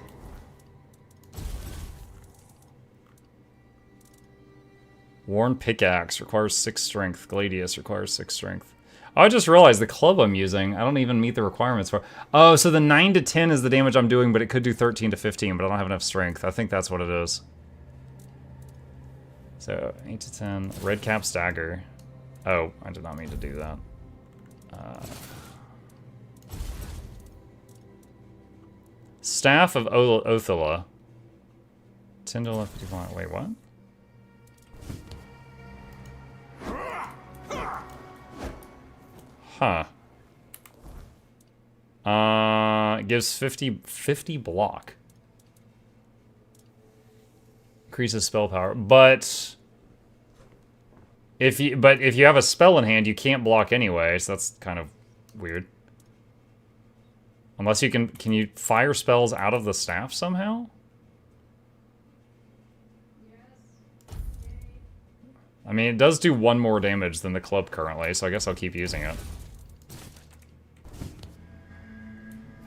Worn pickaxe requires 6 strength. Gladius requires 6 strength. Oh, I just realized the club I'm using, I don't even meet the requirements for. Oh, so the 9 to 10 is the damage I'm doing, but it could do 13 to 15, but I don't have enough strength. I think that's what it is. So, 8 to 10. Red cap stagger. Oh, I did not mean to do that. Staff of Othila. 10 to 11, 55. Wait, what? Huh. It gives 50 block. increases spell power, but if you have a spell in hand, you can't block anyway, so that's kind of weird. Unless you can you fire spells out of the staff somehow? I mean, it does do 1 more damage than the club currently, so I guess I'll keep using it.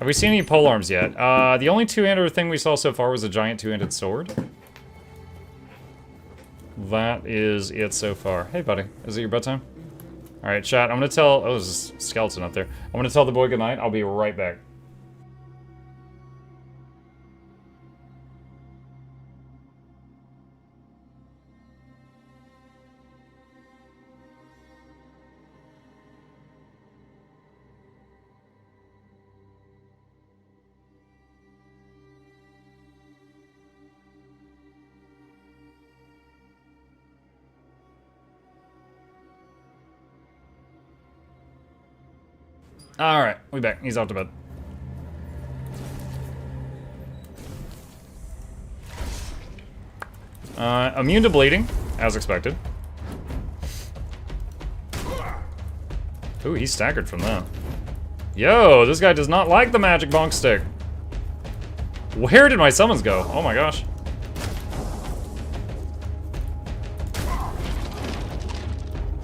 Have we seen any polearms yet? The only two-handed thing we saw so far was a giant two-handed sword. That is it so far. Hey, buddy. Is it your bedtime? Alright, chat. I'm gonna tell... Oh, there's a skeleton up there. I'm gonna tell the boy goodnight. I'll be right back. Alright, we back. He's off to bed. Immune to bleeding, as expected. Ooh, he's staggered from that. Yo, this guy does not like the magic bonk stick. Where did my summons go? Oh my gosh.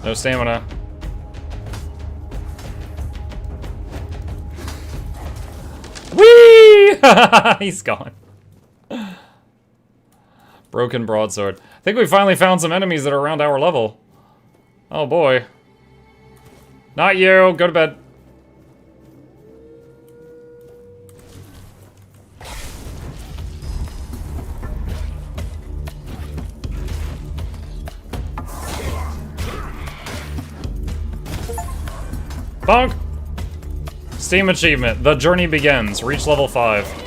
No stamina. Whee! He's gone. Broken broadsword. I think we finally found some enemies that are around our level. Oh boy. Not you. Go to bed. Bonk! Steam achievement. The journey begins. Reach level 5.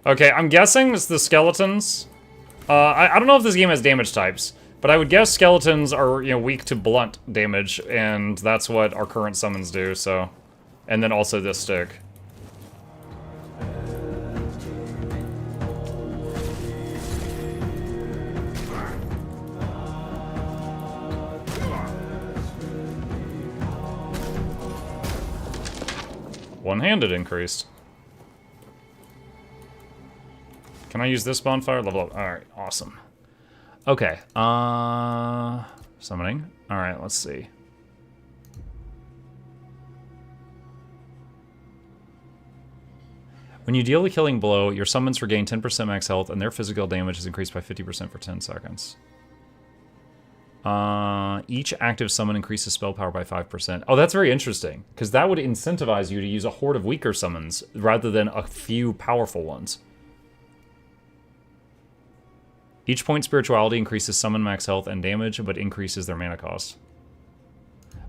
Okay, I'm guessing it's the skeletons. I don't know if this game has damage types, but I would guess skeletons are, you know, weak to blunt damage, and that's what our current summons do, so... And then also this stick. One-handed increased. Can I use this bonfire? Level up. Alright, awesome. Okay, summoning. Alright, let's see. When you deal a killing blow, your summons regain 10% max health, and their physical damage is increased by 50% for 10 seconds. Each active summon increases spell power by 5%. Oh, that's very interesting, because that would incentivize you to use a horde of weaker summons rather than a few powerful ones. Each point spirituality increases summon max health and damage, but increases their mana cost.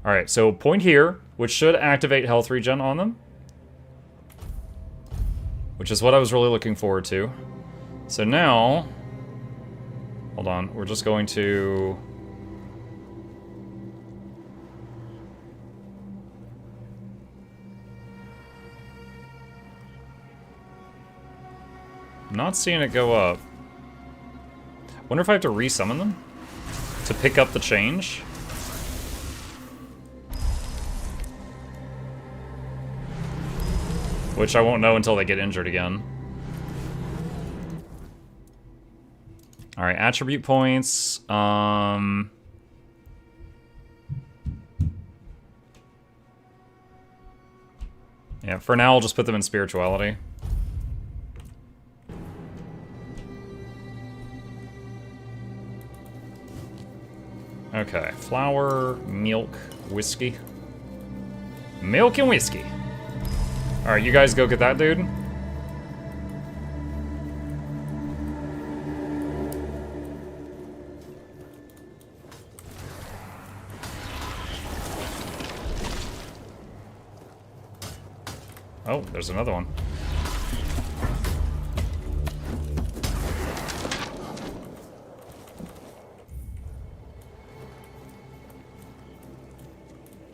Alright, so point here, which should activate health regen on them. Which is what I was really looking forward to. So now... Hold on, we're just going to... I'm not seeing it go up. Wonder if I have to resummon them to pick up the change. Which I won't know until they get injured again. Alright, attribute points. Yeah, for now I'll just put them in spirituality. Okay, flour, milk, whiskey. Milk and whiskey. Alright, you guys go get that dude. Oh, there's another one.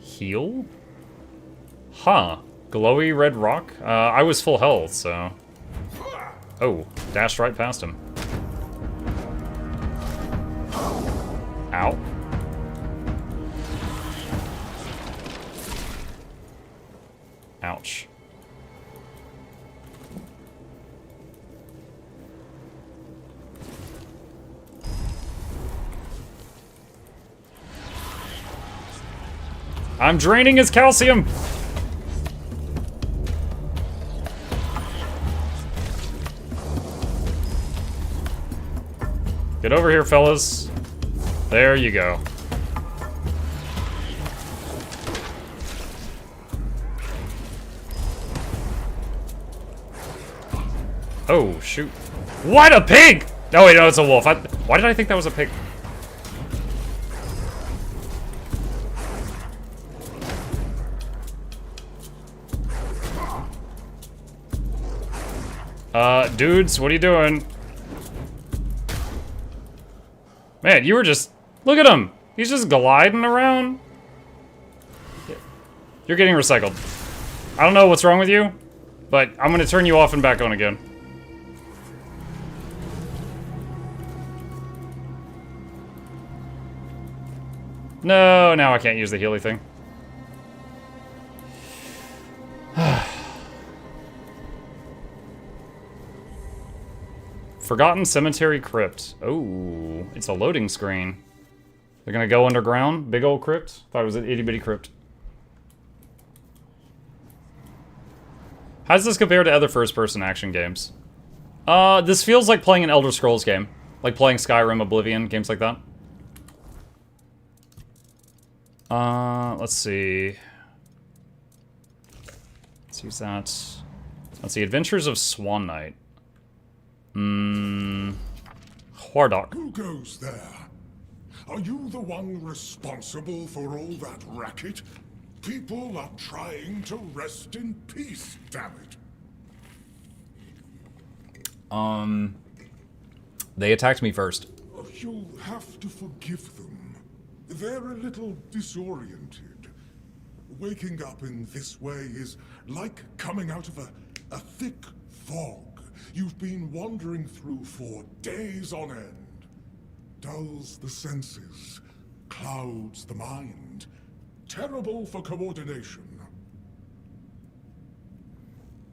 Heal? Huh. Glowy red rock? I was full health, so... Oh, dashed right past him. Ow. Ouch. I'm draining his calcium! Get over here, fellas. There you go. Oh, shoot. What, a pig?! Oh, wait, no, it's a wolf. Why did I think that was a pig? Dudes, what are you doing? Man, you were just... Look at him! He's just gliding around. You're getting recycled. I don't know what's wrong with you, but I'm gonna turn you off and back on again. No, now I can't use the Healy thing. Forgotten Cemetery Crypt. Oh, it's a loading screen. They're gonna go underground? Big old crypt? Thought it was an itty-bitty crypt. How does this compare to other first-person action games? This feels like playing an Elder Scrolls game. Like playing Skyrim, Oblivion, games like that. Let's see. Let's use that. Let's see, Adventures of Swan Knight. Karadok. Who goes there? Are you the one responsible for all that racket? People are trying to rest in peace, damn it. They attacked me first. You'll have to forgive them. They're a little disoriented. Waking up in this way is like coming out of a thick fog you've been wandering through for days on end. Dulls the senses, clouds the mind. Terrible for coordination.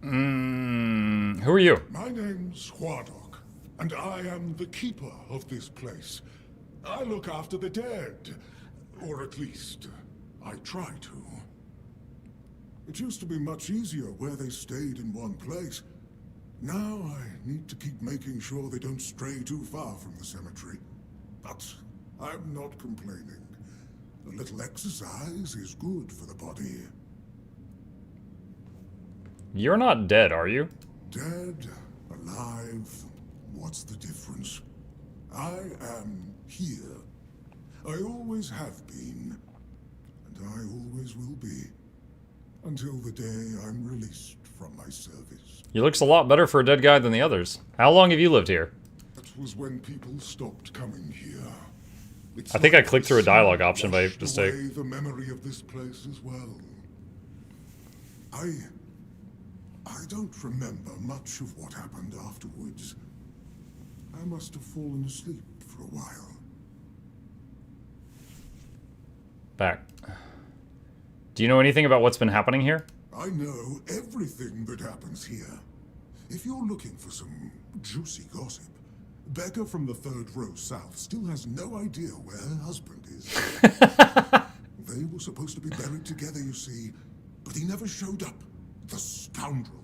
Who are you? My name's Karadok, and I am the keeper of this place. I look after the dead, or at least, I try to. It used to be much easier where they stayed in one place. Now I need to keep making sure they don't stray too far from the cemetery. But I'm not complaining. A little exercise is good for the body. You're not dead, are you? Dead, alive, what's the difference? I am here. I always have been, and I always will be, until the day I'm released from my service. He looks a lot better for a dead guy than the others. How long have you lived here? That was when people stopped coming here. I think I clicked through a dialogue option by mistake. Away the memory of this place as well. I don't remember much of what happened afterwards. I must have fallen asleep for a while. Back. Do you know anything about what's been happening here? I know everything that happens here. If you're looking for some juicy gossip, Becca from the third row south still has no idea where her husband is. They were supposed to be buried together, you see, but he never showed up. The scoundrel.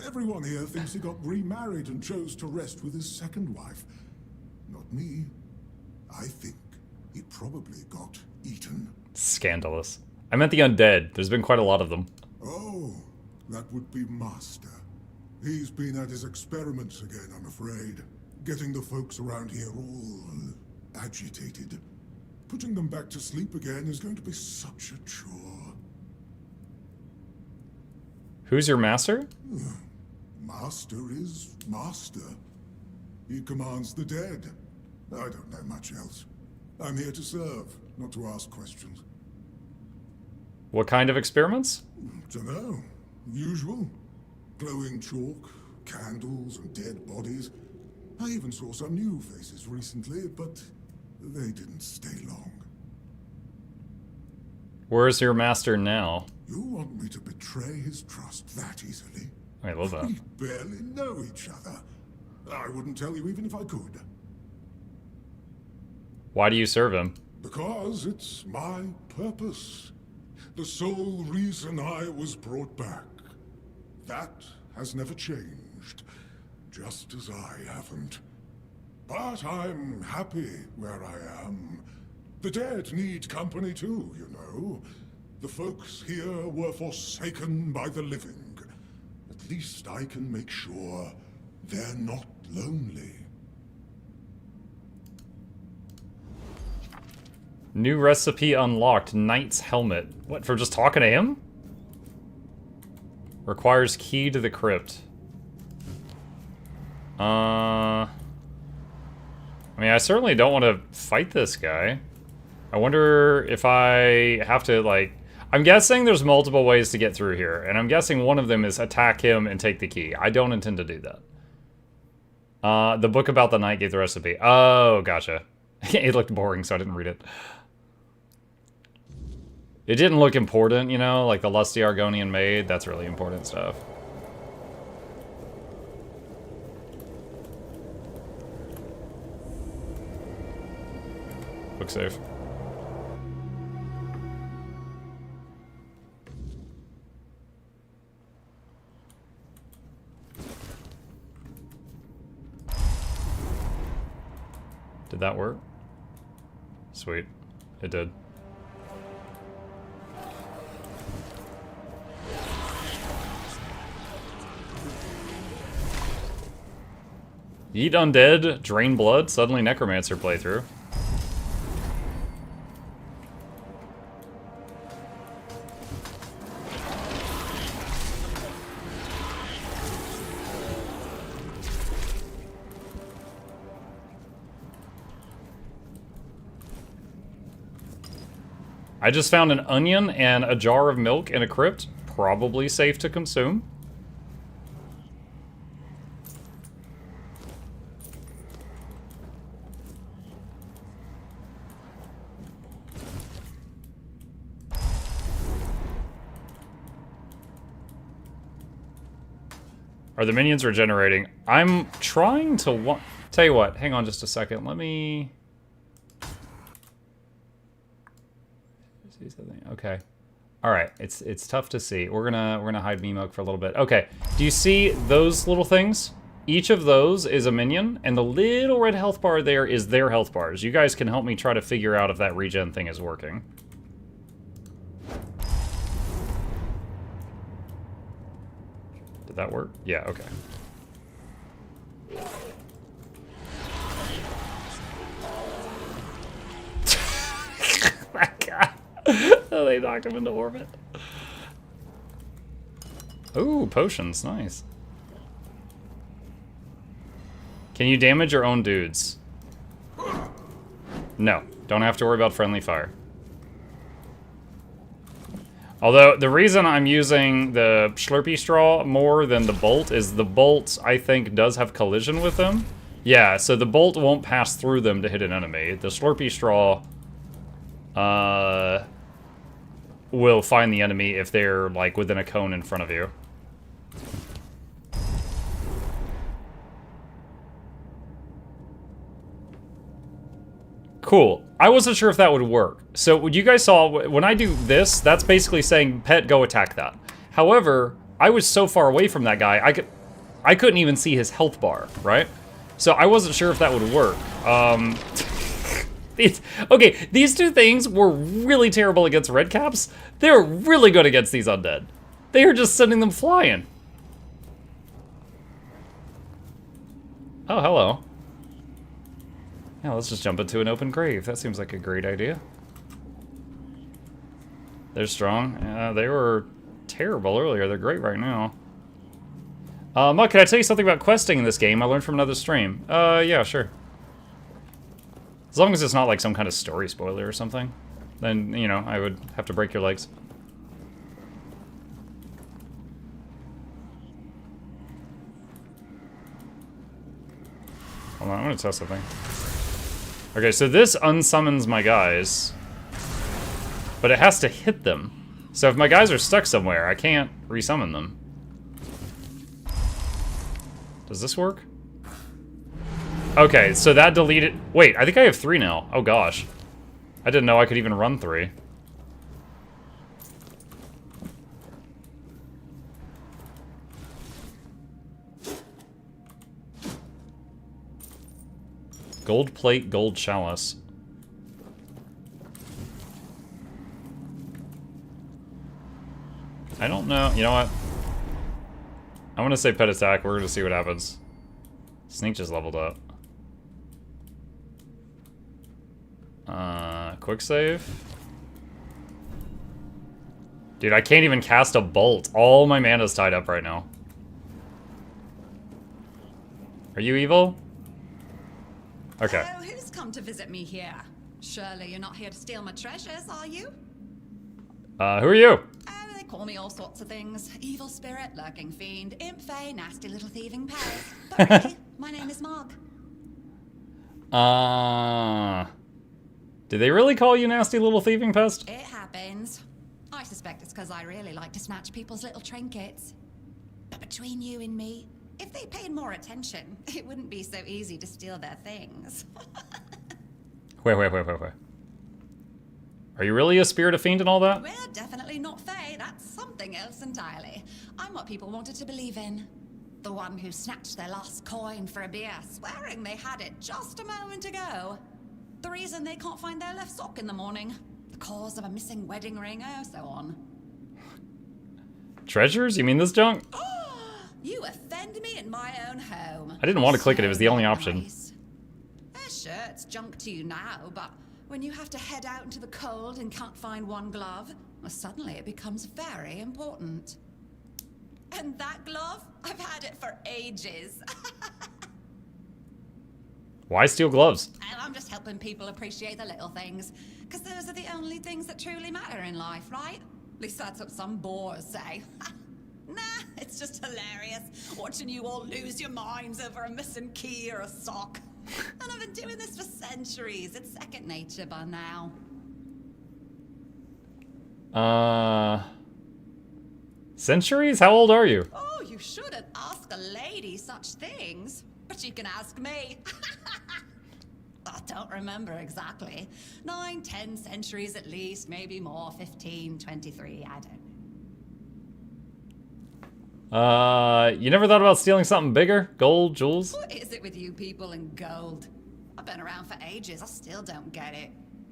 Everyone here thinks he got remarried and chose to rest with his second wife. Not me. I think he probably got eaten. Scandalous. I meant the undead. There's been quite a lot of them. Oh, that would be Master. He's been at his experiments again, I'm afraid. Getting the folks around here all agitated. Putting them back to sleep again is going to be such a chore. Who's your master? Master is Master. He commands the dead. I don't know much else. I'm here to serve, not to ask questions. What kind of experiments? Dunno. Usual. Glowing chalk, candles, and dead bodies. I even saw some new faces recently, but they didn't stay long. Where's your master now? You want me to betray his trust that easily? I love that. We barely know each other. I wouldn't tell you even if I could. Why do you serve him? Because it's my purpose. The sole reason I was brought back. That has never changed. Just as I haven't. But I'm happy where I am. The dead need company too, you know. The folks here were forsaken by the living. At least I can make sure they're not lonely. New recipe unlocked. Knight's helmet. What, for just talking to him? Requires key to the crypt. I mean, I certainly don't want to fight this guy. I wonder if I have to, like... I'm guessing there's multiple ways to get through here, and I'm guessing one of them is attack him and take the key. I don't intend to do that. The book about the knight gave the recipe. Oh, gotcha. It looked boring, so I didn't read it. It didn't look important, you know, like the lusty Argonian maid. That's really important stuff. Look safe. Did that work? Sweet. It did. Eat undead, drain blood, suddenly necromancer playthrough. I just found an onion and a jar of milk in a crypt. Probably safe to consume. Are the minions regenerating? I'm trying to tell you what, hang on just a second. Let me see something. Okay. Alright, it's tough to see. We're gonna hide Mimok for a little bit. Okay. Do you see those little things? Each of those is a minion, and the little red health bar there is their health bars. You guys can help me try to figure out if that regen thing is working. Did that work? Yeah, okay. That guy. Oh, they knocked him into orbit. Ooh, potions, nice. Can you damage your own dudes? No, don't have to worry about friendly fire. Although, the reason I'm using the Slurpee Straw more than the Bolt is the Bolt, I think, does have collision with them. Yeah, so the Bolt won't pass through them to hit an enemy. The Slurpee Straw will find the enemy if they're, like, within a cone in front of you. Cool. I wasn't sure if that would work. So what you guys saw, when I do this, that's basically saying, pet, go attack that. However, I was so far away from that guy, I couldn't even see his health bar, right? So I wasn't sure if that would work. Okay, these two things were really terrible against red caps. They're really good against these undead. They are just sending them flying. Oh, hello. Yeah, let's just jump into an open grave. That seems like a great idea. They're strong. They were terrible earlier. They're great right now. Muck, can I tell you something about questing in this game? I learned from another stream. Yeah, sure. As long as it's not like some kind of story spoiler or something, then, you know, I would have to break your legs. Hold on, I'm gonna test something. Okay, so this unsummons my guys. But it has to hit them. So if my guys are stuck somewhere, I can't resummon them. Does this work? Okay, so that deleted... Wait, I think I have 3 now. Oh gosh. I didn't know I could even run 3. Gold plate, gold chalice. I don't know. You know what? I want to say pet attack. We're going to see what happens. Sneak just leveled up. Quick save. Dude, I can't even cast a bolt. All my mana's tied up right now. Are you evil? Okay. Oh, who's come to visit me here? Surely you're not here to steal my treasures, are you? Who are you? Oh, they call me all sorts of things. Evil spirit, lurking fiend, imp fae, nasty little thieving pals. But really, my name is Marg. Did they really call you nasty little thieving pest? It happens. I suspect it's because I really like to snatch people's little trinkets. But between you and me, if they paid more attention, it wouldn't be so easy to steal their things. Wait. Are you really a spirit of fiend and all that? We're definitely not fae. That's something else entirely. I'm what people wanted to believe in. The one who snatched their last coin for a beer, swearing they had it just a moment ago. The reason they can't find their left sock in the morning. The cause of a missing wedding ring, oh, so on. Treasures? You mean this junk? You offend me in my own home. I didn't want to click it. It was the only option. Nice. Sure, it's junk to you now, but when you have to head out into the cold and can't find one glove, well, suddenly it becomes very important. And that glove? I've had it for ages. Why steal gloves? I'm just helping people appreciate the little things, because those are the only things that truly matter in life, right? At least that's what some bores say. Nah, it's just hilarious, watching you all lose your minds over a missing key or a sock. And I've been doing this for centuries. It's second nature by now. Centuries? How old are you? Oh, you shouldn't ask a lady such things. But you can ask me. I don't remember exactly. 9, 10 centuries at least, maybe more, 15, 23, I don't know. You never thought about stealing something bigger? Gold, jewels? What is it with you people and gold? I've been around for ages, I still don't get it.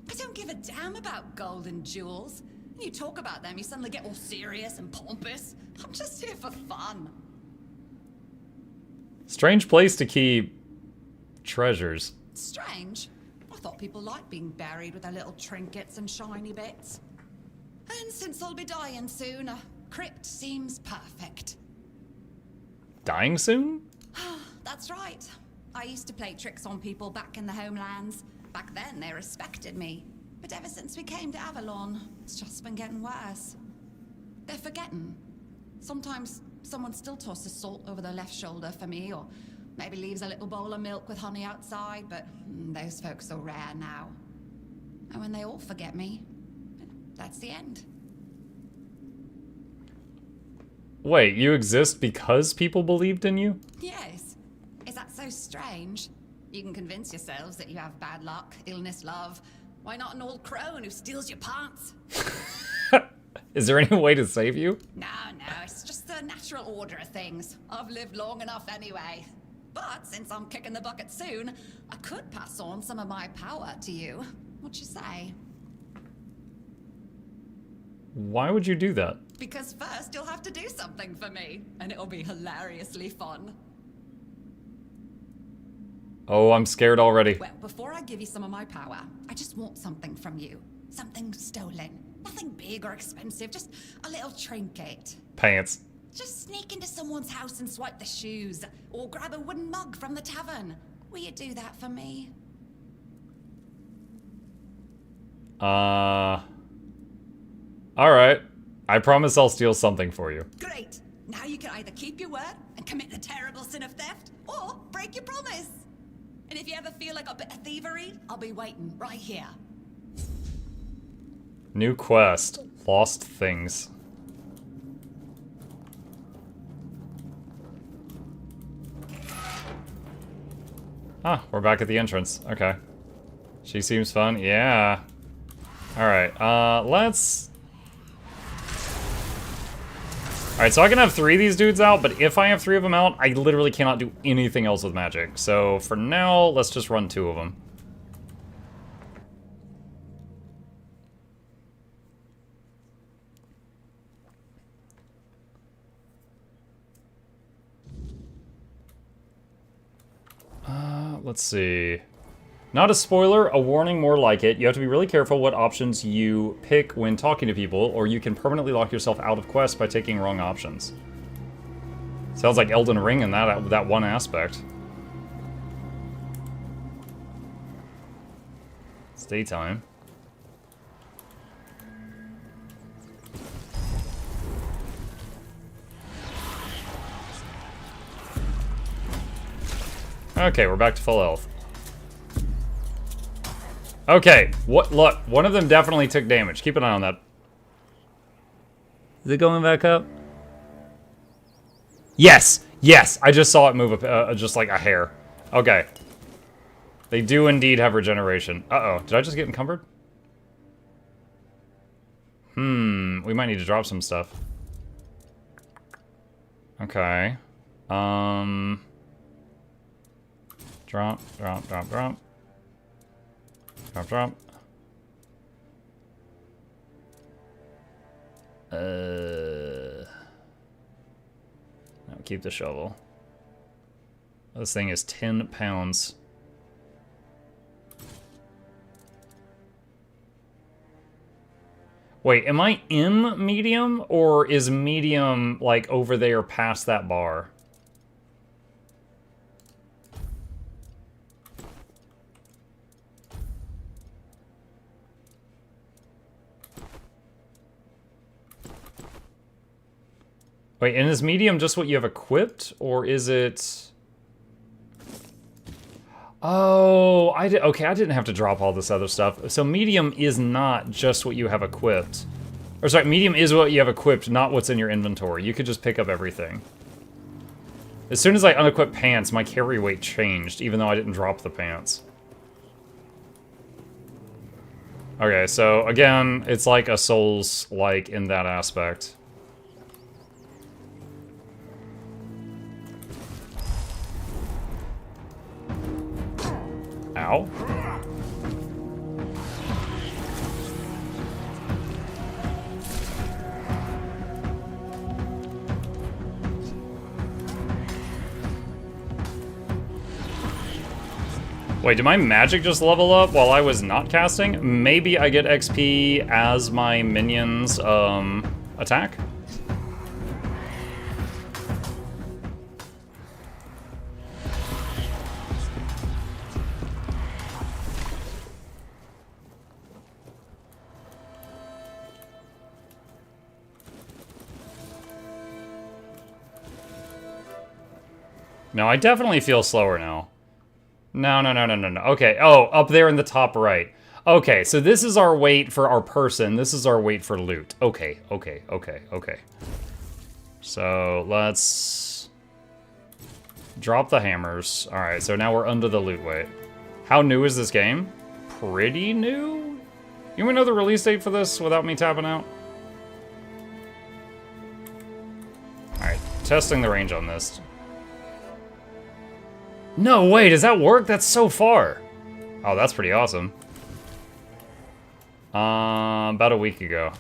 I don't give a damn about gold and jewels. When you talk about them, you suddenly get all serious and pompous. I'm just here for fun. Strange place to keep treasures. Strange. I thought people liked being buried with their little trinkets and shiny bits. And since I'll be dying soon, a crypt seems perfect. Dying soon? That's right. I used to play tricks on people back in the homelands. Back then, they respected me. But ever since we came to Avalon, it's just been getting worse. They're forgetting. Sometimes someone still tosses salt over their left shoulder for me, or maybe leaves a little bowl of milk with honey outside, but those folks are rare now. And when they all forget me, that's the end. Wait, you exist because people believed in you? Yes. Is that so strange? You can convince yourselves that you have bad luck, illness, love. Why not an old crone who steals your pants? Is there any way to save you? No, it's just the natural order of things. I've lived long enough anyway. But since I'm kicking the bucket soon, I could pass on some of my power to you. What you say? Why would you do that? Because first you'll have to do something for me, and it'll be hilariously fun. Oh, I'm scared already. Well, before I give you some of my power, I just want something from you. Something stolen. Nothing big or expensive, just a little trinket. Pants. Just sneak into someone's house and swipe the shoes, or grab a wooden mug from the tavern. Will you do that for me? Alright. I promise I'll steal something for you. Great. Now you can either keep your word and commit the terrible sin of theft, or break your promise. And if you ever feel like a bit of thievery, I'll be waiting right here. New quest. Lost things. Ah, we're back at the entrance. Okay. She seems fun. Yeah. Alright, let's... Alright, so I can have 3 of these dudes out, but if I have 3 of them out, I literally cannot do anything else with magic. So for now, let's just run 2 of them. Let's see. Not a spoiler, a warning more like it. You have to be really careful what options you pick when talking to people, or you can permanently lock yourself out of quests by taking wrong options. Sounds like Elden Ring in that one aspect. It's daytime. Okay, we're back to full health. Okay, look, one of them definitely took damage. Keep an eye on that. Is it going back up? Yes! Yes! I just saw it move up, just like a hair. Okay. They do indeed have regeneration. Uh-oh, did I just get encumbered? We might need to drop some stuff. Okay. Drop, drop, drop, drop. Drop, drop. No, keep the shovel. This thing is 10 pounds. Wait, am I in medium? Or is medium, like, over there past that bar? Wait, and is medium just what you have equipped, or is it... Oh, okay, I didn't have to drop all this other stuff. So medium is not just what you have equipped. Or sorry, medium is what you have equipped, not what's in your inventory. You could just pick up everything. As soon as I unequipped pants, my carry weight changed, even though I didn't drop the pants. Okay, so again, it's like a Souls-like in that aspect. Ow. Wait, did my magic just level up while I was not casting? Maybe I get XP as my minions attack? No, I definitely feel slower now. No. Okay, oh, up there in the top right. Okay, so this is our weight for our person. This is our weight for loot. Okay. So, let's drop the hammers. Alright, so now we're under the loot weight. How new is this game? Pretty new? You want to know the release date for this without me tapping out? Alright, testing the range on this. No way, does that work? That's so far. Oh, that's pretty awesome. About a week ago.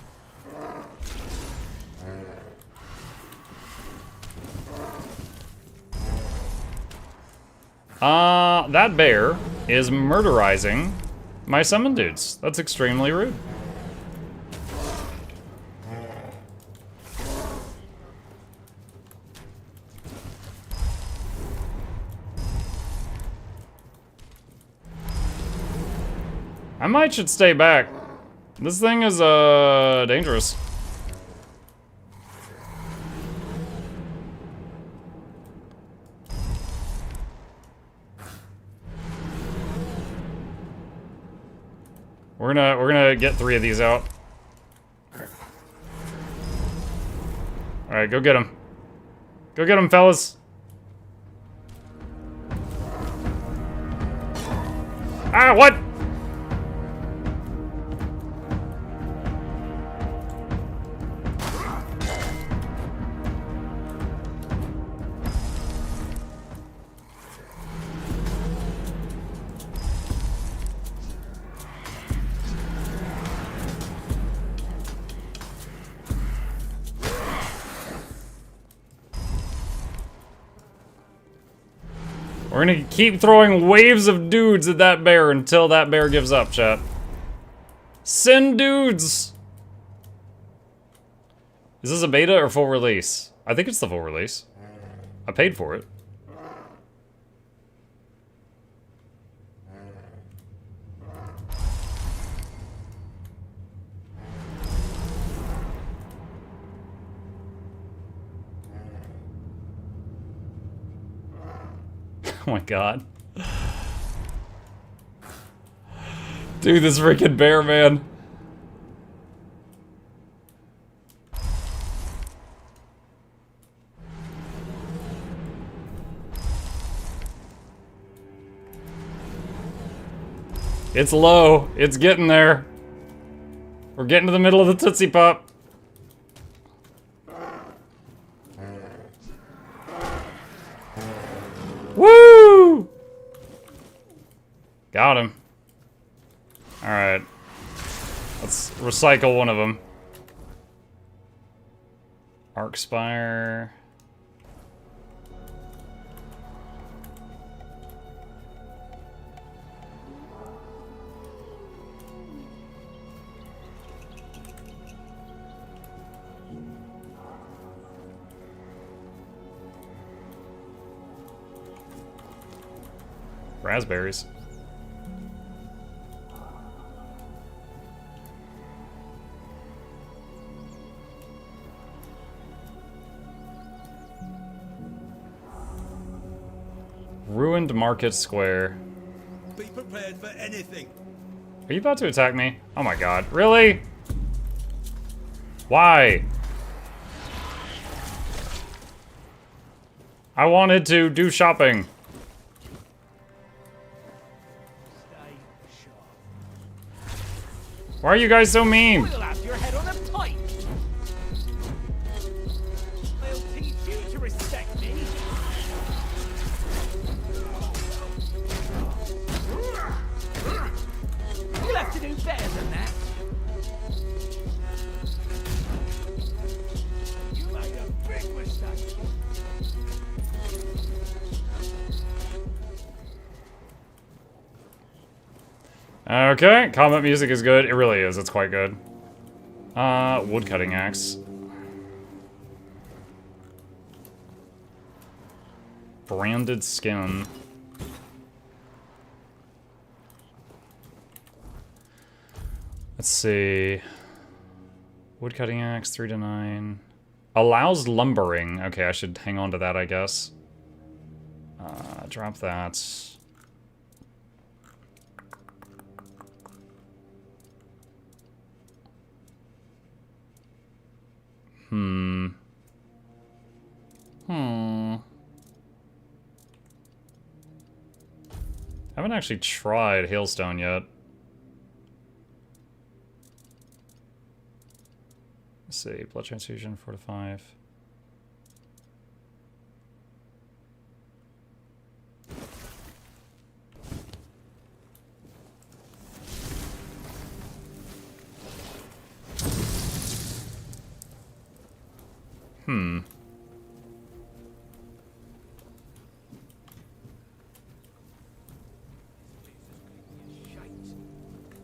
That bear is murderizing my summon dudes. That's extremely rude. I might should stay back. This thing is, dangerous. We're gonna get 3 of these out. All right, go get them. Go get them, fellas. Ah, what? We're gonna keep throwing waves of dudes at that bear until that bear gives up, chat. Send dudes! Is this a beta or full release? I think it's the full release. I paid for it. Oh my god. Dude, this freaking bear, man. It's low. It's getting there. We're getting to the middle of the Tootsie Pop. Woo! Got him. Alright. Let's recycle one of them. Arc Spire. Raspberries. Ruined Market Square. Be prepared for anything. Are you about to attack me? Oh my god. Really? Why? I wanted to do shopping. Why are you guys so mean? We'll have your head on a pike. I'll teach you to respect me. You'll have to do better than that. You made a big mistake. Okay, combat music is good. It really is. It's quite good. Woodcutting axe. Branded skin. Let's see. Woodcutting axe, 3 to 9. Allows lumbering. Okay, I should hang on to that, I guess. Drop that. I haven't actually tried Hailstone yet. Let's see, blood transfusion, 4 to 5.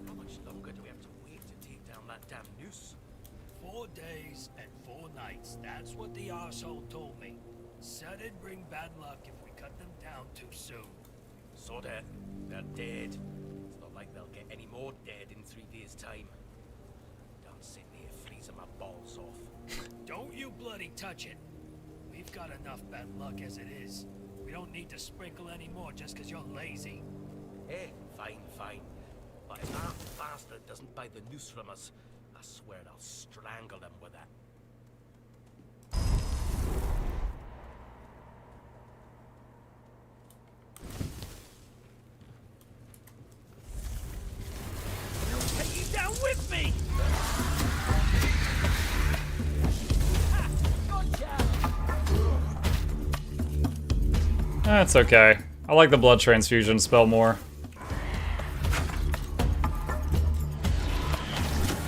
How much longer do we have to wait to take down that damn noose? 4 days and 4 nights. That's what the arsehole told me. Said it'd bring bad luck if we cut them down too soon. So they're dead. It's not like they'll get any more dead in 3 days' time. Don't sit there freezing my balls off. Don't you bloody touch it. We've got enough bad luck as it is. We don't need to sprinkle any more just because you're lazy. Eh, fine, fine. But if that bastard doesn't buy the noose from us, I swear I'll strangle him with it. Take you down with me! That's okay. I like the blood transfusion spell more.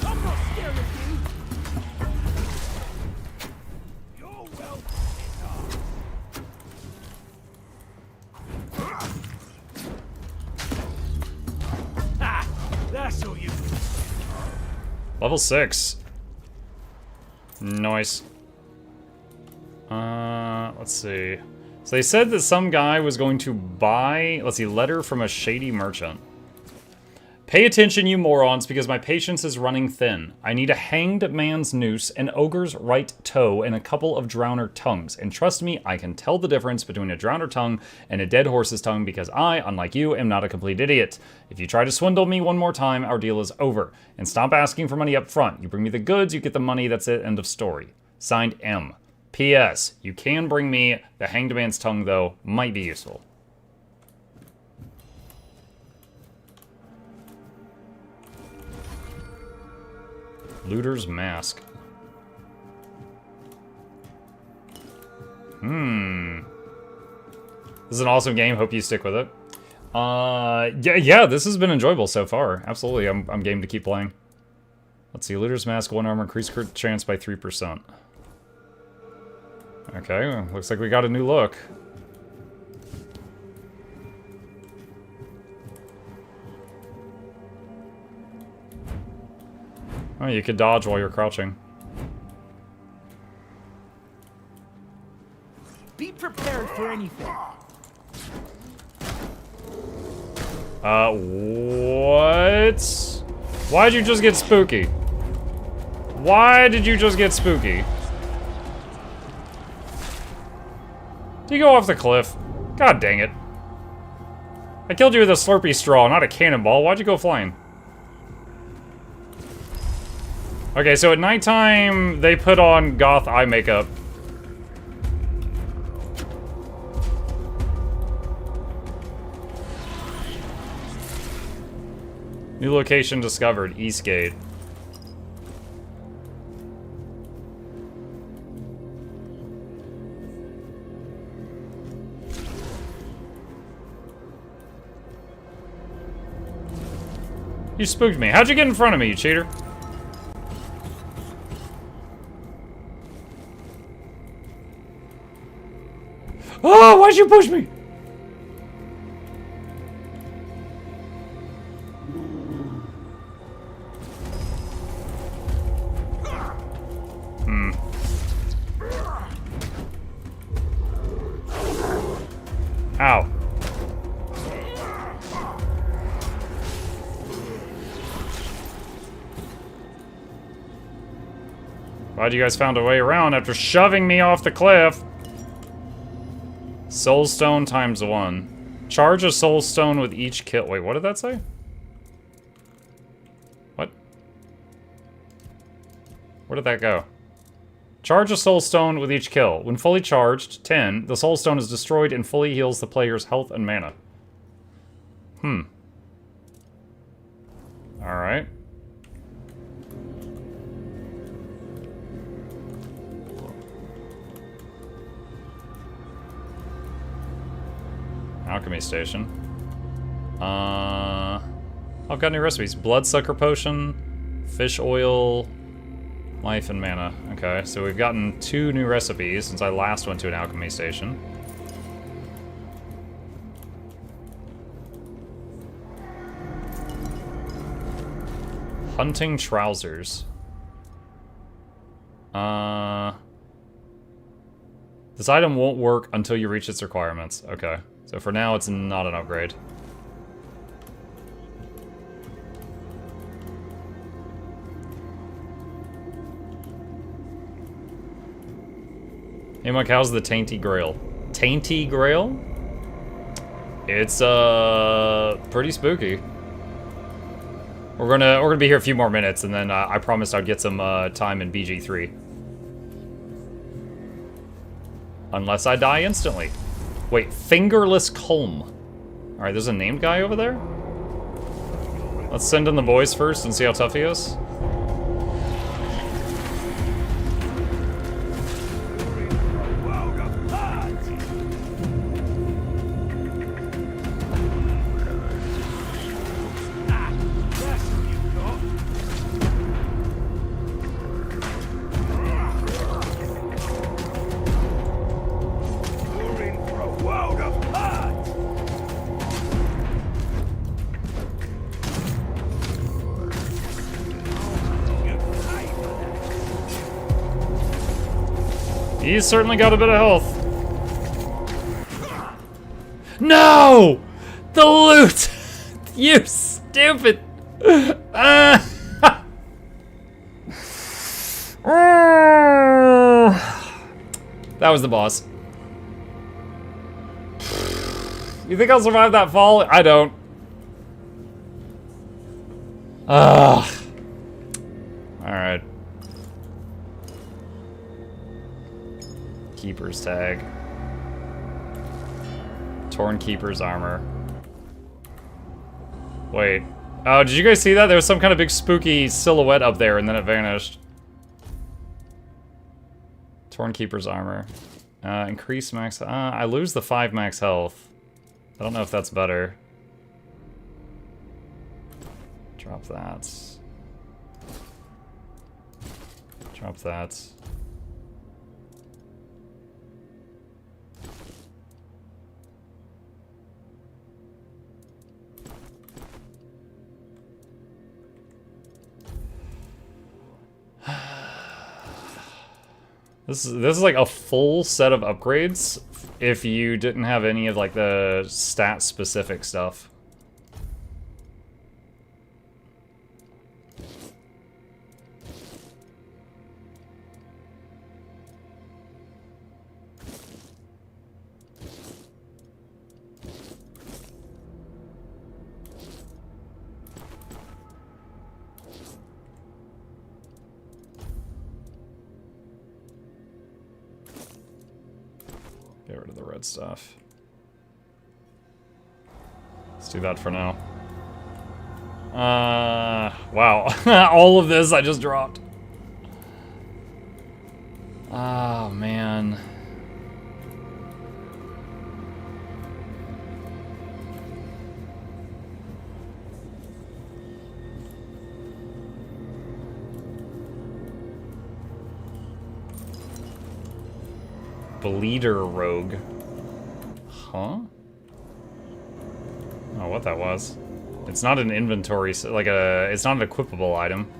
I'm not scared of you! You're welcome. Ah, that's all you. Level 6. Nice. Let's see. So they said that some guy was going to buy, let's see, letter from a shady merchant. Pay attention, you morons, because my patience is running thin. I need a hanged man's noose, an ogre's right toe, and a couple of drowner tongues. And trust me, I can tell the difference between a drowner tongue and a dead horse's tongue because I, unlike you, am not a complete idiot. If you try to swindle me one more time, our deal is over. And stop asking for money up front. You bring me the goods, you get the money, that's it, end of story. Signed, M. P.S. You can bring me the hanged man's tongue, though. Might be useful. Looter's Mask. This is an awesome game. Hope you stick with it. Yeah, this has been enjoyable so far. Absolutely, I'm game to keep playing. Let's see, Looter's Mask, 1 armor, increase crit chance by 3%. Okay, well, looks like we got a new look. Oh, you could dodge while you're crouching. Be prepared for anything. What? Why'd you just get spooky? Why did you just get spooky? Did you go off the cliff? God dang it. I killed you with a Slurpee straw, not a cannonball. Why'd you go flying? Okay, so at nighttime, they put on goth eye makeup. New location discovered, Eastgate. You spooked me. How'd you get in front of me, you cheater? Oh, why'd you push me? Ow. Glad you guys found a way around after shoving me off the cliff. Soulstone times 1. Charge a soulstone with each kill. Wait, what did that say? What? Where did that go? Charge a soulstone with each kill. When fully charged, 10, the soulstone is destroyed and fully heals the player's health and mana. Alright. Alchemy station. I've got new recipes. Bloodsucker potion, fish oil, life and mana. Okay, so we've gotten 2 new recipes since I last went to an alchemy station. Hunting trousers. This item won't work until you reach its requirements. Okay. So for now, it's not an upgrade. Hey Mike, how's the Tainted Grail? Tainted Grail? It's, pretty spooky. We're gonna be here a few more minutes, and then I promised I'd get some time in BG3. Unless I die instantly. Wait, Fingerless Culm. Alright, there's a named guy over there? Let's send in the boys first and see how tough he is. He's certainly got a bit of health. No! The loot! You stupid! That was the boss. You think I'll survive that fall? I don't. Alright. Keeper's tag. Torn Keeper's armor. Wait. Oh, did you guys see that? There was some kind of big spooky silhouette up there and then it vanished. Torn Keeper's armor. Increase max... I lose the 5 max health. I don't know if that's better. Drop that. Drop that. This is like a full set of upgrades if you didn't have any of like the stat specific stuff. Get rid of the red stuff. Let's do that for now. Wow. All of this I just dropped. Oh, man. Bleeder Rogue. Huh? Oh, what that was. It's not an inventory, like it's not an equipable item.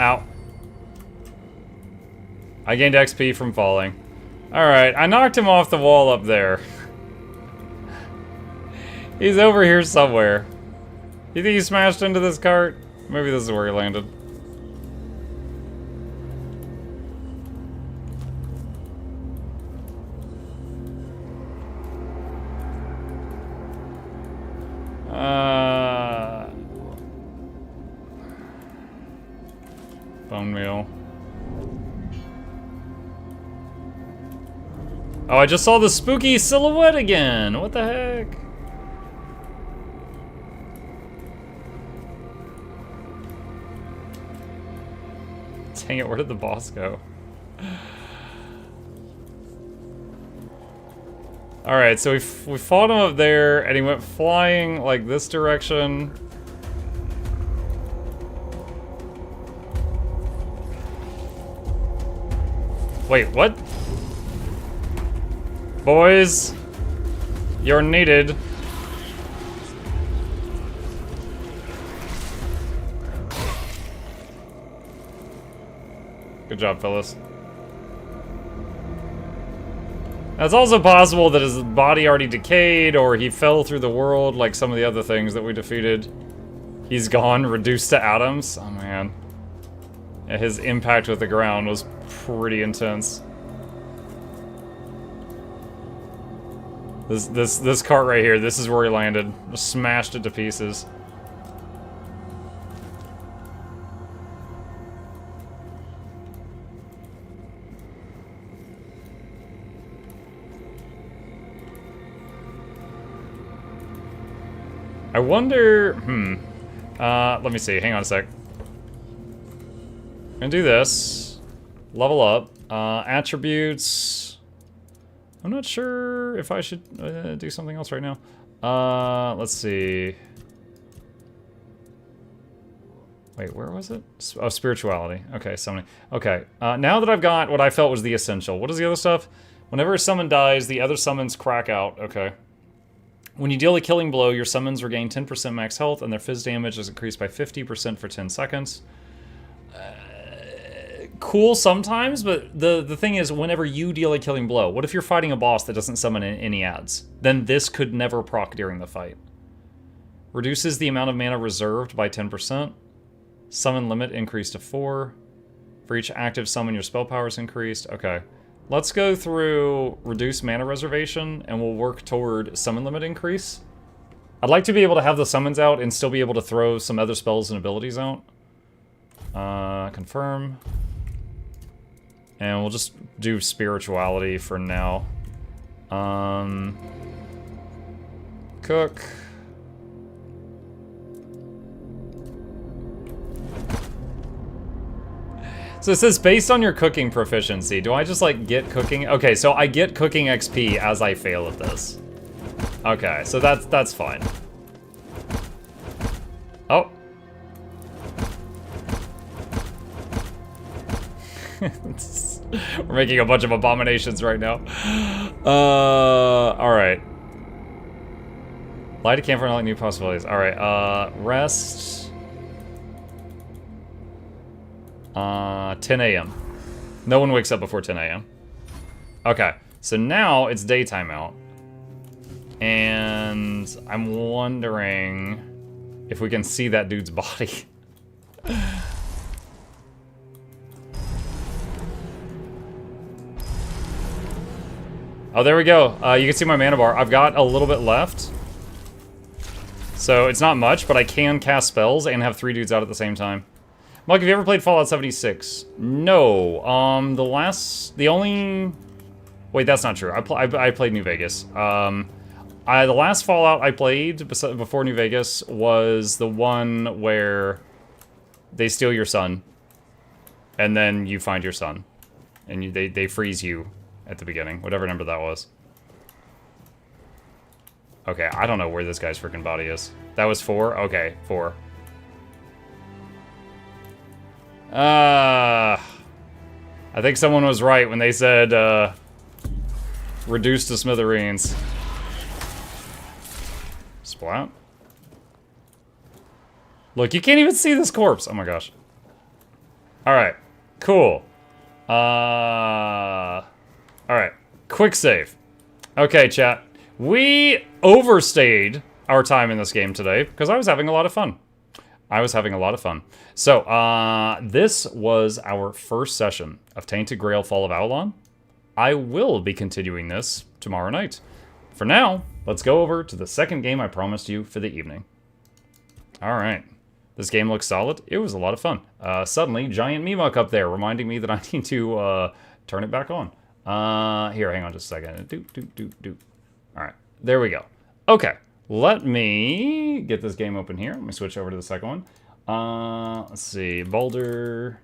Ow. I gained XP from falling. Alright, I knocked him off the wall up there. He's over here somewhere. You think he smashed into this cart? Maybe this is where he landed. Bone meal. Oh, I just saw the spooky silhouette again. What the heck? Dang it, where did the boss go? Alright, so we fought him up there, and he went flying, like, this direction. Wait, what? Boys, you're needed. Good job, fellas. It's also possible that his body already decayed, or he fell through the world like some of the other things that we defeated. He's gone, reduced to atoms. Oh man. Yeah, his impact with the ground was pretty intense. This cart right here, this is where he landed. Just smashed it to pieces. I wonder, let me see, hang on a sec. I'm gonna do this. Level up. Attributes. I'm not sure if I should do something else right now. Let's see. Wait, where was it? Oh, spirituality. Okay, summoning. Okay, now that I've got what I felt was the essential. What is the other stuff? Whenever a summon dies, the other summons crack out. Okay. When you deal a killing blow, your summons regain 10% max health, and their fizz damage is increased by 50% for 10 seconds. Cool sometimes, but the thing is, whenever you deal a killing blow, what if you're fighting a boss that doesn't summon any adds? Then this could never proc during the fight. Reduces the amount of mana reserved by 10%. Summon limit increased to 4. For each active summon, your spell power is increased. Okay. Let's go through reduce mana reservation, and we'll work toward summon limit increase. I'd like to be able to have the summons out and still be able to throw some other spells and abilities out. Confirm. And we'll just do spirituality for now. Cook. So it says, based on your cooking proficiency, do I just, like, get cooking? Okay, so I get cooking XP as I fail at this. Okay, so that's fine. Oh. We're making a bunch of abominations right now. Alright. Light a campfire and unlock new possibilities. Alright, rest. 10 a.m. No one wakes up before 10 a.m. Okay, so now it's daytime out. And I'm wondering if we can see that dude's body. Oh, there we go. You can see my mana bar. I've got a little bit left. So it's not much, but I can cast spells and have 3 dudes out at the same time. Mike, have you ever played Fallout 76? No. The only... Wait, that's not true. I played New Vegas. The last Fallout I played before New Vegas was the one where they steal your son. And then you find your son. And they freeze you at the beginning. Whatever number that was. Okay, I don't know where this guy's freaking body is. That was 4? Okay, 4. I think someone was right when they said, reduce to smithereens. Splat. Look, you can't even see this corpse. Oh my gosh. Alright, cool. Alright, quick save. Okay, chat. We overstayed our time in this game today because I was having a lot of fun. So, this was our first session of Tainted Grail Fall of Avalon. I will be continuing this tomorrow night. For now, let's go over to the second game I promised you for the evening. Alright. This game looks solid. It was a lot of fun. Suddenly, giant Mimuk up there reminding me that I need to turn it back on. Here, hang on just a second. Alright, there we go. Okay. Let me get this game open here. Let me switch over to the second one. Let's see. Baldur's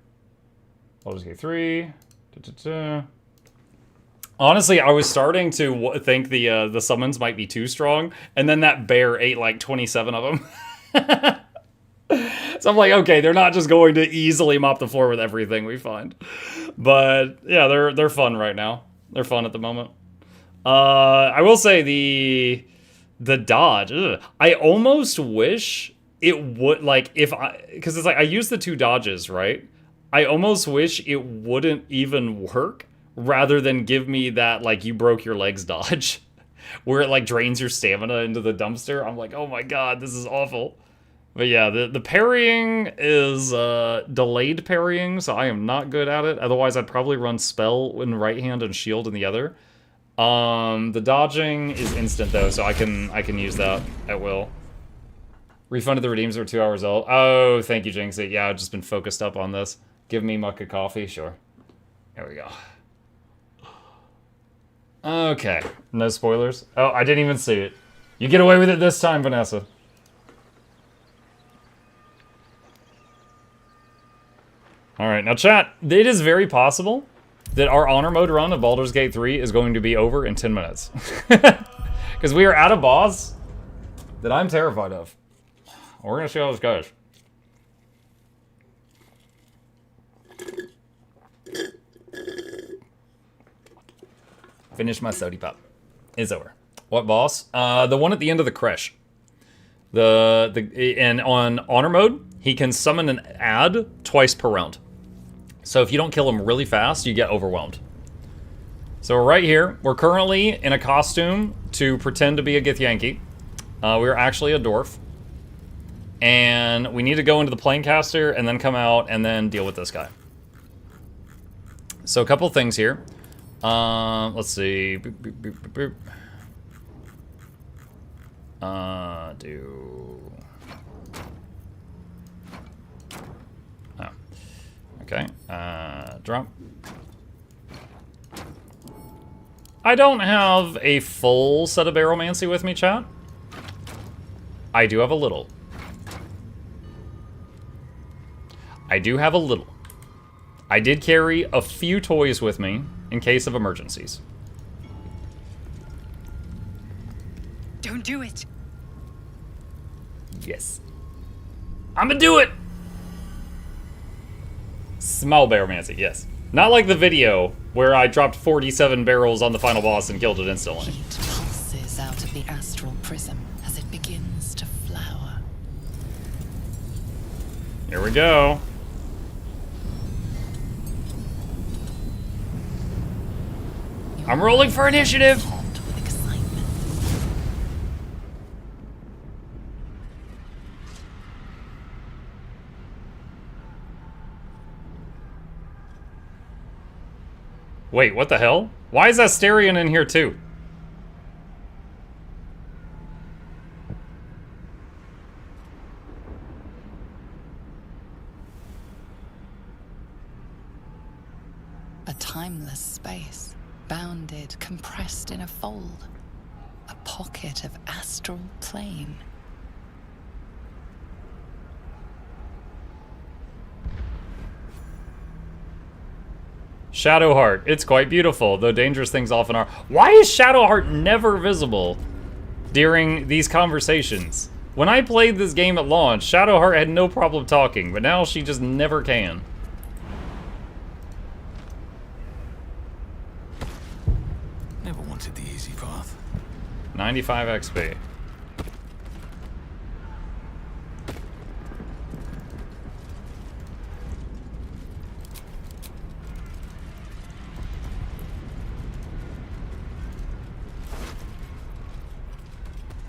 Gate 3. Honestly, I was starting to think the summons might be too strong, and then that bear ate like 27 of them. So I'm like, okay, they're not just going to easily mop the floor with everything we find. But yeah, they're fun right now. They're fun at the moment. I will say the dodge. Ugh. I almost wish it would, like, because it's like I used the 2 dodges, right? I almost wish it wouldn't even work, rather than give me that, like, you broke your legs dodge, where it, like, drains your stamina into the dumpster. I'm like, oh my god, this is awful. But yeah, the parrying is delayed parrying, so I am not good at it. Otherwise, I'd probably run spell in right hand and shield in the other. The dodging is instant though, so I can use that at will. Refunded the redeems are 2 hours old. Oh, thank you, Jinxie. Yeah, I've just been focused up on this. Give me Mucka coffee, sure. There we go. Okay, no spoilers. Oh, I didn't even see it. You get away with it this time, Vanessa. Alright, now chat, it is very possible that our honor mode run of Baldur's Gate 3 is going to be over in 10 minutes. Because we are at a boss that I'm terrified of. We're gonna see how this goes. Finish my sody pop. It's over. What boss? The one at the end of the creche. And on honor mode, he can summon an ad twice per round. So if you don't kill him really fast, you get overwhelmed. So we're right here. We're currently in a costume to pretend to be a Githyanki. We're actually a dwarf. And we need to go into the Planecaster and then come out and then deal with this guy. So a couple things here. Let's see. Boop, boop, boop, boop, boop. Oh. Okay. Drop. I don't have a full set of Baromancy with me, chat. I do have a little. I do have a little. I did carry a few toys with me in case of emergencies. Don't do it. Yes. I'ma do it! Small Baromancy, yes. Not like the video where I dropped 47 barrels on the final boss and killed it instantly. Heat pulses out of the astral prism as it begins to flower. Here we go. I'm rolling for initiative! Wait, what the hell? Why is Asterion in here too? A timeless space, bounded, compressed in a fold. A pocket of astral plane. Shadowheart. It's quite beautiful, though dangerous things often are. Why is Shadowheart never visible during these conversations? When I played this game at launch, Shadowheart had no problem talking, but now she just never can. Never wanted the easy path. 95 XP.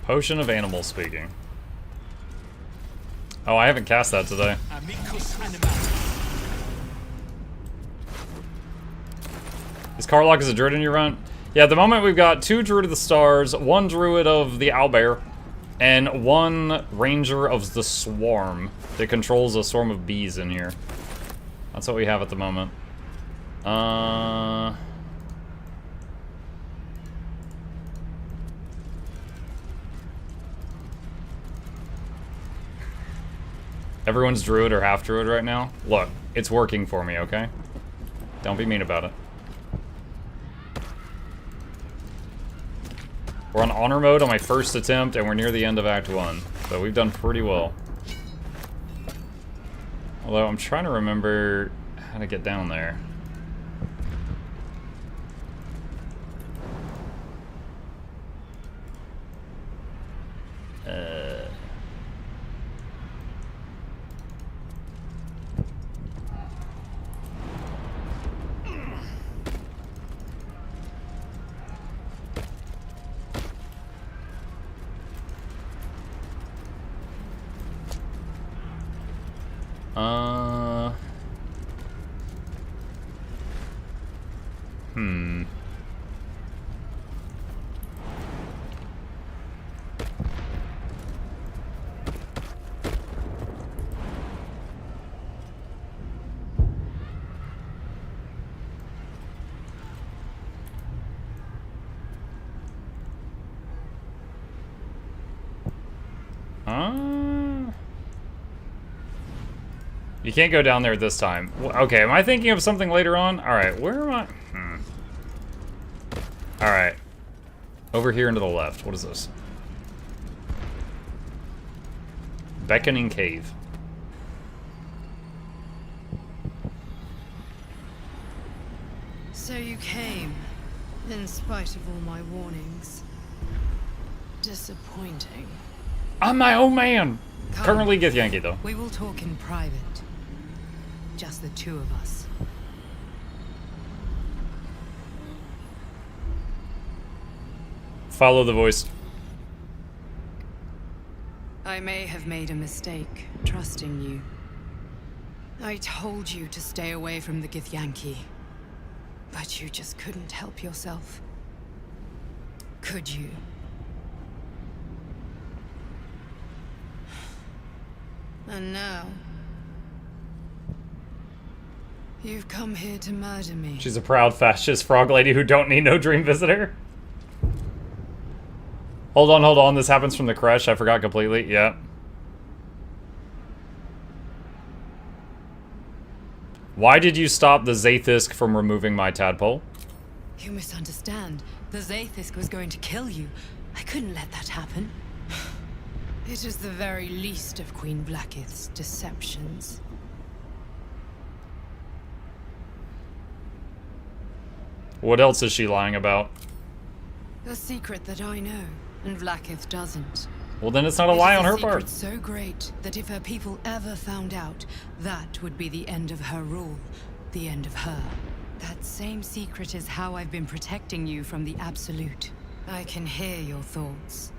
Potion of Animal Speaking. Oh, I haven't cast that today. Is Karlach as a druid in your run? Yeah, at the moment we've got 2 Druid of the Stars, 1 Druid of the Owlbear, and 1 Ranger of the Swarm that controls a swarm of bees in here. That's what we have at the moment. Everyone's druid or half druid right now. Look, it's working for me, okay? Don't be mean about it. We're on honor mode on my first attempt, and we're near the end of Act 1. So we've done pretty well. Although I'm trying to remember how to get down there. You can't go down there this time. Okay, am I thinking of something later on? Alright, where am I? Alright. Over here and to the left. What is this? Beckoning Cave. So you came, in spite of all my warnings. Disappointing. I'm my own man! Come. Currently Githyanki, though. We will talk in private. Just the two of us. Follow the voice. I may have made a mistake, trusting you. I told you to stay away from the Githyanki. But you just couldn't help yourself. Could you? And now... you've come here to murder me. She's a proud fascist frog lady who don't need no dream visitor. Hold on. This happens from the crush. I forgot completely. Yeah. Why did you stop the Zaithisk from removing my tadpole? You misunderstand. The Zaithisk was going to kill you. I couldn't let that happen. It is the very least of Queen Blackith's deceptions. What else is she lying about? A secret that I know, and Blackith doesn't. Well, then it's not a lie on her part. It's so great that if her people ever found out, that would be the end of her rule, the end of her. That same secret is how I've been protecting you from the Absolute. I can hear your thoughts.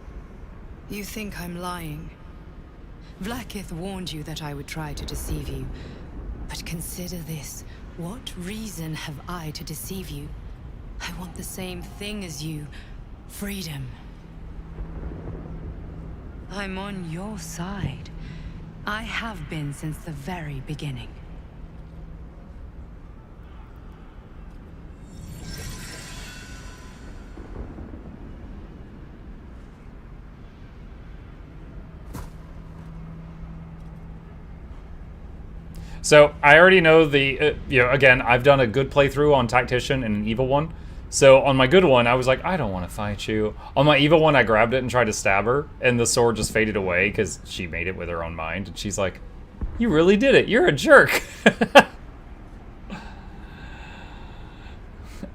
You think I'm lying. Blackith warned you that I would try to deceive you. But consider this. What reason have I to deceive you? I want the same thing as you. Freedom. I'm on your side. I have been since the very beginning. So, I already know the, again, I've done a good playthrough on Tactician and an evil one. So, on my good one, I was like, I don't want to fight you. On my evil one, I grabbed it and tried to stab her, and the sword just faded away because she made it with her own mind. And she's like, you really did it. You're a jerk.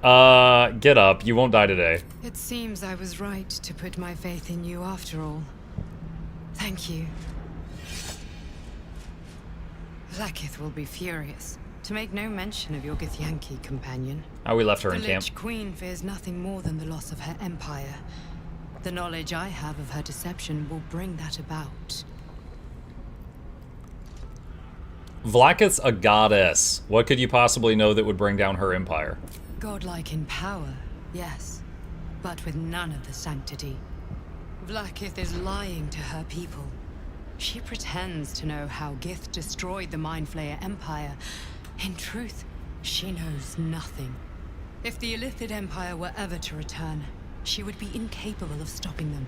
Get up. You won't die today. It seems I was right to put my faith in you after all. Thank you. Blackith will be furious, to make no mention of your Githyanki companion. Oh, we left her in The camp. Lich Queen fears nothing more than the loss of her empire. The knowledge I have of her deception will bring that about. Vlaakith's a goddess. What could you possibly know that would bring down her empire? Godlike in power, yes, but with none of the sanctity. Blackith is lying to her people. She pretends to know how Gith destroyed the Mind Flayer Empire. In truth, she knows nothing. If the Illithid Empire were ever to return, she would be incapable of stopping them.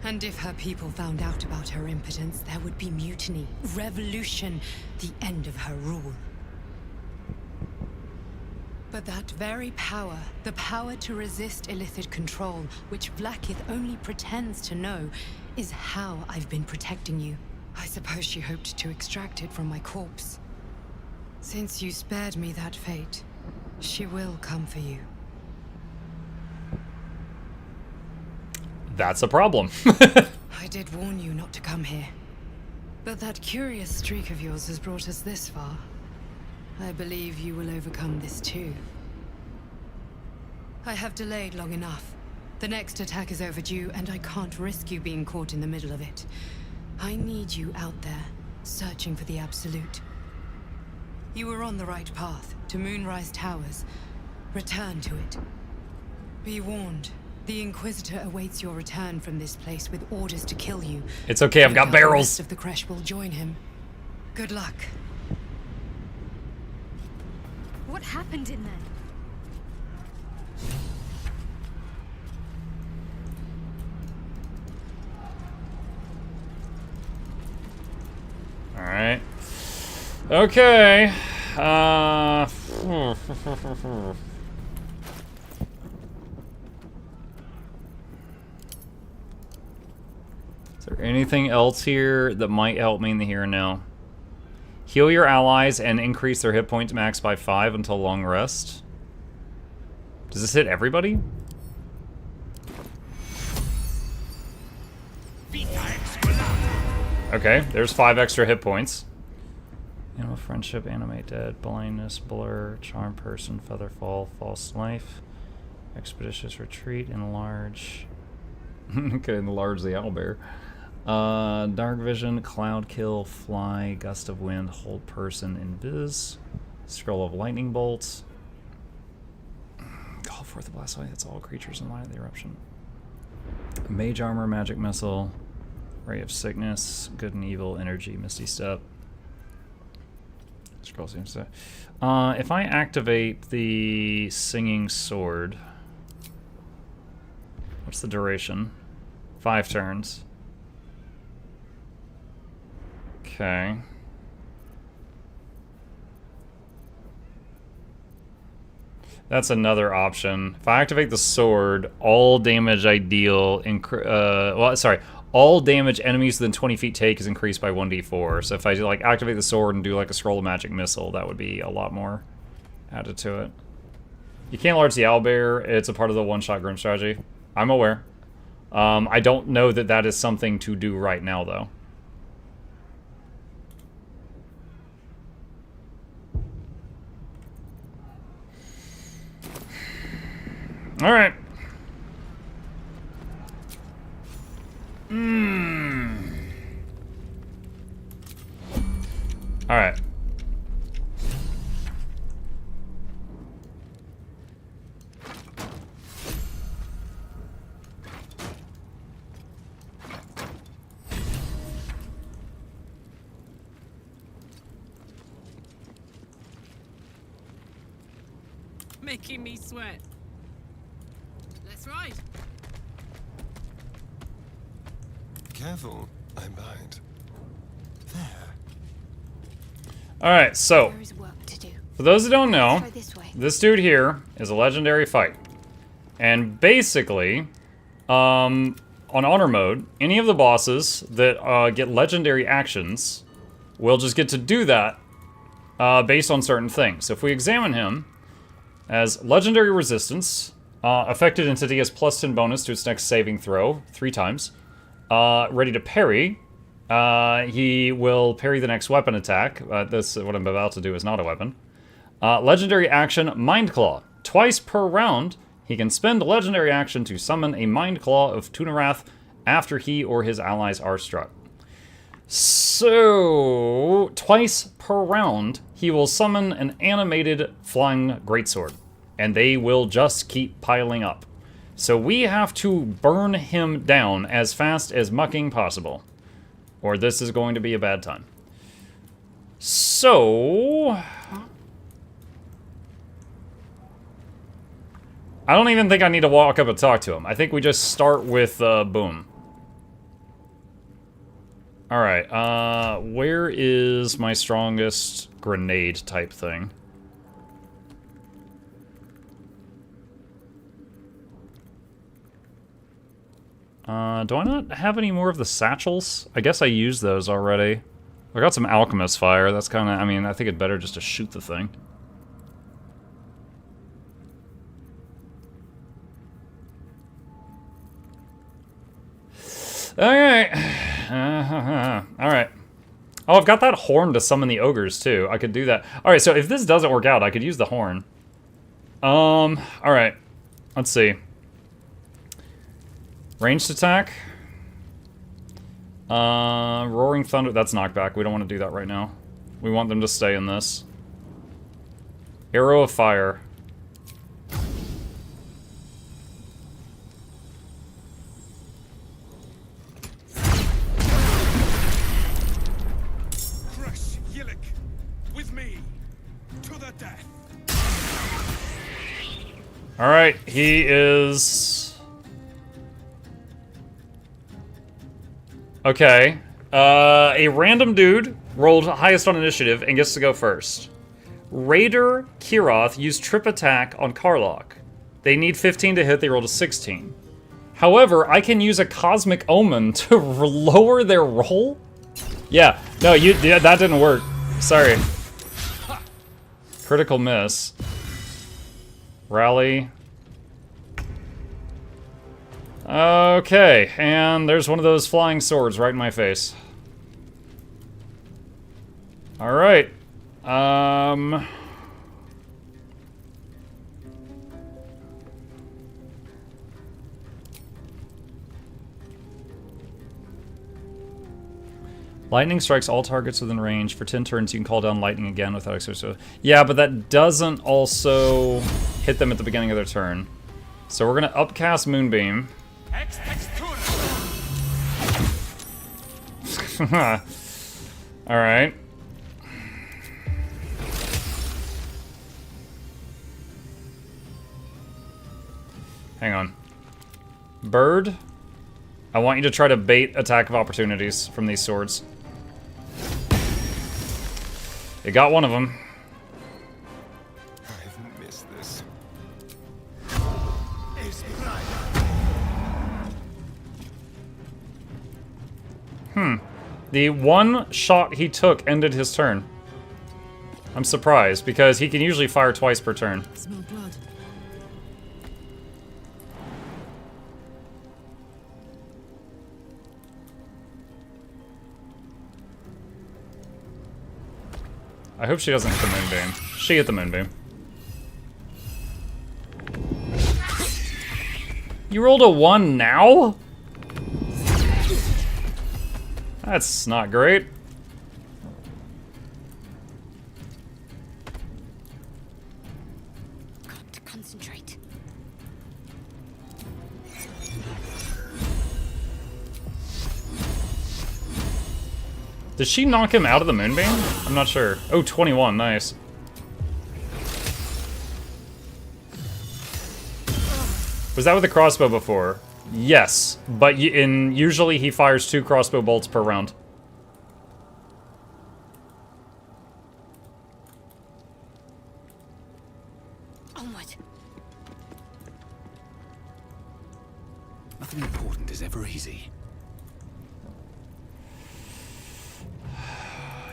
And if her people found out about her impotence, there would be mutiny, revolution, the end of her rule. But that very power, the power to resist Illithid control, which Blackith only pretends to know, is how I've been protecting you. I suppose she hoped to extract it from my corpse. Since you spared me that fate, she will come for you. That's a problem. I did warn you not to come here. But that curious streak of yours has brought us this far. I believe you will overcome this too. I have delayed long enough. The next attack is overdue, and I can't risk you being caught in the middle of it. I need you out there, searching for the Absolute. You were on the right path, to Moonrise Towers. Return to it. Be warned, the Inquisitor awaits your return from this place with orders to kill you. It's okay, I've got barrels. The rest of the Kresh will join him. Good luck. What happened in there? Okay. Is there anything else here that might help me in the here and now? Heal your allies and increase their hit points max by 5 until long rest. Does this hit everybody? Okay, there's 5 extra hit points. Animal friendship, animate dead, blindness, blur, charm person, feather fall, false life, expeditious retreat, enlarge. Okay, enlarge the owlbear. Dark vision, cloud kill, fly, gust of wind, hold person, invis, scroll of lightning bolts. Call forth the blast light. That's all creatures in line of the eruption. Mage armor, magic missile, ray of sickness, good and evil, energy, misty step. Scroll seems to. If I activate the singing sword, what's the duration? 5 turns. Okay. That's another option. If I activate the sword, all damage I deal, all damage enemies within 20 feet take is increased by 1d4. So if I like activate the sword and do like a scroll of magic missile, that would be a lot more added to it. You can't enlarge the owlbear. It's a part of the one-shot grim strategy. I'm aware. I don't know that that is something to do right now, though. All right. All right. Making me sweat. That's right. Careful, I'm behind. All right, so for those who don't know, this dude here is a legendary fight, and basically, on honor mode, any of the bosses that get legendary actions will just get to do that based on certain things. So if we examine him as legendary resistance, affected entity has plus 10 bonus to its next saving throw 3 times. Ready to parry. He will parry the next weapon attack. This, what I'm about to do, is not a weapon. Legendary action, Mind Claw. Twice per round, he can spend a legendary action to summon a Mind Claw of Tunarath after he or his allies are struck. So, twice per round, he will summon an animated flying greatsword, and they will just keep piling up. So we have to burn him down as fast as mucking possible, or this is going to be a bad time. So, I don't even think I need to walk up and talk to him. I think we just start with boom. All right, where is my strongest grenade type thing? Do I not have any more of the satchels? I guess I used those already. I got some alchemist fire. That's kind of, I mean, I think it's better just to shoot the thing. Alright. Alright. Oh, I've got that horn to summon the ogres, too. I could do that. Alright, so if this doesn't work out, I could use the horn. Alright. Let's see. Ranged attack. Roaring Thunder. That's knockback. We don't want to do that right now. We want them to stay in this. Arrow of Fire. Crush Yillik with me to the death. Alright, he is... Okay. A random dude rolled highest on initiative and gets to go first. Raider Kiroth used trip attack on Karlok. They need 15 to hit, they rolled a 16. However, I can use a Cosmic Omen to lower their roll? Yeah, no, yeah, that didn't work. Sorry. Critical miss. Rally. Okay, and there's one of those flying swords right in my face. Alright. Lightning strikes all targets within range. For 10 turns, you can call down lightning again without exercise. Yeah, but that doesn't also hit them at the beginning of their turn. So we're gonna upcast Moonbeam. Alright. Hang on. Bird, I want you to try to bait attack of opportunities from these swords. It got one of them. I've missed this. The one shot he took ended his turn. I'm surprised, because he can usually fire twice per turn. Smell blood. I hope she doesn't hit the Moonbeam. She hit the Moonbeam. You rolled a 1 now? That's not great. Got to concentrate. Did she knock him out of the Moonbeam? I'm not sure. Oh, 21, nice. Was that with the crossbow before? Yes, but usually he fires 2 crossbow bolts per round. Onward. Nothing important is ever easy.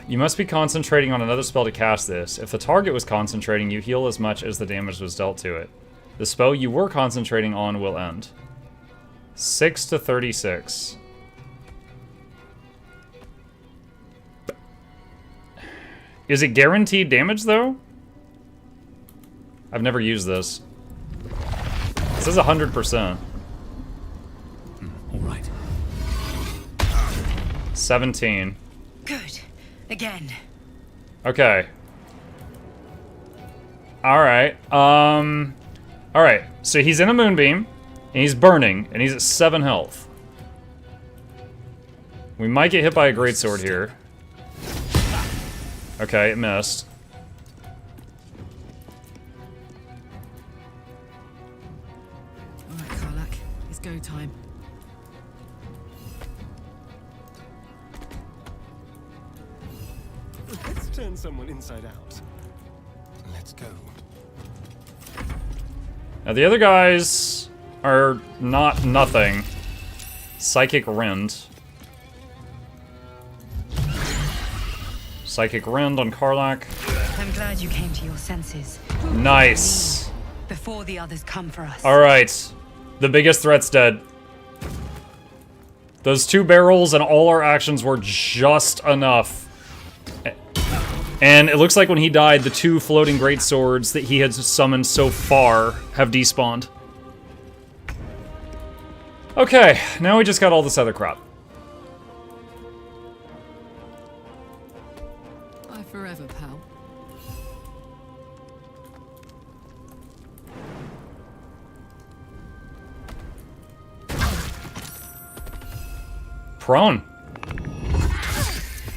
You must be concentrating on another spell to cast this. If the target was concentrating, you heal as much as the damage was dealt to it. The spell you were concentrating on will end. 6 to 36. Is it guaranteed damage, though? I've never used this. It says 100%. All right. 17. Good. Again. Okay. Alright. Alright. So he's in a Moonbeam, and he's burning, and he's at 7 health. We might get hit by a Greatsword here. Okay, it missed. Alright, Karlak. It's go time. Let's turn someone inside out. Let's go. Now the other guys are not nothing. Psychic Rend. Psychic Rend on Karlak. I'm glad you came to your senses. Nice. Before the others come for us. Alright. The biggest threat's dead. Those 2 barrels and all our actions were just enough. And it looks like when he died, the 2 floating greatswords that he had summoned so far have despawned. Okay, now we just got all this other crap. Bye forever, pal. Prone.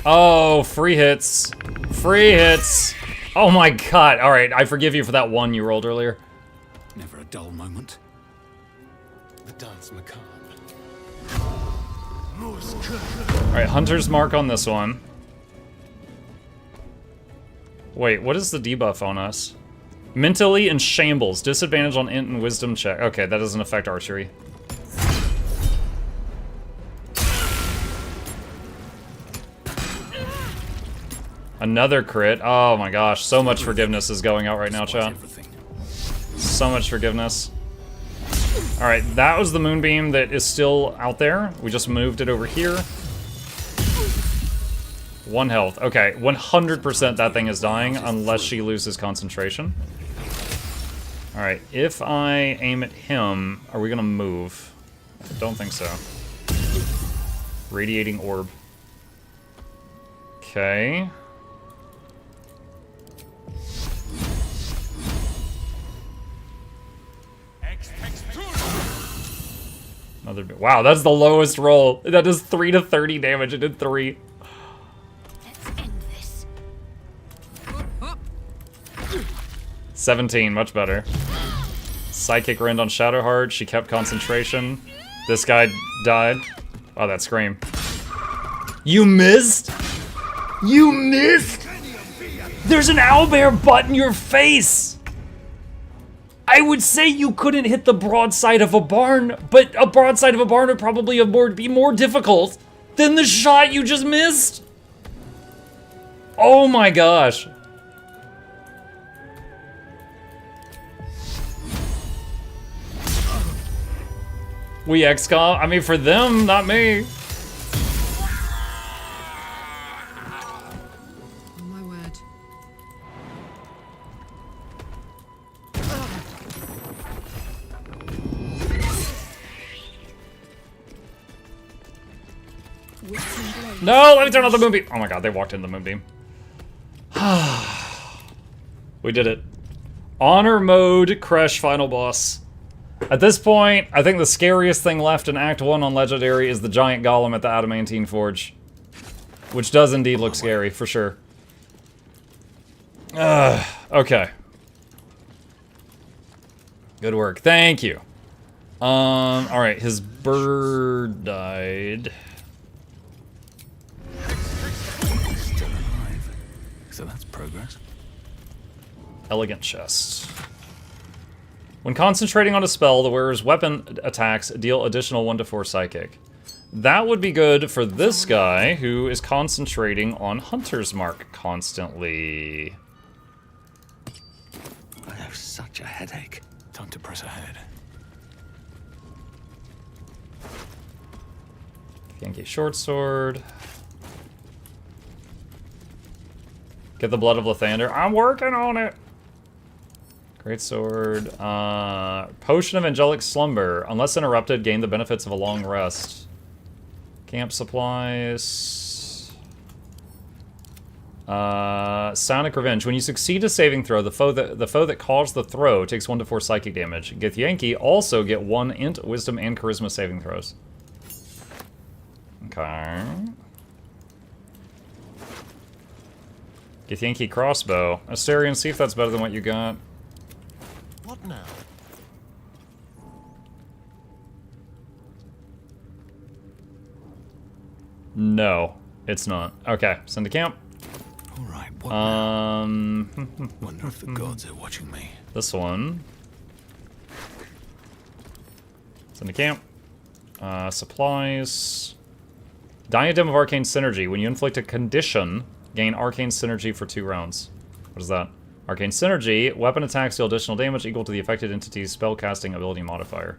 Oh, free hits. Free hits. Oh my god. Alright, I forgive you for that 1 you rolled earlier. Never a dull moment. The dance macabre. Alright, Hunter's Mark on this one. Wait, what is the debuff on us? Mentally in shambles. Disadvantage on int and wisdom check. Okay, that doesn't affect archery. Another crit. Oh my gosh, so much forgiveness is going out right now, chat. So much forgiveness. Alright, that was the moonbeam that is still out there. We just moved it over here. 1 health. Okay, 100% that thing is dying unless she loses concentration. Alright, if I aim at him, are we gonna move? I don't think so. Radiating orb. Okay. Another. Wow, that's the lowest roll. That does 3 to 30 damage. It did 3. Let's end this. 17, much better. Psychic Rend on Shadowheart. She kept concentration. This guy died. Oh, that scream. You missed? You missed? There's an owlbear butt in your face! I would say you couldn't hit the broadside of a barn, but a broadside of a barn would probably be more difficult than the shot you just missed. Oh my gosh. We XCOM? I mean, for them, not me. Oh my word. No, let me turn off the moonbeam. Oh my god, they walked in the moonbeam. We did it. Honor mode, Crash final boss. At this point, I think the scariest thing left in Act 1 on Legendary is the giant golem at the Adamantine Forge. Which does indeed look scary, for sure. Okay. Good work. Thank you. Alright, his bird died. Still alive. So that's progress. Elegant chest. When concentrating on a spell, the wearer's weapon attacks deal additional 1 to 4 psychic. That would be good for this guy who is concentrating on Hunter's Mark constantly. I have such a headache. Time to press ahead. Yankee short sword. Get the blood of Lathander. I'm working on it. Great sword. Potion of Angelic Slumber. Unless interrupted, gain the benefits of a long rest. Camp supplies. Sonic Revenge. When you succeed a saving throw, the foe that caused the throw takes 1 to 4 psychic damage. Githyanki also get 1 int, wisdom, and charisma saving throws. Okay. Githyanki crossbow. Asterion, see if that's better than what you got. What now? No, it's not. Okay, send to camp. Alright, what Wonder if the gods are watching me. This one. Send to camp. Supplies. Diadem of Arcane Synergy. When you inflict a condition, gain Arcane Synergy for 2 rounds. What is that? Arcane Synergy. Weapon attacks deal additional damage equal to the affected entity's spellcasting ability modifier.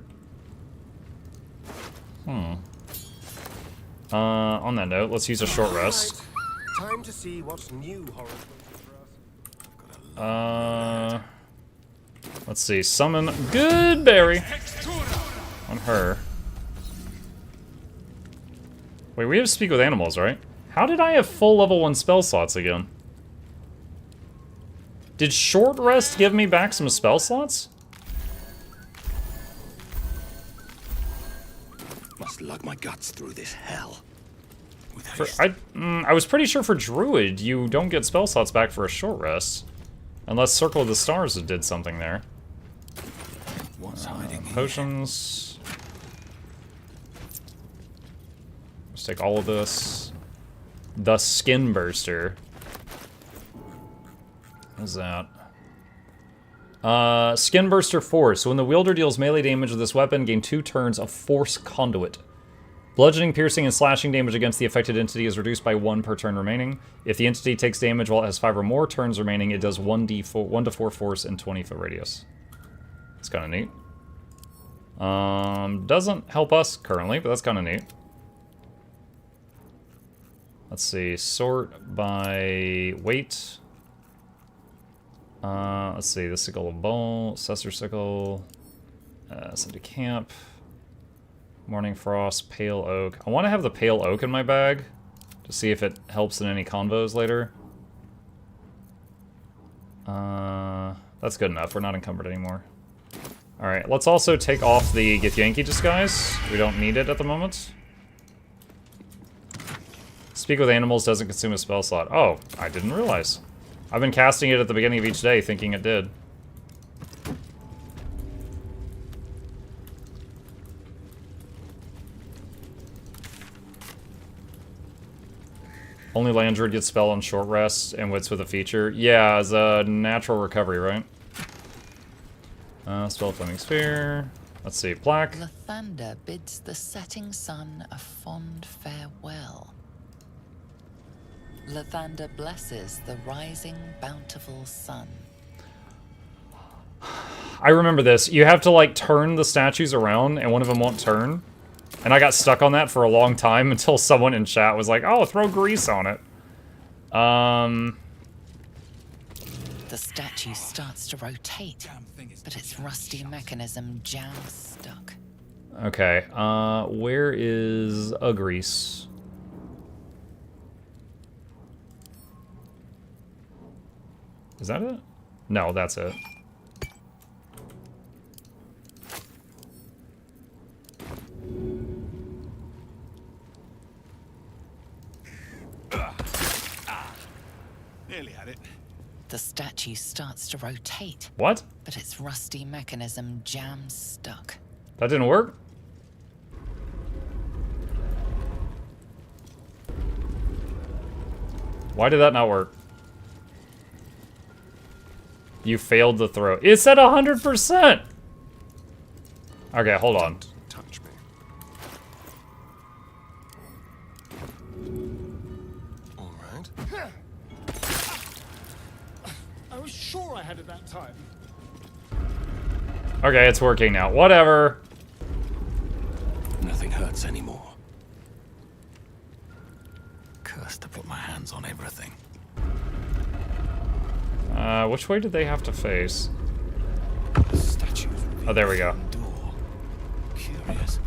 On that note, let's use a short rest. Time to see what's new, horror. Let's see. Summon Good Berry on her. Wait, we have to speak with animals, right? How did I have full level 1 spell slots again? Did short rest give me back some spell slots? Must lug my guts through this hell. I was pretty sure for Druid, you don't get spell slots back for a short rest. Unless Circle of the Stars did something there. What's hiding potions. take all of this. The Skin Burster. What is that? Skin Burster Force. So when the wielder deals melee damage with this weapon, gain 2 turns of Force Conduit. Bludgeoning, piercing, and slashing damage against the affected entity is reduced by 1 per turn remaining. If the entity takes damage while it has 5 or more turns remaining, it does 1 to 4 force in 20-foot radius. It's kind of neat. Doesn't help us currently, but that's kind of neat. Let's see, sort by weight. Let's see, the Sickle of Bowl, Cessor Sickle, send to camp, Morning Frost, Pale Oak. I want to have the Pale Oak in my bag to see if it helps in any convos later. That's good enough, we're not encumbered anymore. Alright, let's also take off the Githyanki disguise. We don't need it at the moment. Speak with animals doesn't consume a spell slot. Oh, I didn't realize. I've been casting it at the beginning of each day thinking it did. Only land druid gets spell on short rest and wits with a feature. Yeah, as a natural recovery, right? Spell Flaming Sphere. Let's see, plaque. Lathander bids the setting sun a fond farewell. Lathander blesses the rising bountiful sun. I remember this. You have to, like, turn the statues around, and one of them won't turn. And I got stuck on that for a long time until someone in chat was like, oh, throw grease on it. The statue starts to rotate, but its rusty mechanism jams stuck. Okay, where is a grease? Is that it? No, that's it. Nearly had it. The statue starts to rotate. What? But its rusty mechanism jams stuck. That didn't work? Why did that not work? You failed the throw. It's at 100%! Okay, hold on. Don't touch me. Alright. I was sure I had it that time. Okay, it's working now. Whatever. Nothing hurts anymore. Cursed to put my hands on everything. Which way did they have to face? Oh, there we go. Curious.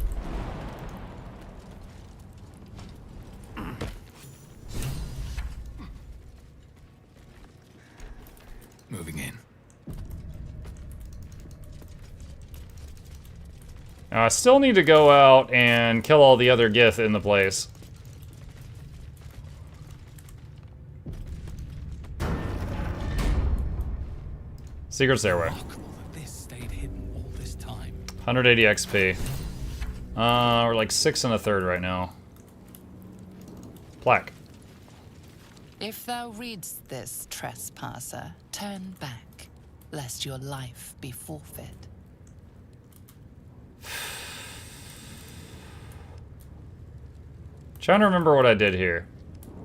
Moving in. I still need to go out and kill all the other Gith in the place. Secret Stairway. 180 XP. We're like 6 1/3 right now. Plaque. If thou readst this, trespasser, turn back, lest your life be forfeit. Trying to remember what I did here.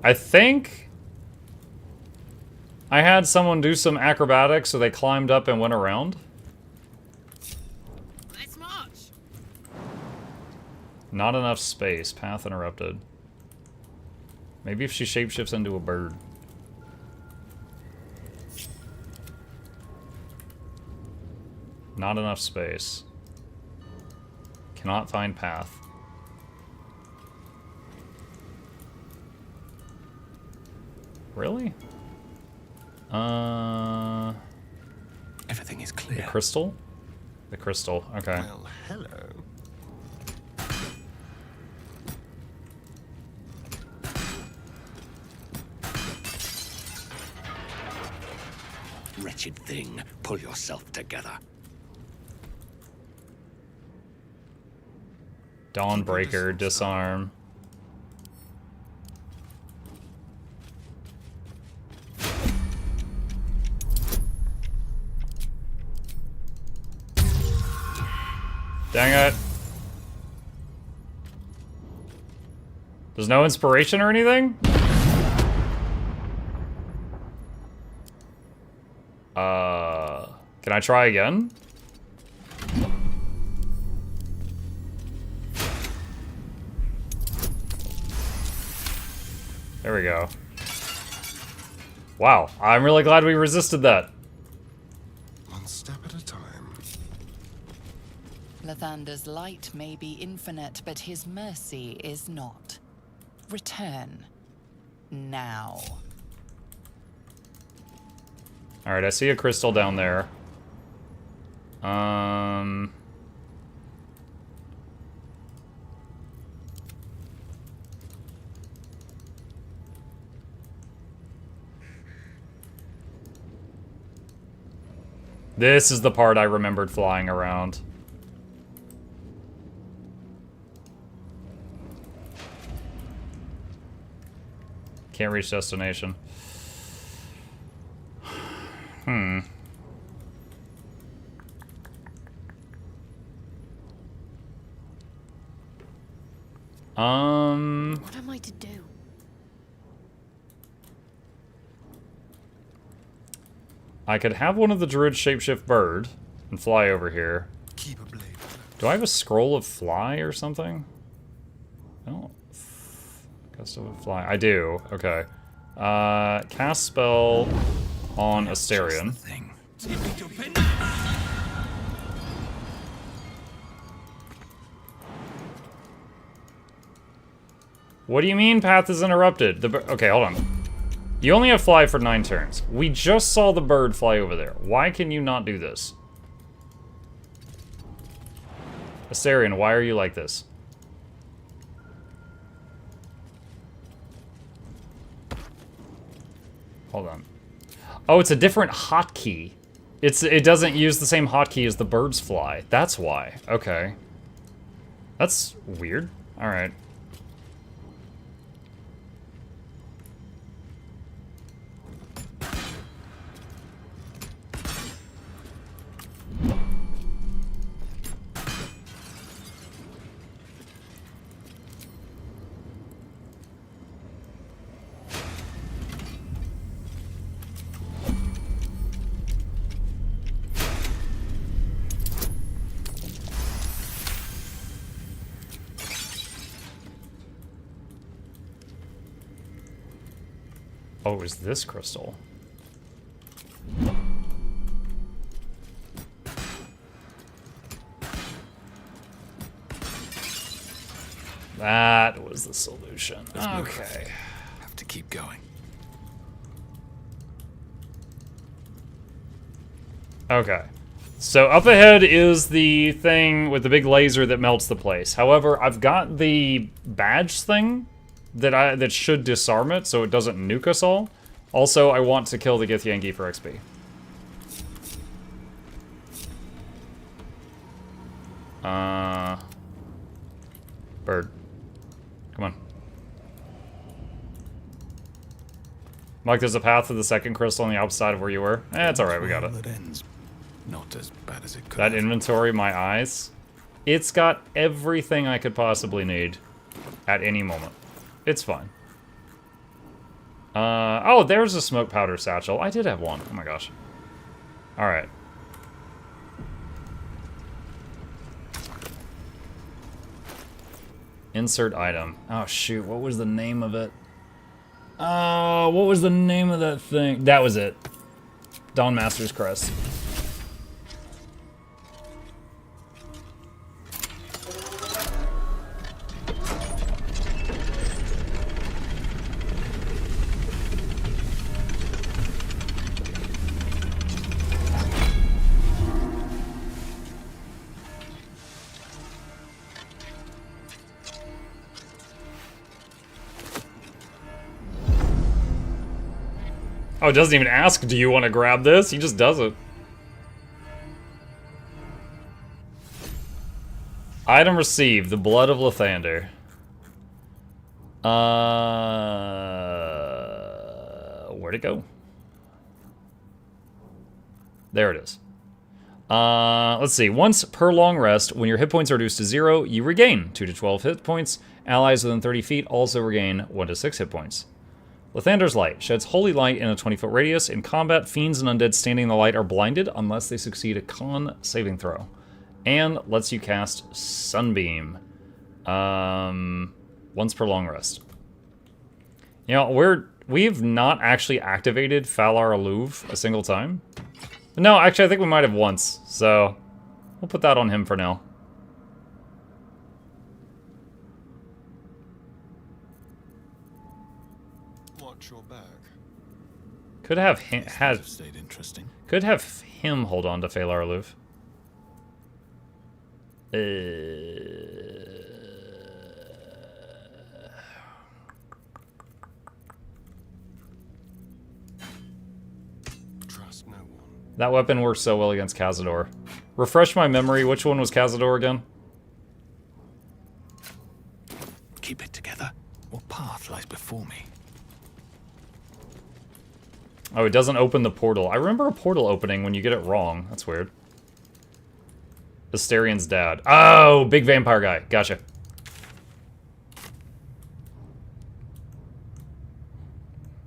I think I had someone do some acrobatics, so they climbed up and went around. Let's march. Not enough space. Path interrupted. Maybe if she shapeshifts into a bird. Not enough space. Cannot find path. Really? Everything is clear. The crystal? The crystal, okay. Well, hello. Wretched thing, pull yourself together. Dawnbreaker, disarm. Dang it. There's no inspiration or anything? Can I try again? There we go. Wow, I'm really glad we resisted that. One step at a time. Lathander's light may be infinite, but his mercy is not. Return. Now. Alright, I see a crystal down there. This is the part I remembered flying around. Can't reach destination. What am I to do? I could have one of the druids shapeshift bird and fly over here. Keep a blade. Do I have a scroll of fly or something? I don't. Gust of fly. I do. Okay. Cast spell on Asterion. What do you mean path is interrupted? Okay, hold on. You only have fly for 9 turns. We just saw the bird fly over there. Why can you not do this? Asterion, why are you like this? Hold on. Oh, it's a different hotkey. It doesn't use the same hotkey as the bird's fly. That's why. Okay. That's weird. Alright. Oh, it was this crystal. That was the solution. Okay. Have to keep going. Okay. So up ahead is the thing with the big laser that melts the place. However, I've got the badge thing that should disarm it so it doesn't nuke us all. Also, I want to kill the Githyanki for XP. Bird. Come on. Mike, there's a path to the second crystal on the opposite side of where you were. It's alright, we got it. That ends not as bad as it could. That inventory, my eyes. It's got everything I could possibly need at any moment. It's fine. Oh, there's a smoke powder satchel. I did have one. Oh my gosh. Alright. Insert item. Oh shoot, what was the name of it? Oh, what was the name of that thing? That was it. Dawn Master's Crest. Oh, it doesn't even ask, do you want to grab this? He just does it. Item received, the blood of Lathander. Where'd it go? There it is. Let's see. Once per long rest, when your hit points are reduced to 0, you regain 2 to 12 hit points. Allies within 30 feet also regain 1 to 6 hit points. Lathander's Light sheds holy light in a 20-foot radius. In combat, fiends and undead standing in the light are blinded unless they succeed a con saving throw. And lets you cast Sunbeam. Once per long rest. You know, we've not actually activated Falar Aluv a single time. No, actually, I think we might have once, so we'll put that on him for now. Watch your back. Could have him, Stayed interesting. could have him hold on to Falar Aluv. That weapon works so well against Cazador. Refresh my memory, which one was Cazador again? Keep it together. What path lies before me? Oh, it doesn't open the portal. I remember a portal opening when you get it wrong. That's weird. Asterian's dad. Oh, big vampire guy. Gotcha.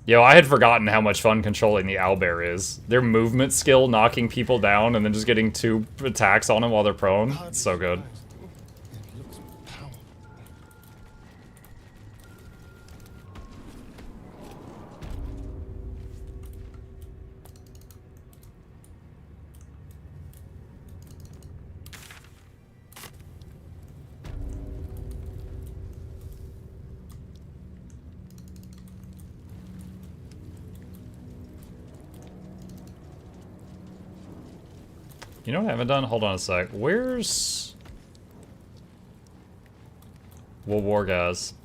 Yo, I had forgotten how much fun controlling the owlbear is. Their movement skill, knocking people down, and then just getting 2 attacks on them while they're prone. It's so good. You know what I haven't done? Hold on a sec. Where's... War guys.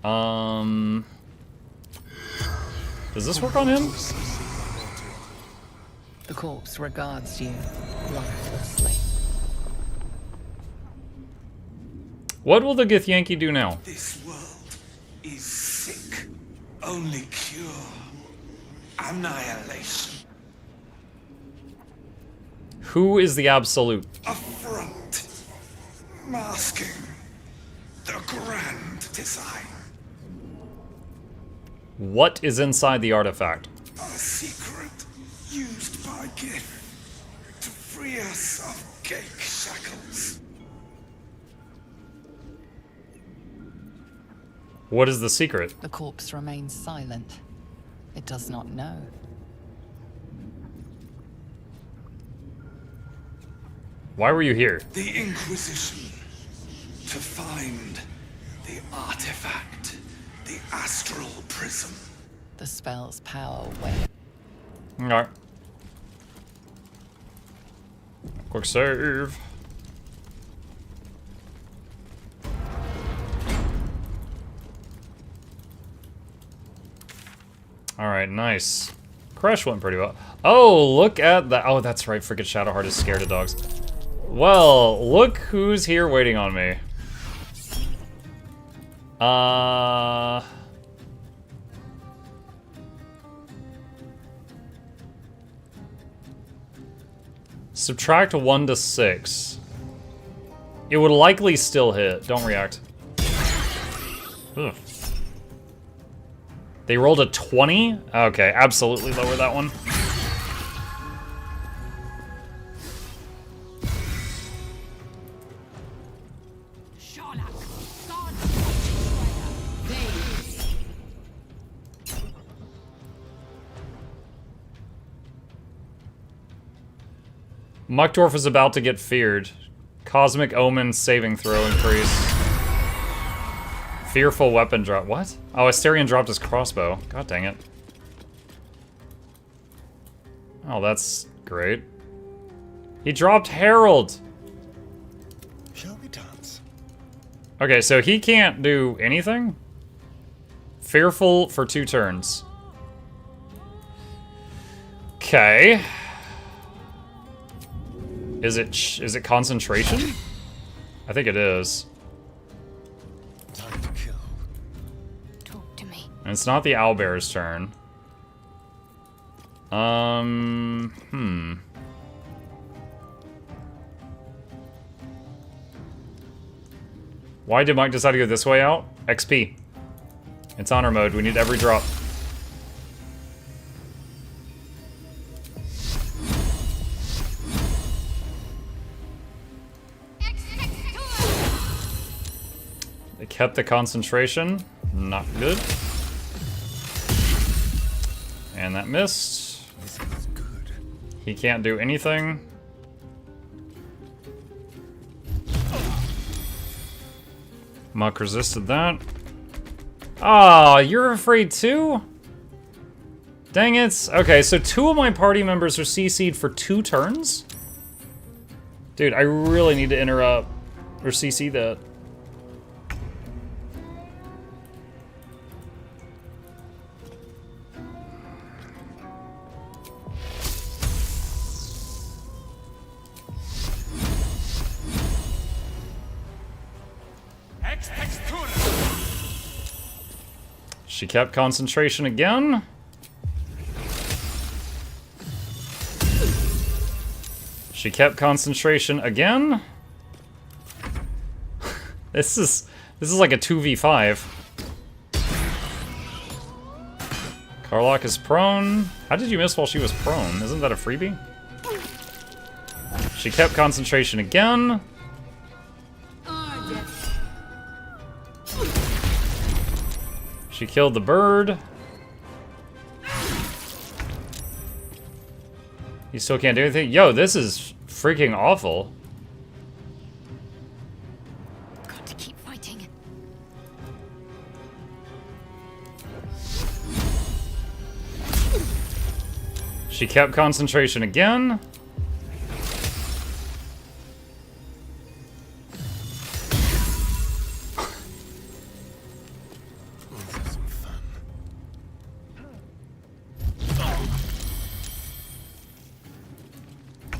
Does this work on him? The corpse regards you lifelessly. What will the Githyanki do now? This world is sick. Only cure. Annihilation. Who is the Absolute? A front. Masking the grand design. What is inside the artifact? A secret used by Gith to free us of Gake shackles. What is the secret? The corpse remains silent. It does not know. Why were you here? The Inquisition. To find the artifact. The astral prism. The spell's power wanes. Alright. Quick save. Alright, nice. Crush went pretty well. Oh, look at that. Oh, that's right. Freaking Shadowheart is scared of dogs. Well, look who's here waiting on me. Subtract 1 to 6. It would likely still hit. Don't react. Ugh. They rolled a 20? Okay, absolutely lower that one. Muckdorf is about to get feared. Cosmic Omen saving throw increase. Fearful weapon drop. What? Oh, Asterion dropped his crossbow. God dang it. Oh, that's great. He dropped Herald. Shall we dance? Okay, so he can't do anything? Fearful for 2 turns. Okay. Is it concentration? I think it is. Time to kill. Talk to me. And it's not the owlbear's turn. Why did Mike decide to go this way out? XP. It's honor mode. We need every drop. They kept the concentration. Not good. And that missed. This feels good. He can't do anything. Muck resisted that. Ah, you're afraid too? Dang it. Okay, so 2 of my party members are CC'd for 2 turns? Dude, I really need to interrupt or CC that. She kept concentration again. She kept concentration again. This is like a 2v5. Karlach is prone. How did you miss while she was prone? Isn't that a freebie? She kept concentration again. She killed the bird. You still can't do anything? Yo, this is freaking awful. Got to keep fighting. She kept concentration again.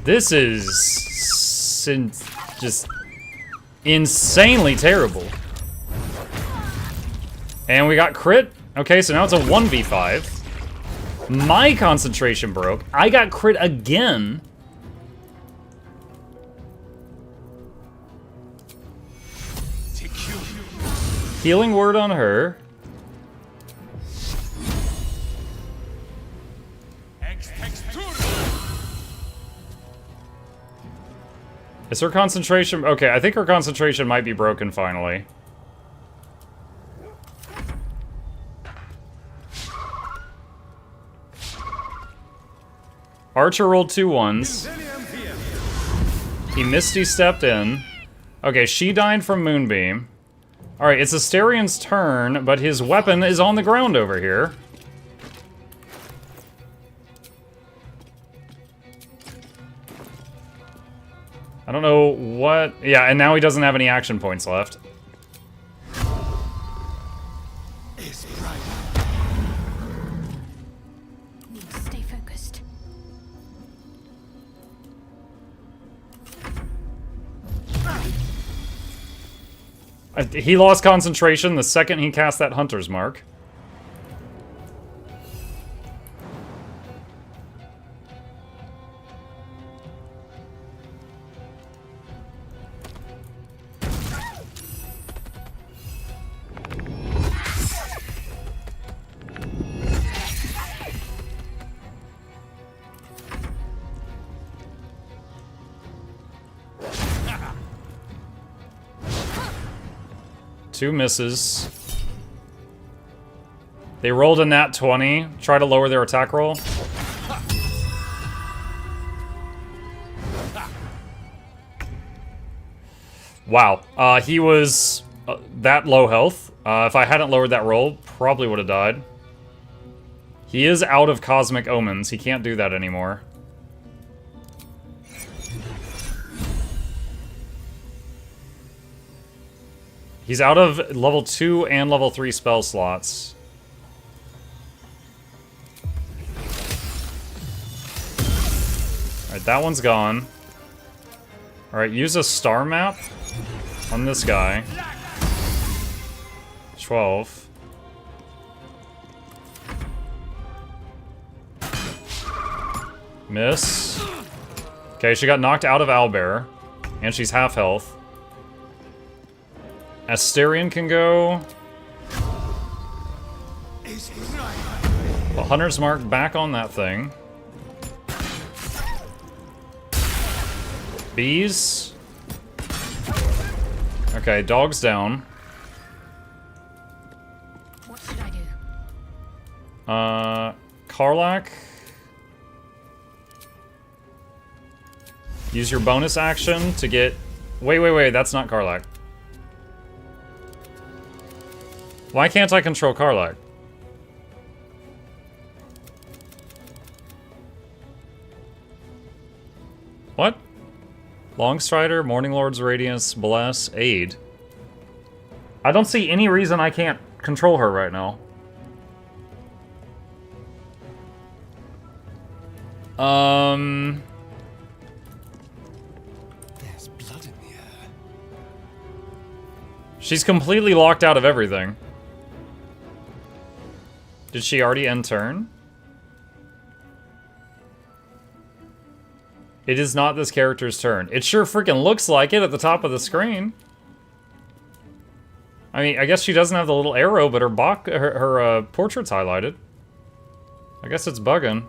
This is just insanely terrible. And we got crit. Okay, so now it's a 1v5. My concentration broke. I got crit again. Healing word on her. Is her concentration... Okay, I think her concentration might be broken finally. Archer rolled 2 1s. He Misty stepped in. Okay, she died from Moonbeam. Alright, it's Asterian's turn, but his weapon is on the ground over here. I don't know what... Yeah, and now he doesn't have any action points left. Need to stay focused. He lost concentration the second he cast that Hunter's Mark. Two misses. They rolled a nat 20. Try to lower their attack roll. Wow. He was that low health. If I hadn't lowered that roll, probably would have died. He is out of Cosmic Omens. He can't do that anymore. He's out of level 2 and level 3 spell slots. Alright, that one's gone. Alright, use a star map on this guy. 12. Miss. Okay, she got knocked out of Owlbear. And she's half health. Asterion can go. The Hunter's Mark back on that thing. Bees. Okay, dog's down. What should I do? Karlach. Use your bonus action to get... Wait, that's not Karlach. Why can't I control Karlach? What? Longstrider, Morning Lord's Radiance, Bless, Aid. I don't see any reason I can't control her right now. There's blood in the air. She's completely locked out of everything. Did she already end turn? It is not this character's turn. It sure freaking looks like it at the top of the screen. I mean, I guess she doesn't have the little arrow, but her portrait's highlighted. I guess it's bugging.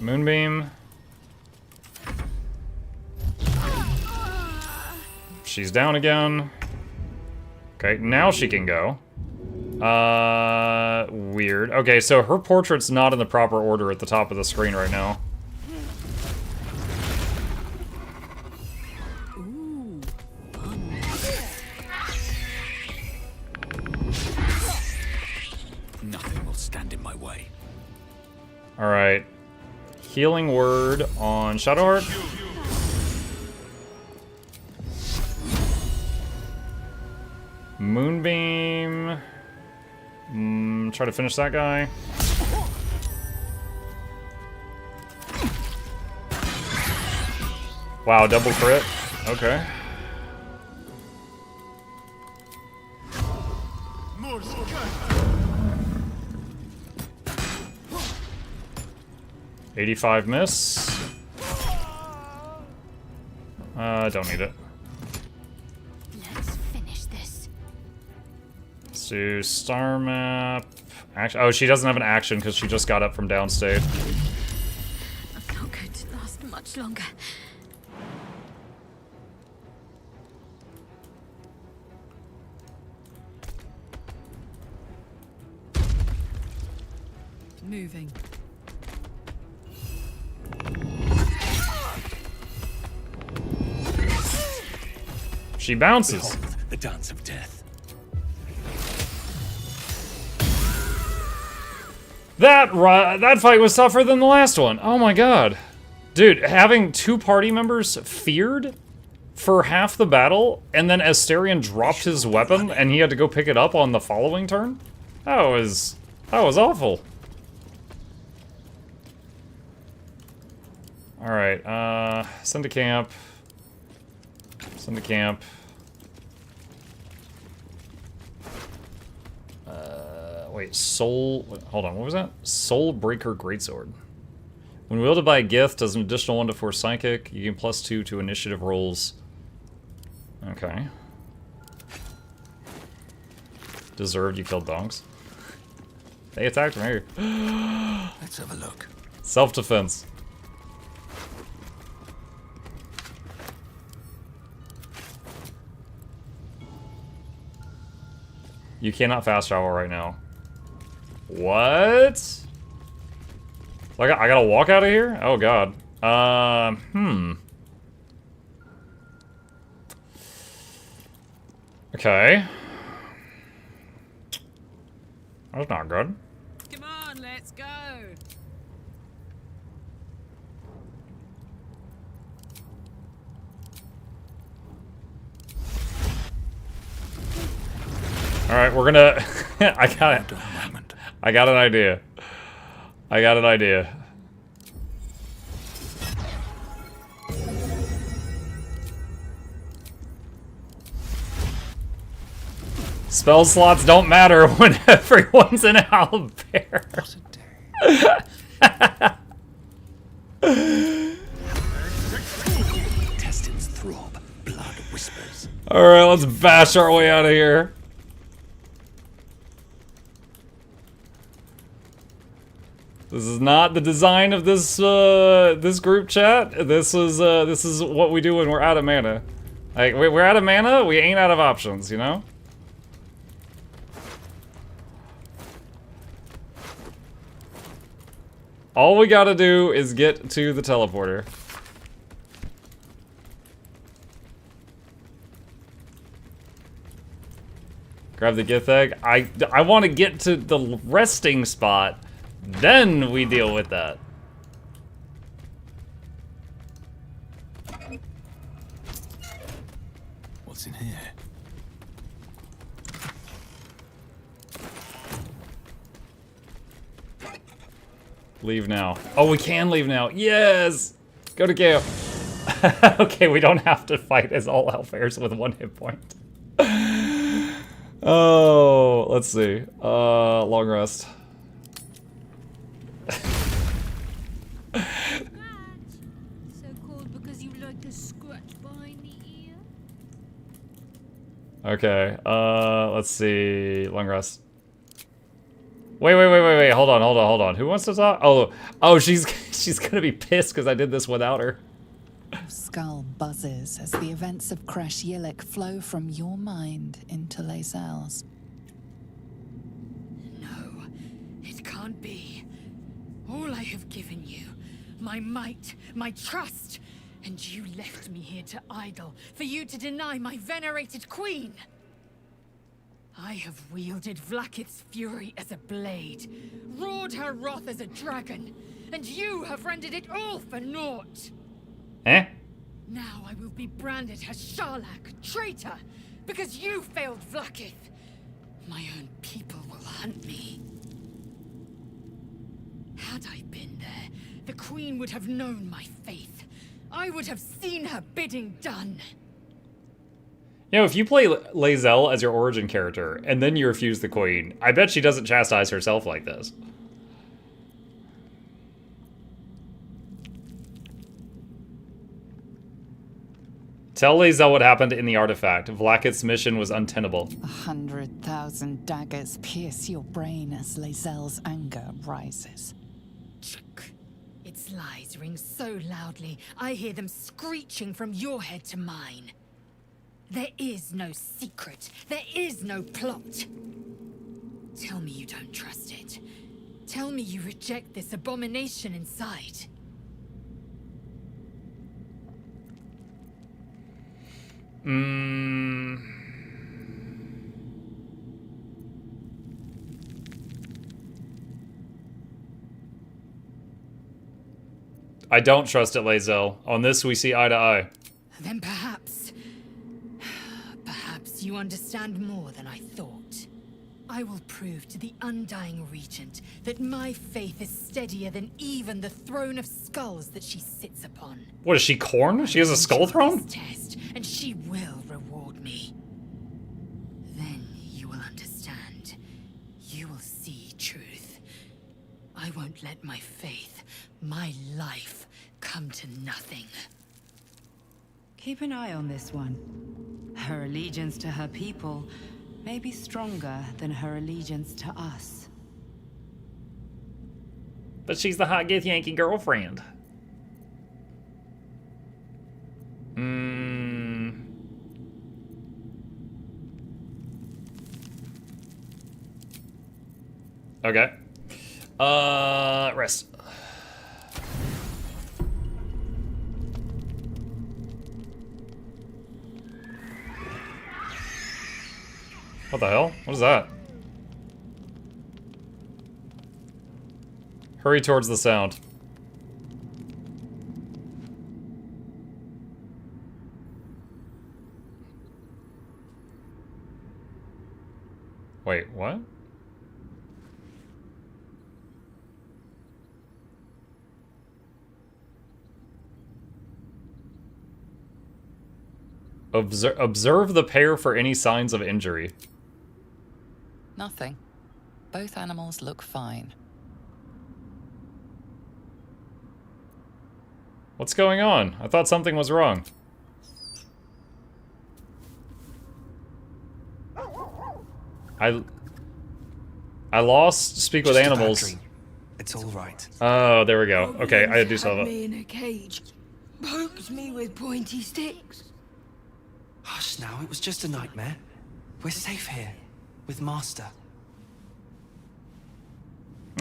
Moonbeam. She's down again. Okay, now she can go. Weird. Okay, so her portrait's not in the proper order at the top of the screen right now. Nothing will stand in my way. Alright. Healing word on Shadowheart. Moonbeam. Try to finish that guy. Wow, double crit. Okay. $85 miss. Don't need it. Let's finish this. Let's do star map. Action. Oh, she doesn't have an action because she just got up from downstate. That's not going to last much longer. Moving. She bounces. Behold, the dance of death. That fight was tougher than the last one. Oh my god. Dude, having two party members feared for half the battle, and then Asterion dropped his weapon and he had to go pick it up on the following turn? That was awful. Alright, send to camp. Send to camp. Wait, hold on, what was that? Soul Breaker Greatsword. When wielded by a gift, does an additional 1 to 4 psychic. You gain +2 to initiative rolls. Okay. Deserved you killed dogs. They attacked me. Let's have a look. Self-defense. You cannot fast travel right now. What? I gotta walk out of here? Oh god. Okay. That's not good. Come on, let's go. All right, we're gonna. I got an idea. I got an idea. Spell slots don't matter when everyone's in Owlbear. Alright, let's bash our way out of here. This is not the design of this this group chat. This is what we do when we're out of mana. Like, we're out of mana, we ain't out of options, you know? All we gotta do is get to the teleporter. Grab the Gith egg. I want to get to the resting spot, then we deal with that. What's in here? Leave now. Oh, we can leave now. Yes! Go to Gale. Okay, we don't have to fight as all Hellfares with 1 hit point. Oh, let's see. Long rest. So called because you like a scratch behind the ear? Okay, let's see. Long rest. Wait. Hold on. Who wants to talk? Oh, she's gonna be pissed because I did this without her. Skull buzzes as the events of Crash Yillik flow from your mind into Lae'zel's. No, it can't be. All I have given you, my might, my trust, and you left me here to idle, for you to deny my venerated queen. I have wielded Vlaakith's fury as a blade, roared her wrath as a dragon, and you have rendered it all for naught. Eh? Now I will be branded as Sharlak, traitor, because you failed Vlaakith. My own people will hunt me. Had I been there, the Queen would have known my faith. I would have seen her bidding done. You know, if you play Lae'zel as your origin character, and then you refuse the Queen, I bet she doesn't chastise herself like this. Tell Lae'zel what happened in the artifact. Vlaakith's mission was untenable. 100,000 daggers pierce your brain as Lae'zel's anger rises. Its lies ring so loudly, I hear them screeching from your head to mine. There is no secret. There is no plot. Tell me you don't trust it. Tell me you reject this abomination inside. I don't trust it, Lae'zel. On this, we see eye to eye. Then perhaps you understand more than I thought. I will prove to the Undying Regent that my faith is steadier than even the throne of skulls that she sits upon. What is she, Khorne? She has a skull throne? Test, and she will reward me. Then you will understand. You will see truth. I won't let my faith, my life, come to nothing. Keep an eye on this one. Her allegiance to her people may be stronger than her allegiance to us. But she's the hot Gith Yankee girlfriend. Okay. Rest. What the hell? What is that? Hurry towards the sound. Wait, what? Observe the pair for any signs of injury. Nothing. Both animals look fine. What's going on? I thought something was wrong. I lost speak with animals. It's all right. Oh, there we go. Okay, I do solve Had it. me in a cage. Poked me with pointy sticks. Hush now, it was just a nightmare. We're safe here, with Master.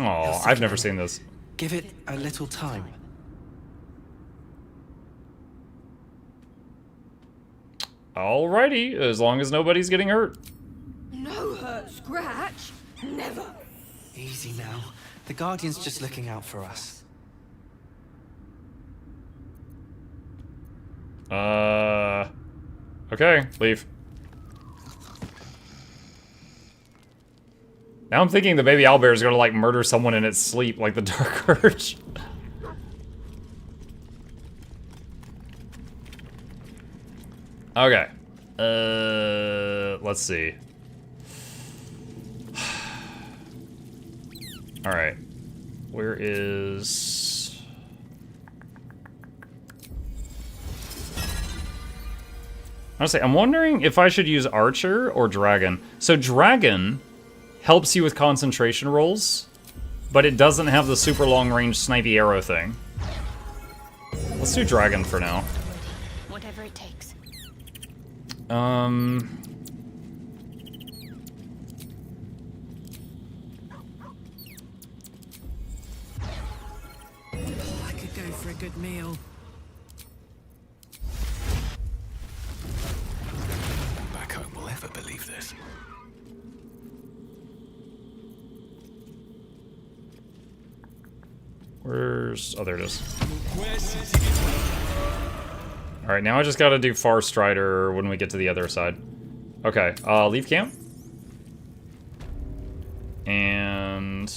Oh, I've never seen this. Give it a little time. Alrighty, as long as nobody's getting hurt. No hurt scratch. Never. Easy now. The Guardian's just looking out for us. Okay, leave. Now I'm thinking the baby owlbear is gonna like murder someone in its sleep, like the Dark Urge. Okay. Let's see. Alright. Where is... Honestly, I'm wondering if I should use Archer or Dragon. So Dragon helps you with concentration rolls, but it doesn't have the super long-range snipey arrow thing. Let's do Dragon for now. Whatever it takes. I could go for a good meal. Back home will ever believe this. Where's... Oh, there it is. Alright, now I just gotta do Far Strider when we get to the other side. Okay, leave camp. And...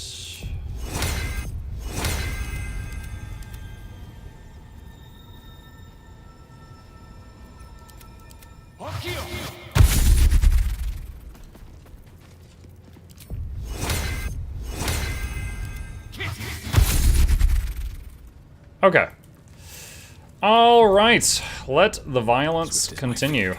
Okay. All right. Let the violence continue.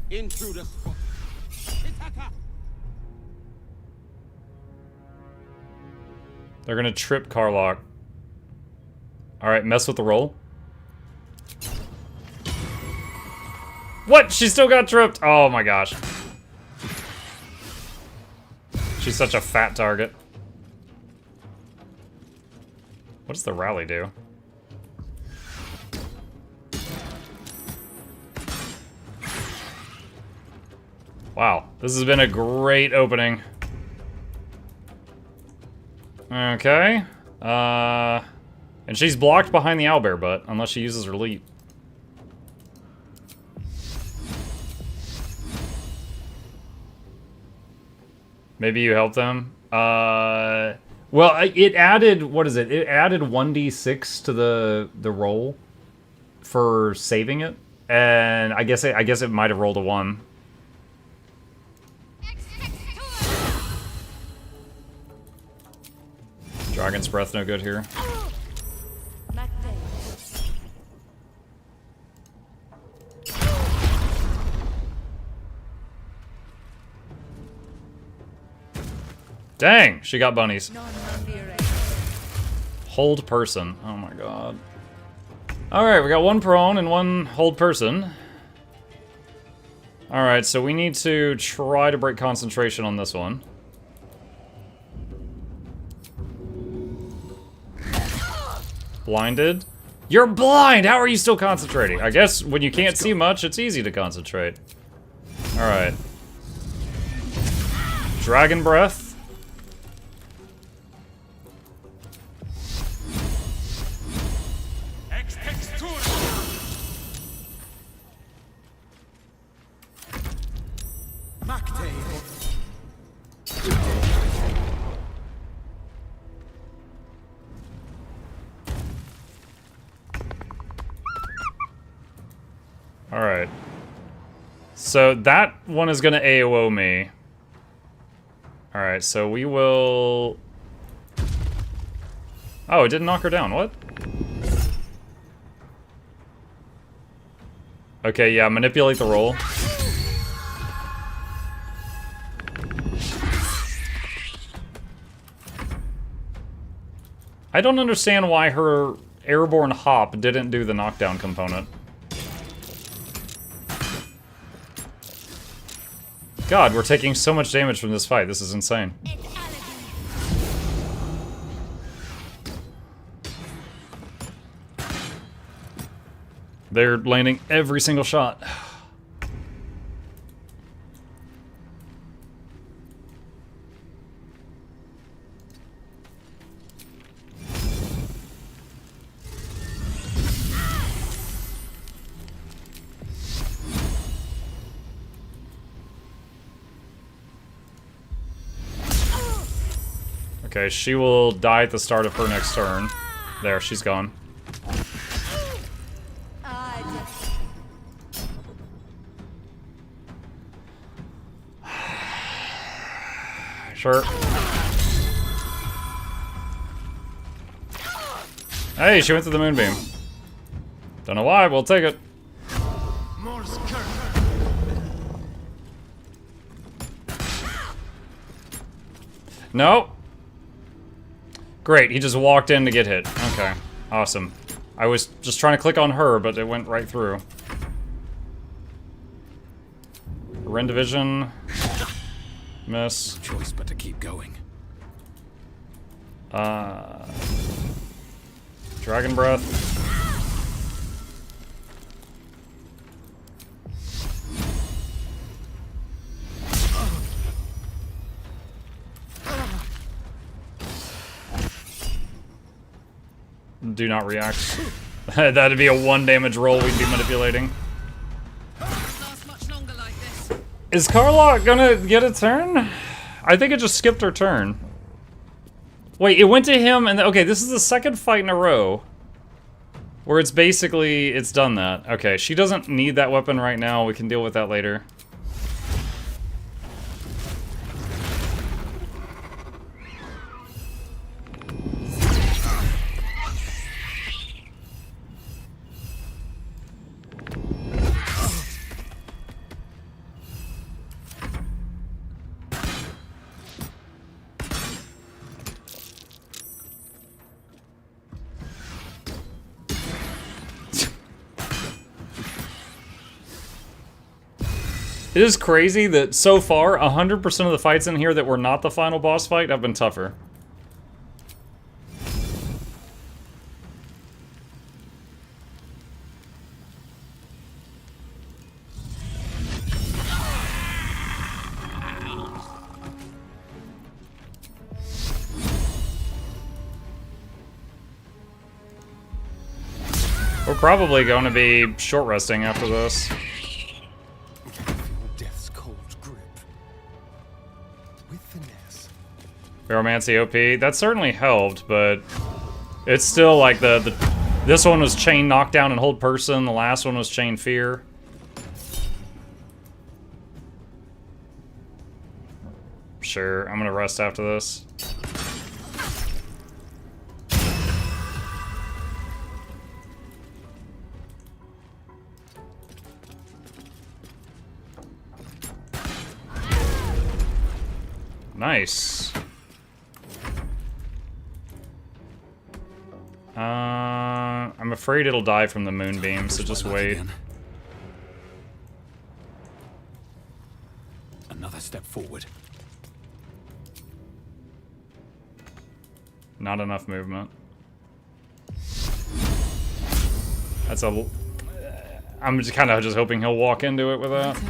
Intruder spot. They're gonna trip Karlach. All right, mess with the roll. What? She still got tripped. Oh my gosh. She's such a fat target. What does the rally do? Wow, this has been a great opening. Okay. And she's blocked behind the owlbear butt, unless she uses her leap. Maybe you help them? Well, it added, what is it? It added 1d6 to the roll for saving it. And I guess it might have rolled a 1. Dragon's Breath no good here. Dang, she got bunnies. Hold person. Oh my god. Alright, we got one prone and one hold person. Alright, so we need to try to break concentration on this one. Blinded? You're blind! How are you still concentrating? I guess when you can't see much, it's easy to concentrate. Alright. Dragon Breath. Alright. So that one is gonna AOO me. Alright, so we will... Oh, it didn't knock her down. What? Okay, yeah, manipulate the roll. I don't understand why her airborne hop didn't do the knockdown component. God, we're taking so much damage from this fight. This is insane. They're landing every single shot. Okay, she will die at the start of her next turn. There, she's gone. Sure. Hey, she went to the moonbeam. Don't know why, we'll take it. Nope. Great, he just walked in to get hit. Okay, awesome. I was just trying to click on her, but it went right through. Ren division. Miss. No choice but to keep going. Dragon breath. Do not react. That'd be a 1 damage roll we'd be manipulating. Is Karadok gonna get a turn? I think it just skipped her turn. Wait, it went to him and okay, this is the second fight in a row where it's basically, it's done that. Okay, she doesn't need that weapon right now. We can deal with that later. It is crazy that so far, 100% of the fights in here that were not the final boss fight have been tougher. We're probably going to be short resting after this. Pyromancy OP. That certainly helped, but it's still like this one was chain knockdown and hold person, the last one was chain fear. Sure, I'm gonna rest after this. Nice. I'm afraid it'll die from the moonbeam, so just wait. Another step forward. Not enough movement. That's a... I'm just kind of just hoping he'll walk into it with that.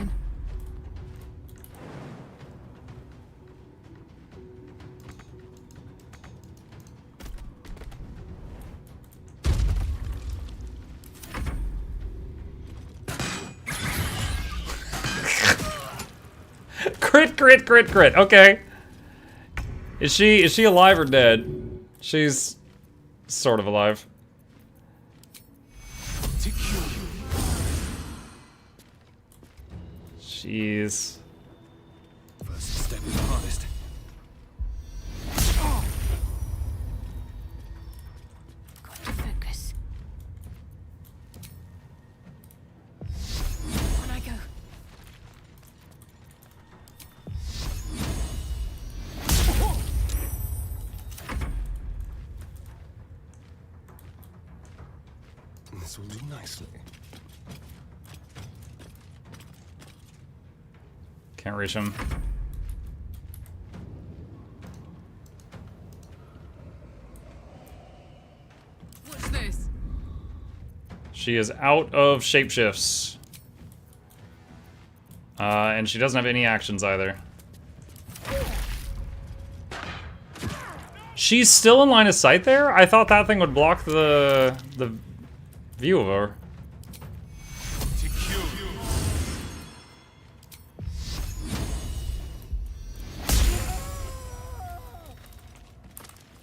Crit, crit, crit. Okay. Is she alive or dead? She's sort of alive. Jeez. First step is the hardest. This will do nicely. Can't reach him. What's this? She is out of shapeshifts. And she doesn't have any actions either. She's still in line of sight there? I thought that thing would block the view of her.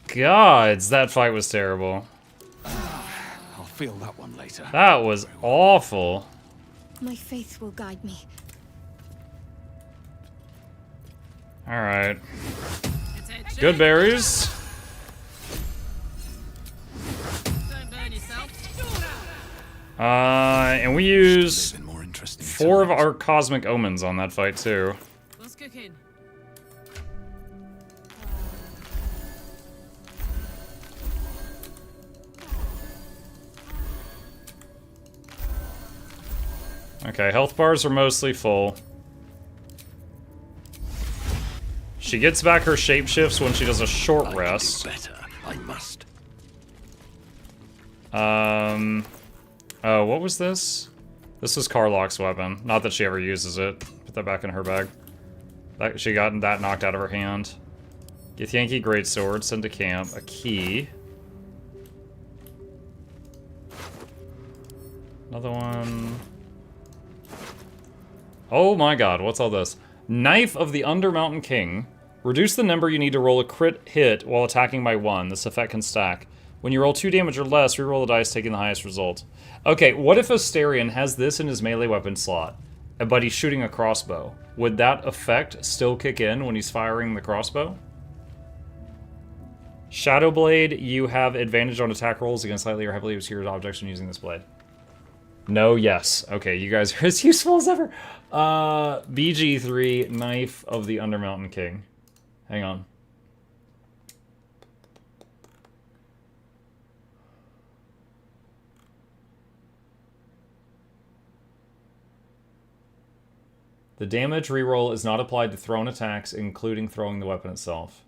Gods, that fight was terrible. I'll feel that one later. That was awful. My faith will guide me. Alright. Good berries. And we use 4 of our cosmic omens on that fight too. What's cooking? Okay, health bars are mostly full. She gets back her shapeshifts when she does a short rest. I must. Oh, what was this? This was Karadok's weapon. Not that she ever uses it. Put that back in her bag. She got that knocked out of her hand. Githyanki greatsword, send to camp, a key. Another one. Oh my god, what's all this? Knife of the Undermountain King. Reduce the number you need to roll a crit hit while attacking by 1. This effect can stack. When you roll 2 damage or less, reroll the dice, taking the highest result. Okay, what if Astarion has this in his melee weapon slot, but he's shooting a crossbow? Would that effect still kick in when he's firing the crossbow? Shadowblade, you have advantage on attack rolls against slightly or heavily obscured objects when using this blade. No, yes. Okay, you guys are as useful as ever. BG3, Knife of the Undermountain King. Hang on. The damage reroll is not applied to thrown attacks, including throwing the weapon itself.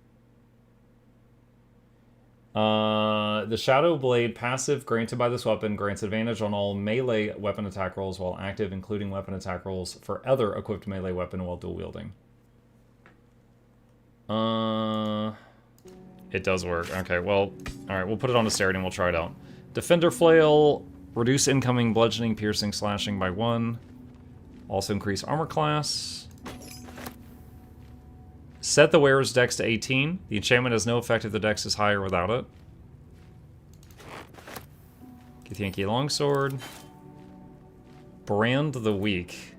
The Shadow Blade passive granted by this weapon grants advantage on all melee weapon attack rolls while active, including weapon attack rolls for other equipped melee weapon while dual wielding. It does work. Okay, well, alright, we'll put it on a Astarion and we'll try it out. Defender Flail, reduce incoming bludgeoning, piercing, slashing by 1. Also increase armor class. Set the wearer's dex to 18. The enchantment has no effect if the dex is higher without it. Githyanki longsword. Brand the weak.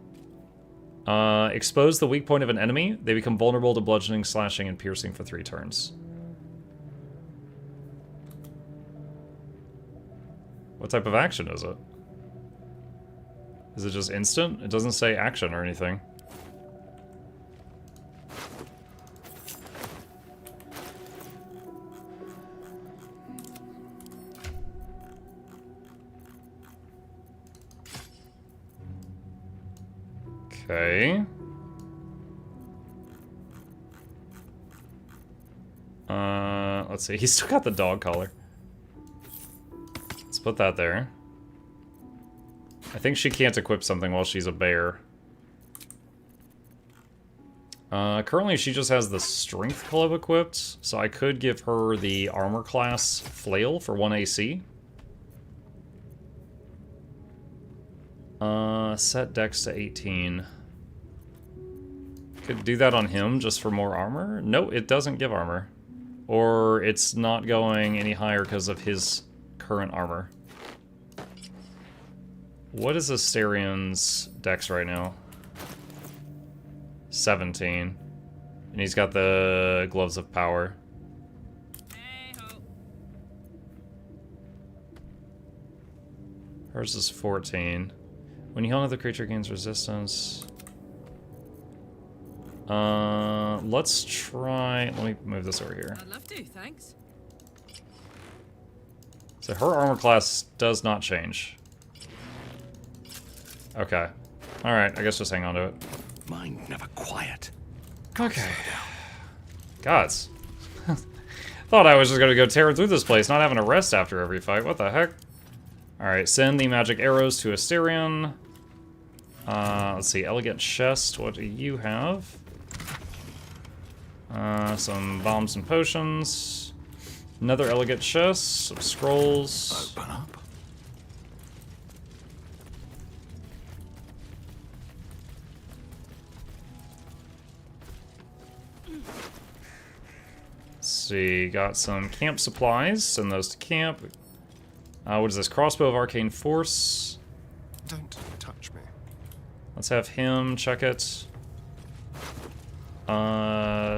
Expose the weak point of an enemy. They become vulnerable to bludgeoning, slashing, and piercing for 3 turns. What type of action is it? Is it just instant? It doesn't say action or anything. Okay. Let's see. He's still got the dog collar. Let's put that there. I think she can't equip something while she's a bear. Currently she just has the Strength Club equipped, so I could give her the Armor Class Flail for 1 AC. Set Dex to 18. Could do that on him just for more armor? No, it doesn't give armor. Or it's not going any higher because of his current armor. What is Astarion's dex right now? 17. And he's got the Gloves of Power. Hers is 14. When you heal another creature, gains resistance. Let's try... Let me move this over here. I'd love to, thanks. So her armor class does not change. Okay. Alright, I guess just hang on to it. Mind never quiet. Okay. Gods. Thought I was just gonna go tearing through this place, not having a rest after every fight. What the heck? Alright, send the magic arrows to Asterion. Let's see, elegant chest. What do you have? Some bombs and potions. Another elegant chest. Some scrolls. Open up. Let's see, got some camp supplies. Send those to camp. What is this? Crossbow of Arcane Force. Don't touch me. Let's have him check it.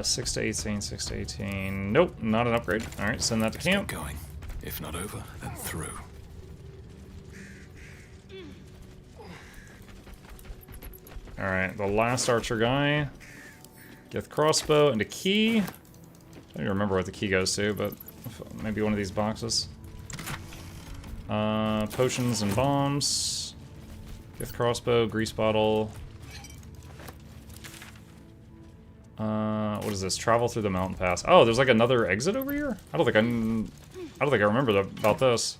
6 to 18, 6 to 18. Nope, not an upgrade. Alright, send that to camp. Going. If not over, then through. Alright, the last archer guy. Get the crossbow and a key. I don't even remember what the key goes to, but maybe one of these boxes. Potions and bombs. Get the crossbow, grease bottle. What is this? Travel through the mountain pass. Oh, there's like another exit over here? I don't think I remember about this.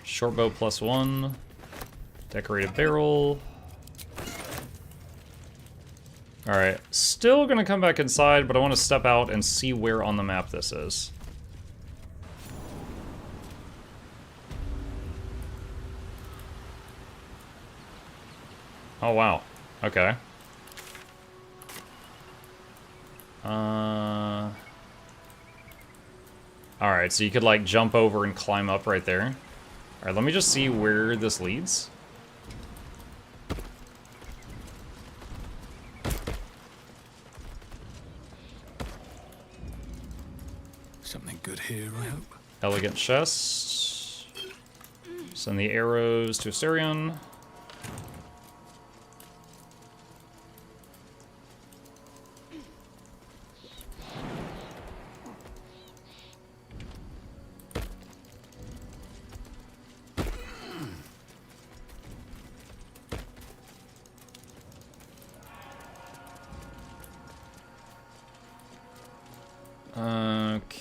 Shortbow +1. Decorated barrel. Alright, still gonna come back inside, but I want to step out and see where on the map this is. Oh wow, okay. Alright, so you could like jump over and climb up right there. Alright, let me just see where this leads. Something good here, I hope. Elegant chest. Send the arrows to Asterion.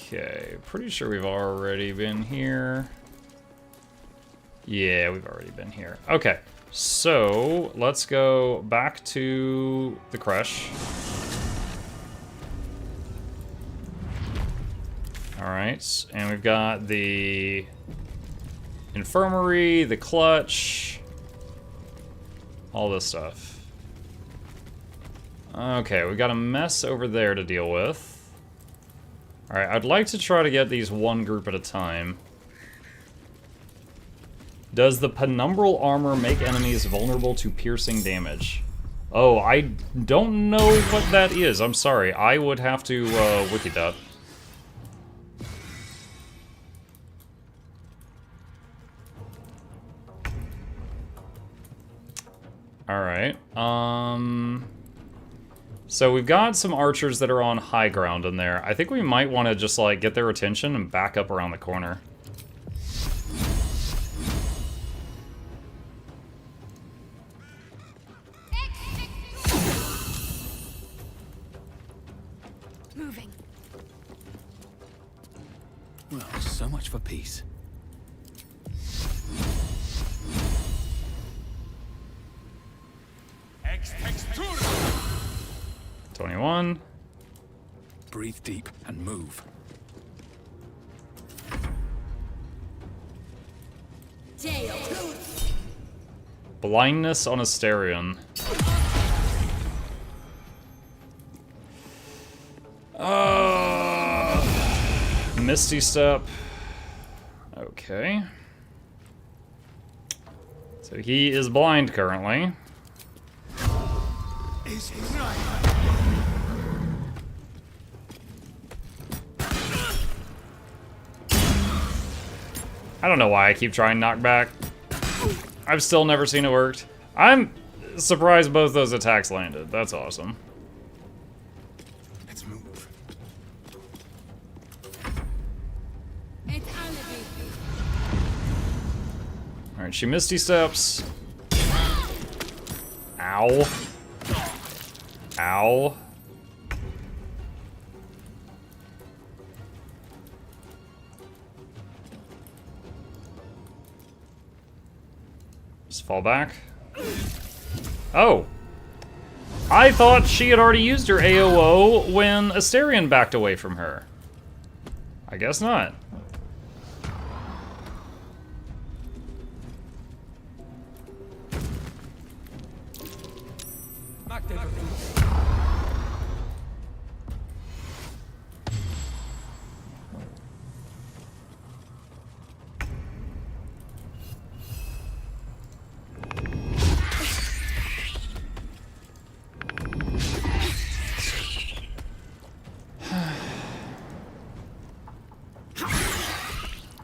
Okay, pretty sure we've already been here. Yeah, we've already been here. Okay, so let's go back to the creche. Alright, and we've got the infirmary, the clutch, all this stuff. Okay, we've got a mess over there to deal with. Alright, I'd like to try to get these one group at a time. Does the penumbral armor make enemies vulnerable to piercing damage? Oh, I don't know what that is. I'm sorry. I would have to wiki that. Alright, so we've got some archers that are on high ground in there. I think we might want to just, like, get their attention and back up around the corner. Moving. Well, so much for peace. 21. Breathe deep and move. Blindness on Asterion. Misty Step. Okay. So he is blind currently. I don't know why I keep trying knockback. I've still never seen it worked. I'm surprised both those attacks landed. That's awesome. Let's move. Alright, she Misty Steps. Ow. Ow. Just fall back. Oh. I thought she had already used her AOO when Astarion backed away from her. I guess not.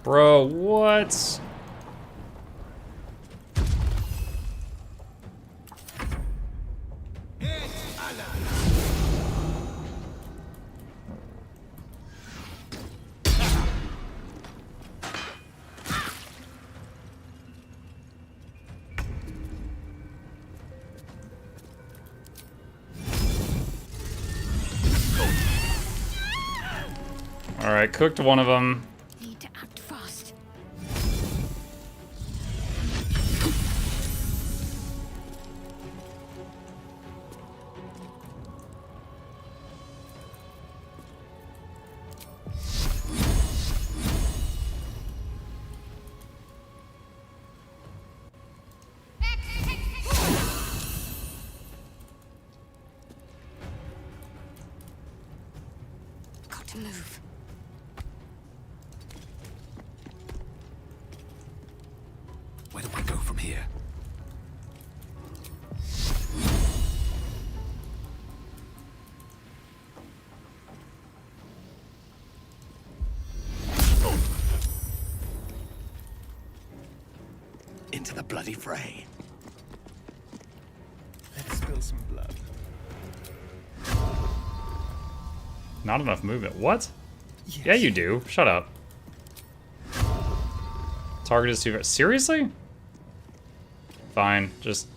Bro, what? All right, cooked one of them. Need to act fast. Got to move. Where do I go from here? Into the bloody fray. Let's spill some blood. Not enough movement. What? Yes. Yeah, you do. Shut up. Target is too... Seriously? Fine. Just...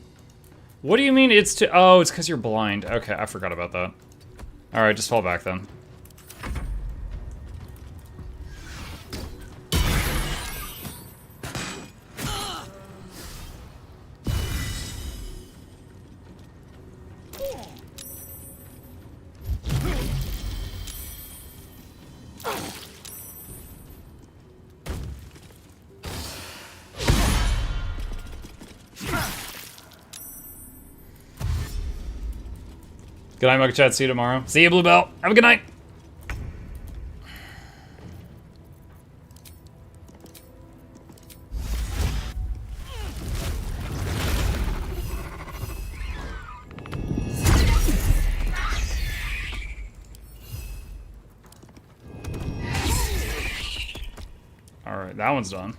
What do you mean it's too... Oh, it's because you're blind. Okay, I forgot about that. Alright, just fall back then. Good night, MuklukChat. See you tomorrow. See you, Blue Belt. Have a good night. All right, that one's done.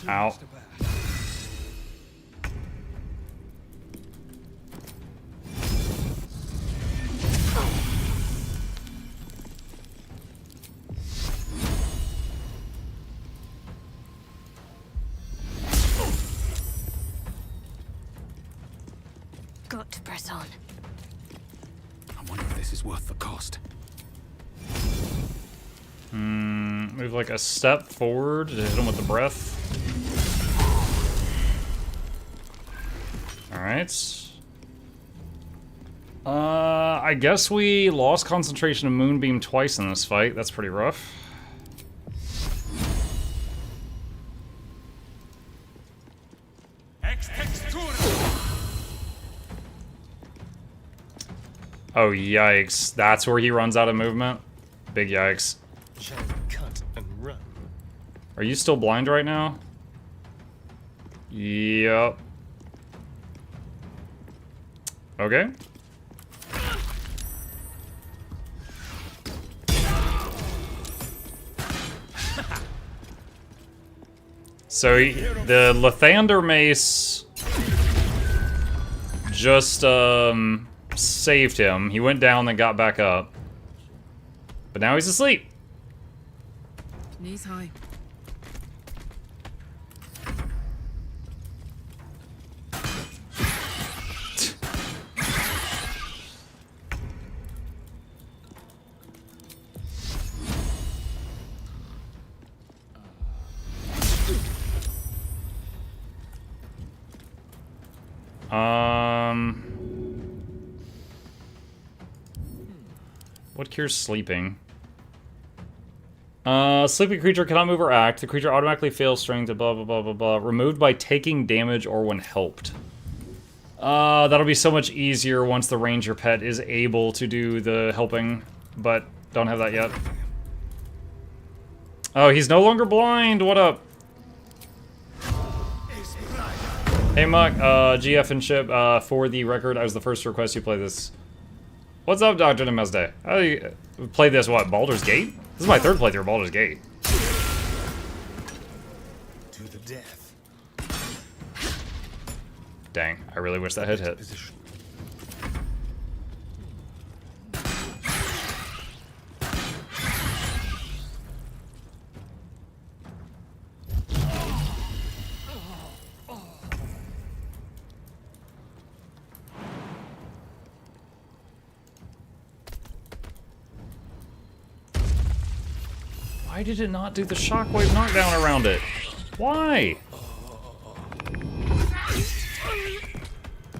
Ow. Got to press on. I wonder if this is worth the cost. Move like a step forward to hit him with the breath. Alright. I guess we lost concentration of Moonbeam twice in this fight. That's pretty rough. Oh, yikes. That's where he runs out of movement? Big yikes. Cut and run. Are you still blind right now? Yep. Okay. So the Lathander mace just saved him. He went down, then got back up. But now he's asleep. Knees high. What cures sleeping? Sleeping creature cannot move or act. The creature automatically fails strength, blah, blah, blah, blah, blah. Removed by taking damage or when helped. That'll be so much easier once the ranger pet is able to do the helping, but don't have that yet. Oh, he's no longer blind. What up? Hey, Muck, GF and Ship, for the record, I was the first to request you play this. What's up, Dr. Nemesday? How do you play this, what, Baldur's Gate? This is my third playthrough of Baldur's Gate. To the death. Dang, I really wish that had hit. Why did it not do the shockwave knockdown around it? Why?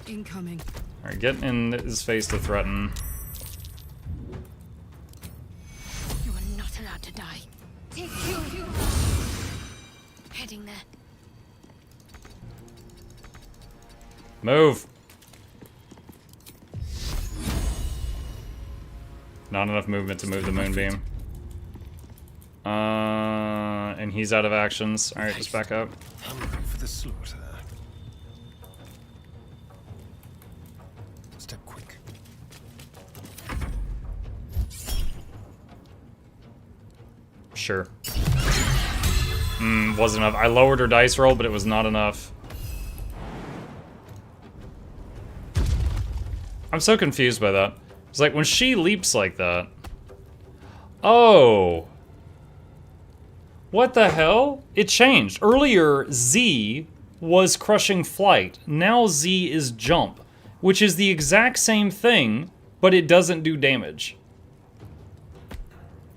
Incoming. Alright, get in his face to threaten. You are not allowed to die. Take you. Heading there. Move! Not enough movement to move the moonbeam. And he's out of actions. Alright, just back up. Hungry for the slaughter. Step quick. Sure. Wasn't enough. I lowered her dice roll, but it was not enough. I'm so confused by that. It's like when she leaps like that. Oh. What the hell? It changed. Earlier, Z was crushing flight. Now Z is jump, which is the exact same thing, but it doesn't do damage.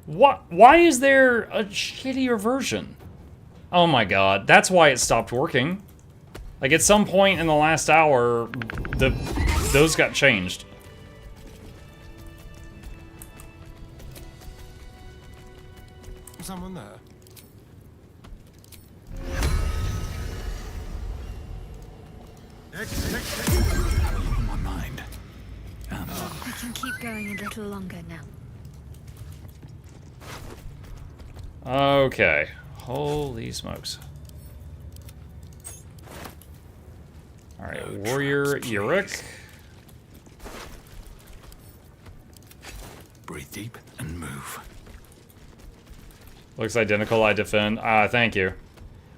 What? Why is there a shittier version? Oh my god, that's why it stopped working. Like at some point in the last hour, those got changed. Someone there? On my mind. We can keep going a little longer now. Okay. Holy smokes. Alright, Warrior Yorick. Breathe deep and move. Looks identical, I defend. Thank you.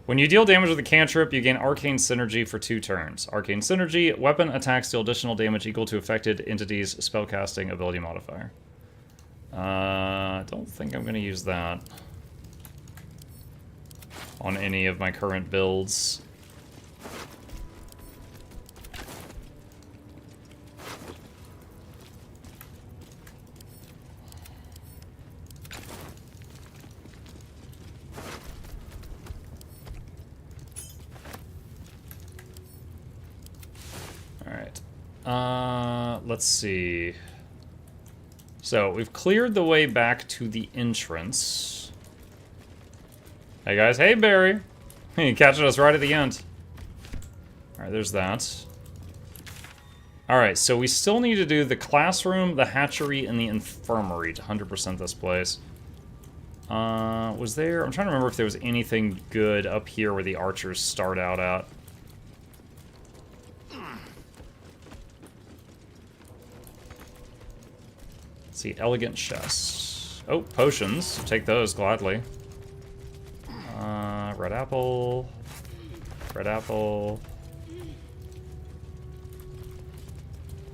When you deal damage with a cantrip, you gain Arcane Synergy for 2 turns. Arcane Synergy, weapon attacks deal additional damage equal to affected entity's spellcasting ability modifier. I don't think I'm going to use that on any of my current builds. Let's see. So, we've cleared the way back to the entrance. Hey guys, hey Barry! You're catching us right at the end. Alright, there's that. Alright, so we still need to do the classroom, the hatchery, and the infirmary to 100% this place. Was there... I'm trying to remember if there was anything good up here where the archers start out at. See, elegant chests. Oh, potions. Take those gladly. Red apple. Red apple.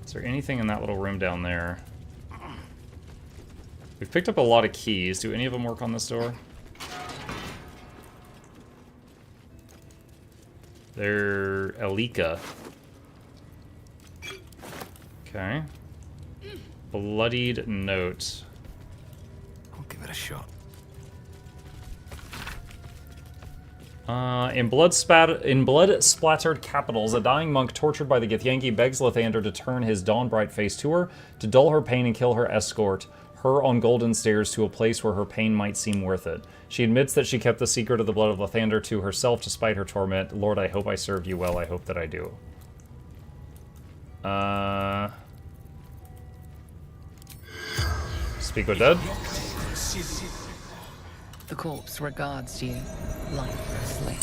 Is there anything in that little room down there? We've picked up a lot of keys. Do any of them work on this door? They're Elika. Okay. Bloodied note. I'll give it a shot. In blood-splattered capitals, a dying monk tortured by the Githyanki begs Lathander to turn his dawn-bright face to her, to dull her pain and kill her escort, her on golden stairs to a place where her pain might seem worth it. She admits that she kept the secret of the blood of Lathander to herself despite her torment. Lord, I hope I serve you well. I hope that I do. Speak with dead. The corpse regards you lifelessly.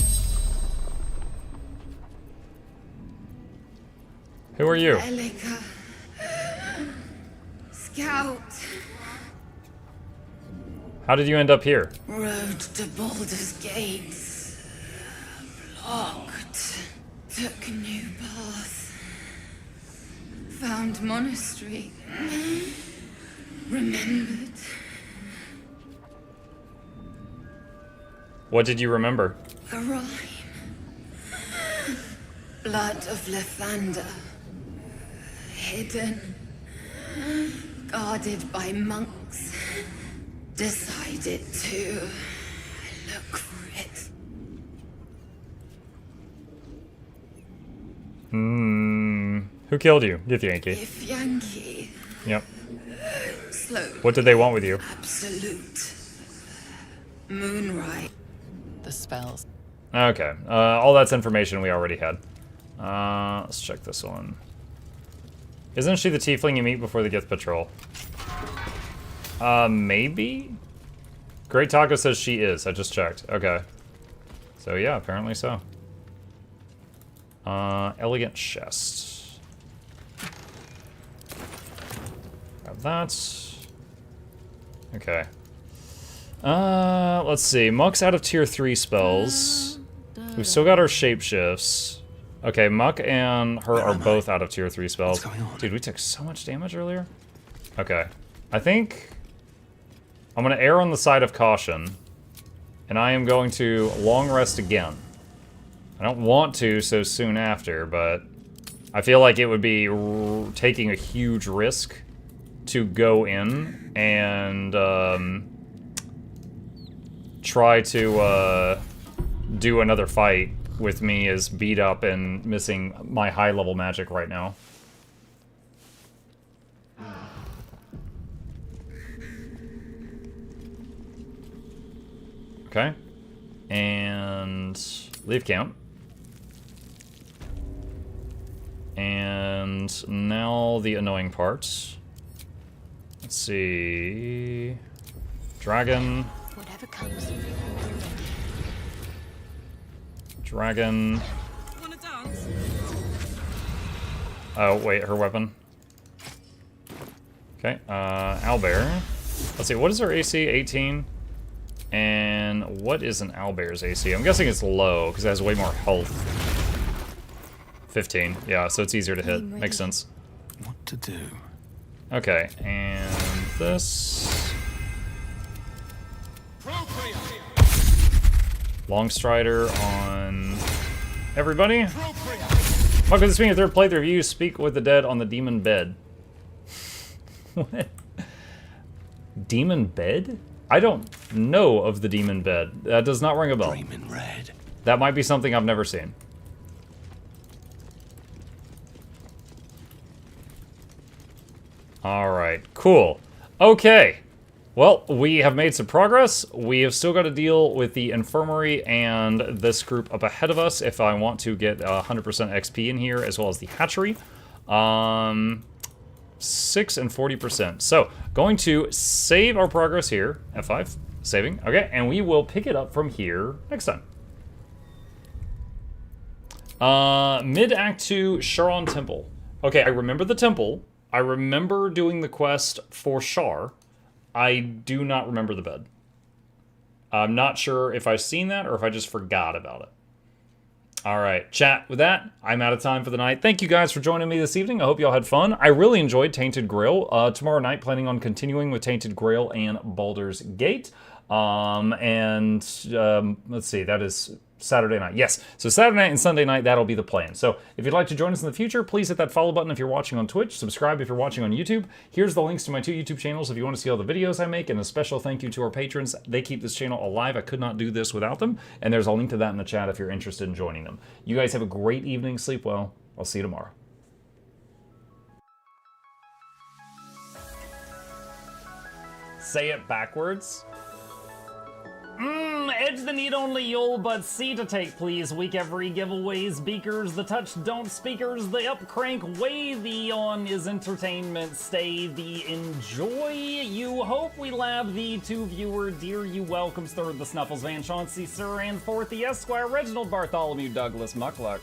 Who are you? Elika. Scout. How did you end up here? Road to Baldur's Gates. Blocked. Took new path. Found monastery. Remembered. What did you remember? The rhyme. Blood of Lathander. Hidden. Guarded by monks. Decided to look for it. Who killed you? Githyanki. If Yankee. Yep. Slow. What did they want with you? Absolute. Moonrise. The spells. Okay. All that's information we already had. Let's check this one. Isn't she the tiefling you meet before the Gith Patrol? Maybe? Great Taco says she is. I just checked. Okay. So yeah, apparently so. Elegant chest. Grab that. Okay. Let's see. Muck's out of tier 3 spells. We've still got our shapeshifts. Okay, Muck and her are both out of tier 3 spells. Dude, we took so much damage earlier. Okay. I think I'm going to err on the side of caution. And I am going to long rest again. I don't want to so soon after, but I feel like it would be taking a huge risk to go in and try to do another fight with me as beat up and missing my high level magic right now. Okay. And leave camp. And now the annoying parts. Let's see. Dragon. Whatever comes. Dragon. Wanna dance? Oh, wait, her weapon. Okay, owlbear. Let's see, what is her AC? 18? And what is an owlbear's AC? I'm guessing it's low, because it has way more health. 15, yeah, so it's easier to hit. Makes sense. What to do? Okay, and this. Long Strider on everybody. Welcome to this being your third playthrough of you Speak with the Dead on the Demon Bed. What? Demon Bed? I don't know of the Demon Bed. That does not ring a bell. Demon Red. That might be something I've never seen. Alright, cool. Okay. Well, we have made some progress. We have still got to deal with the infirmary and this group up ahead of us if I want to get 100% XP in here, as well as the hatchery. 6 and 40%. So, going to save our progress here. F5, saving. Okay, and we will pick it up from here next time. Mid-Act 2, Sharon Temple. Okay, I remember the temple. I remember doing the quest for Shar. I do not remember the bed. I'm not sure if I've seen that or if I just forgot about it. All right, chat. With that, I'm out of time for the night. Thank you guys for joining me this evening. I hope y'all had fun. I really enjoyed Tainted Grail. Tomorrow night, planning on continuing with Tainted Grail and Baldur's Gate. Let's see, that is Saturday night. Yes, so Saturday night and Sunday night, that'll be the plan. So if you'd like to join us in the future, please hit that follow button if you're watching on Twitch. Subscribe if you're watching on YouTube. Here's the links to my 2 YouTube channels if you want to see all the videos I make, and a special thank you to our patrons. They keep this channel alive. I could not do this without them, and there's a link to that in the chat if you're interested in joining them. You guys have a great evening. Sleep well. I'll see you tomorrow. Say it backwards. Edge the need only you'll but C to take, please. Week every giveaways, beakers, the touch don't speakers, the up crank, way the on is entertainment, stay the enjoy. You hope we lab the 2 viewer, dear you welcomes, third the Snuffles, Van Chauncey, Sir, and fourth the Esquire, Reginald Bartholomew, Douglas, Mukluk.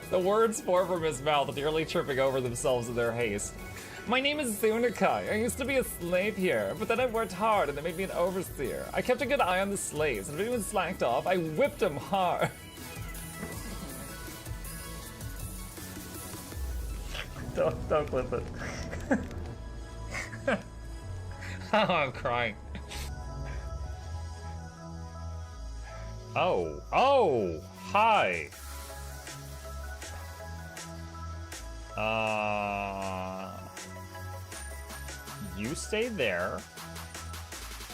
The words pour from his mouth, nearly tripping over themselves in their haste. My name is Zunikai. I used to be a slave here, but then I worked hard and they made me an overseer. I kept a good eye on the slaves, and if anyone slacked off, I whipped them hard. Don't clip it. Oh, I'm crying. Oh, hi. You stay there.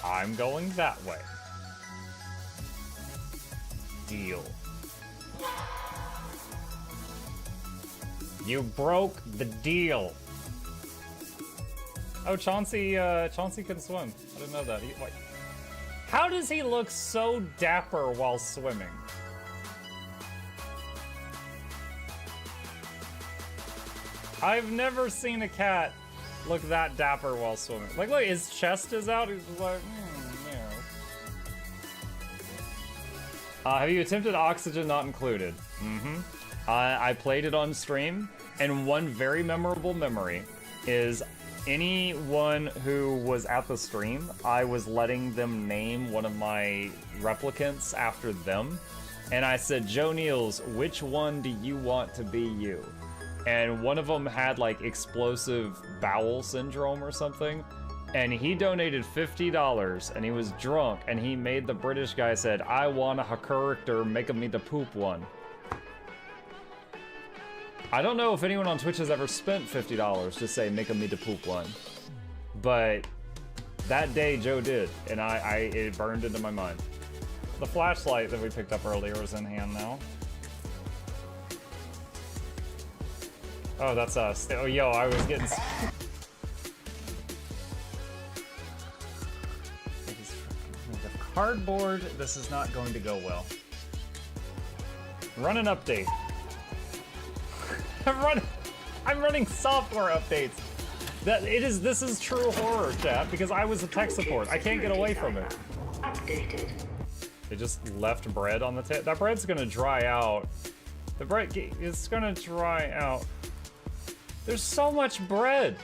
I'm going that way. Deal. You broke the deal. Oh, Chauncey can swim. I didn't know that. How does he look so dapper while swimming? I've never seen a cat look that dapper while swimming. Like, look, his chest is out. He's just like, yeah. Have you attempted Oxygen Not Included? I played it on stream, and one very memorable memory is anyone who was at the stream, I was letting them name one of my replicants after them, and I said, Joe Niels, which one do you want to be you? And one of them had like explosive bowel syndrome or something, and he donated $50, and he was drunk, and he made the British guy said, I want a character, make me the poop one. I don't know if anyone on Twitch has ever spent $50 to say, make me the poop one, but that day Joe did, and it burned into my mind. The flashlight that we picked up earlier is in hand now. Oh, that's us. Oh, yo, I was getting... The cardboard, this is not going to go well. Run an update. I'm running software updates. This is true horror, chat, because I was a tech support. I can't get away from it. Updated. They just left bread on the table. That bread's gonna dry out. The bread is gonna dry out. There's so much bread.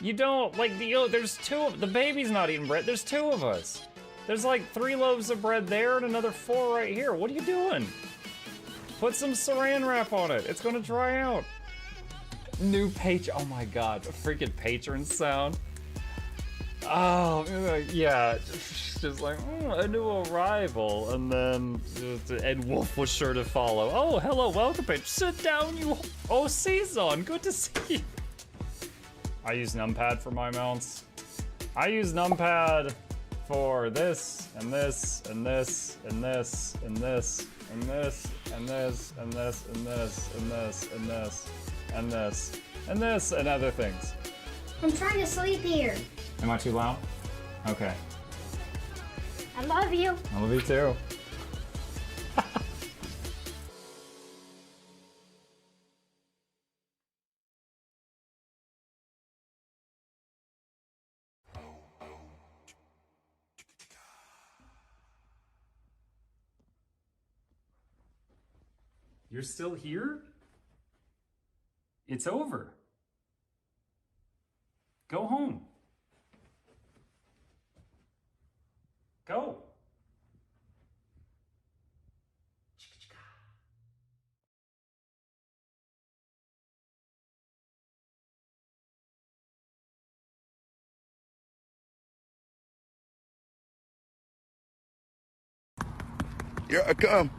You don't, like, there's the baby's not eating bread. There's 2 of us. There's like 3 loaves of bread there and another 4 right here. What are you doing? Put some saran wrap on it. It's gonna dry out. New page, oh my God, a freaking patron sound. Oh, yeah, just like, a new arrival, and then Ed Wolf was sure to follow. Oh, hello, welcome, page. Sit down, you. Oh, Season, good to see you. I use numpad for my mounts. I use numpad for this, and this, and this, and this, and this, and this, and this, and this, and this, and this, and this, and this, and this, and other things. I'm trying to sleep here. Am I too loud? Okay. I love you. I love you too. You're still here? It's over. Go home. Go. Here I come.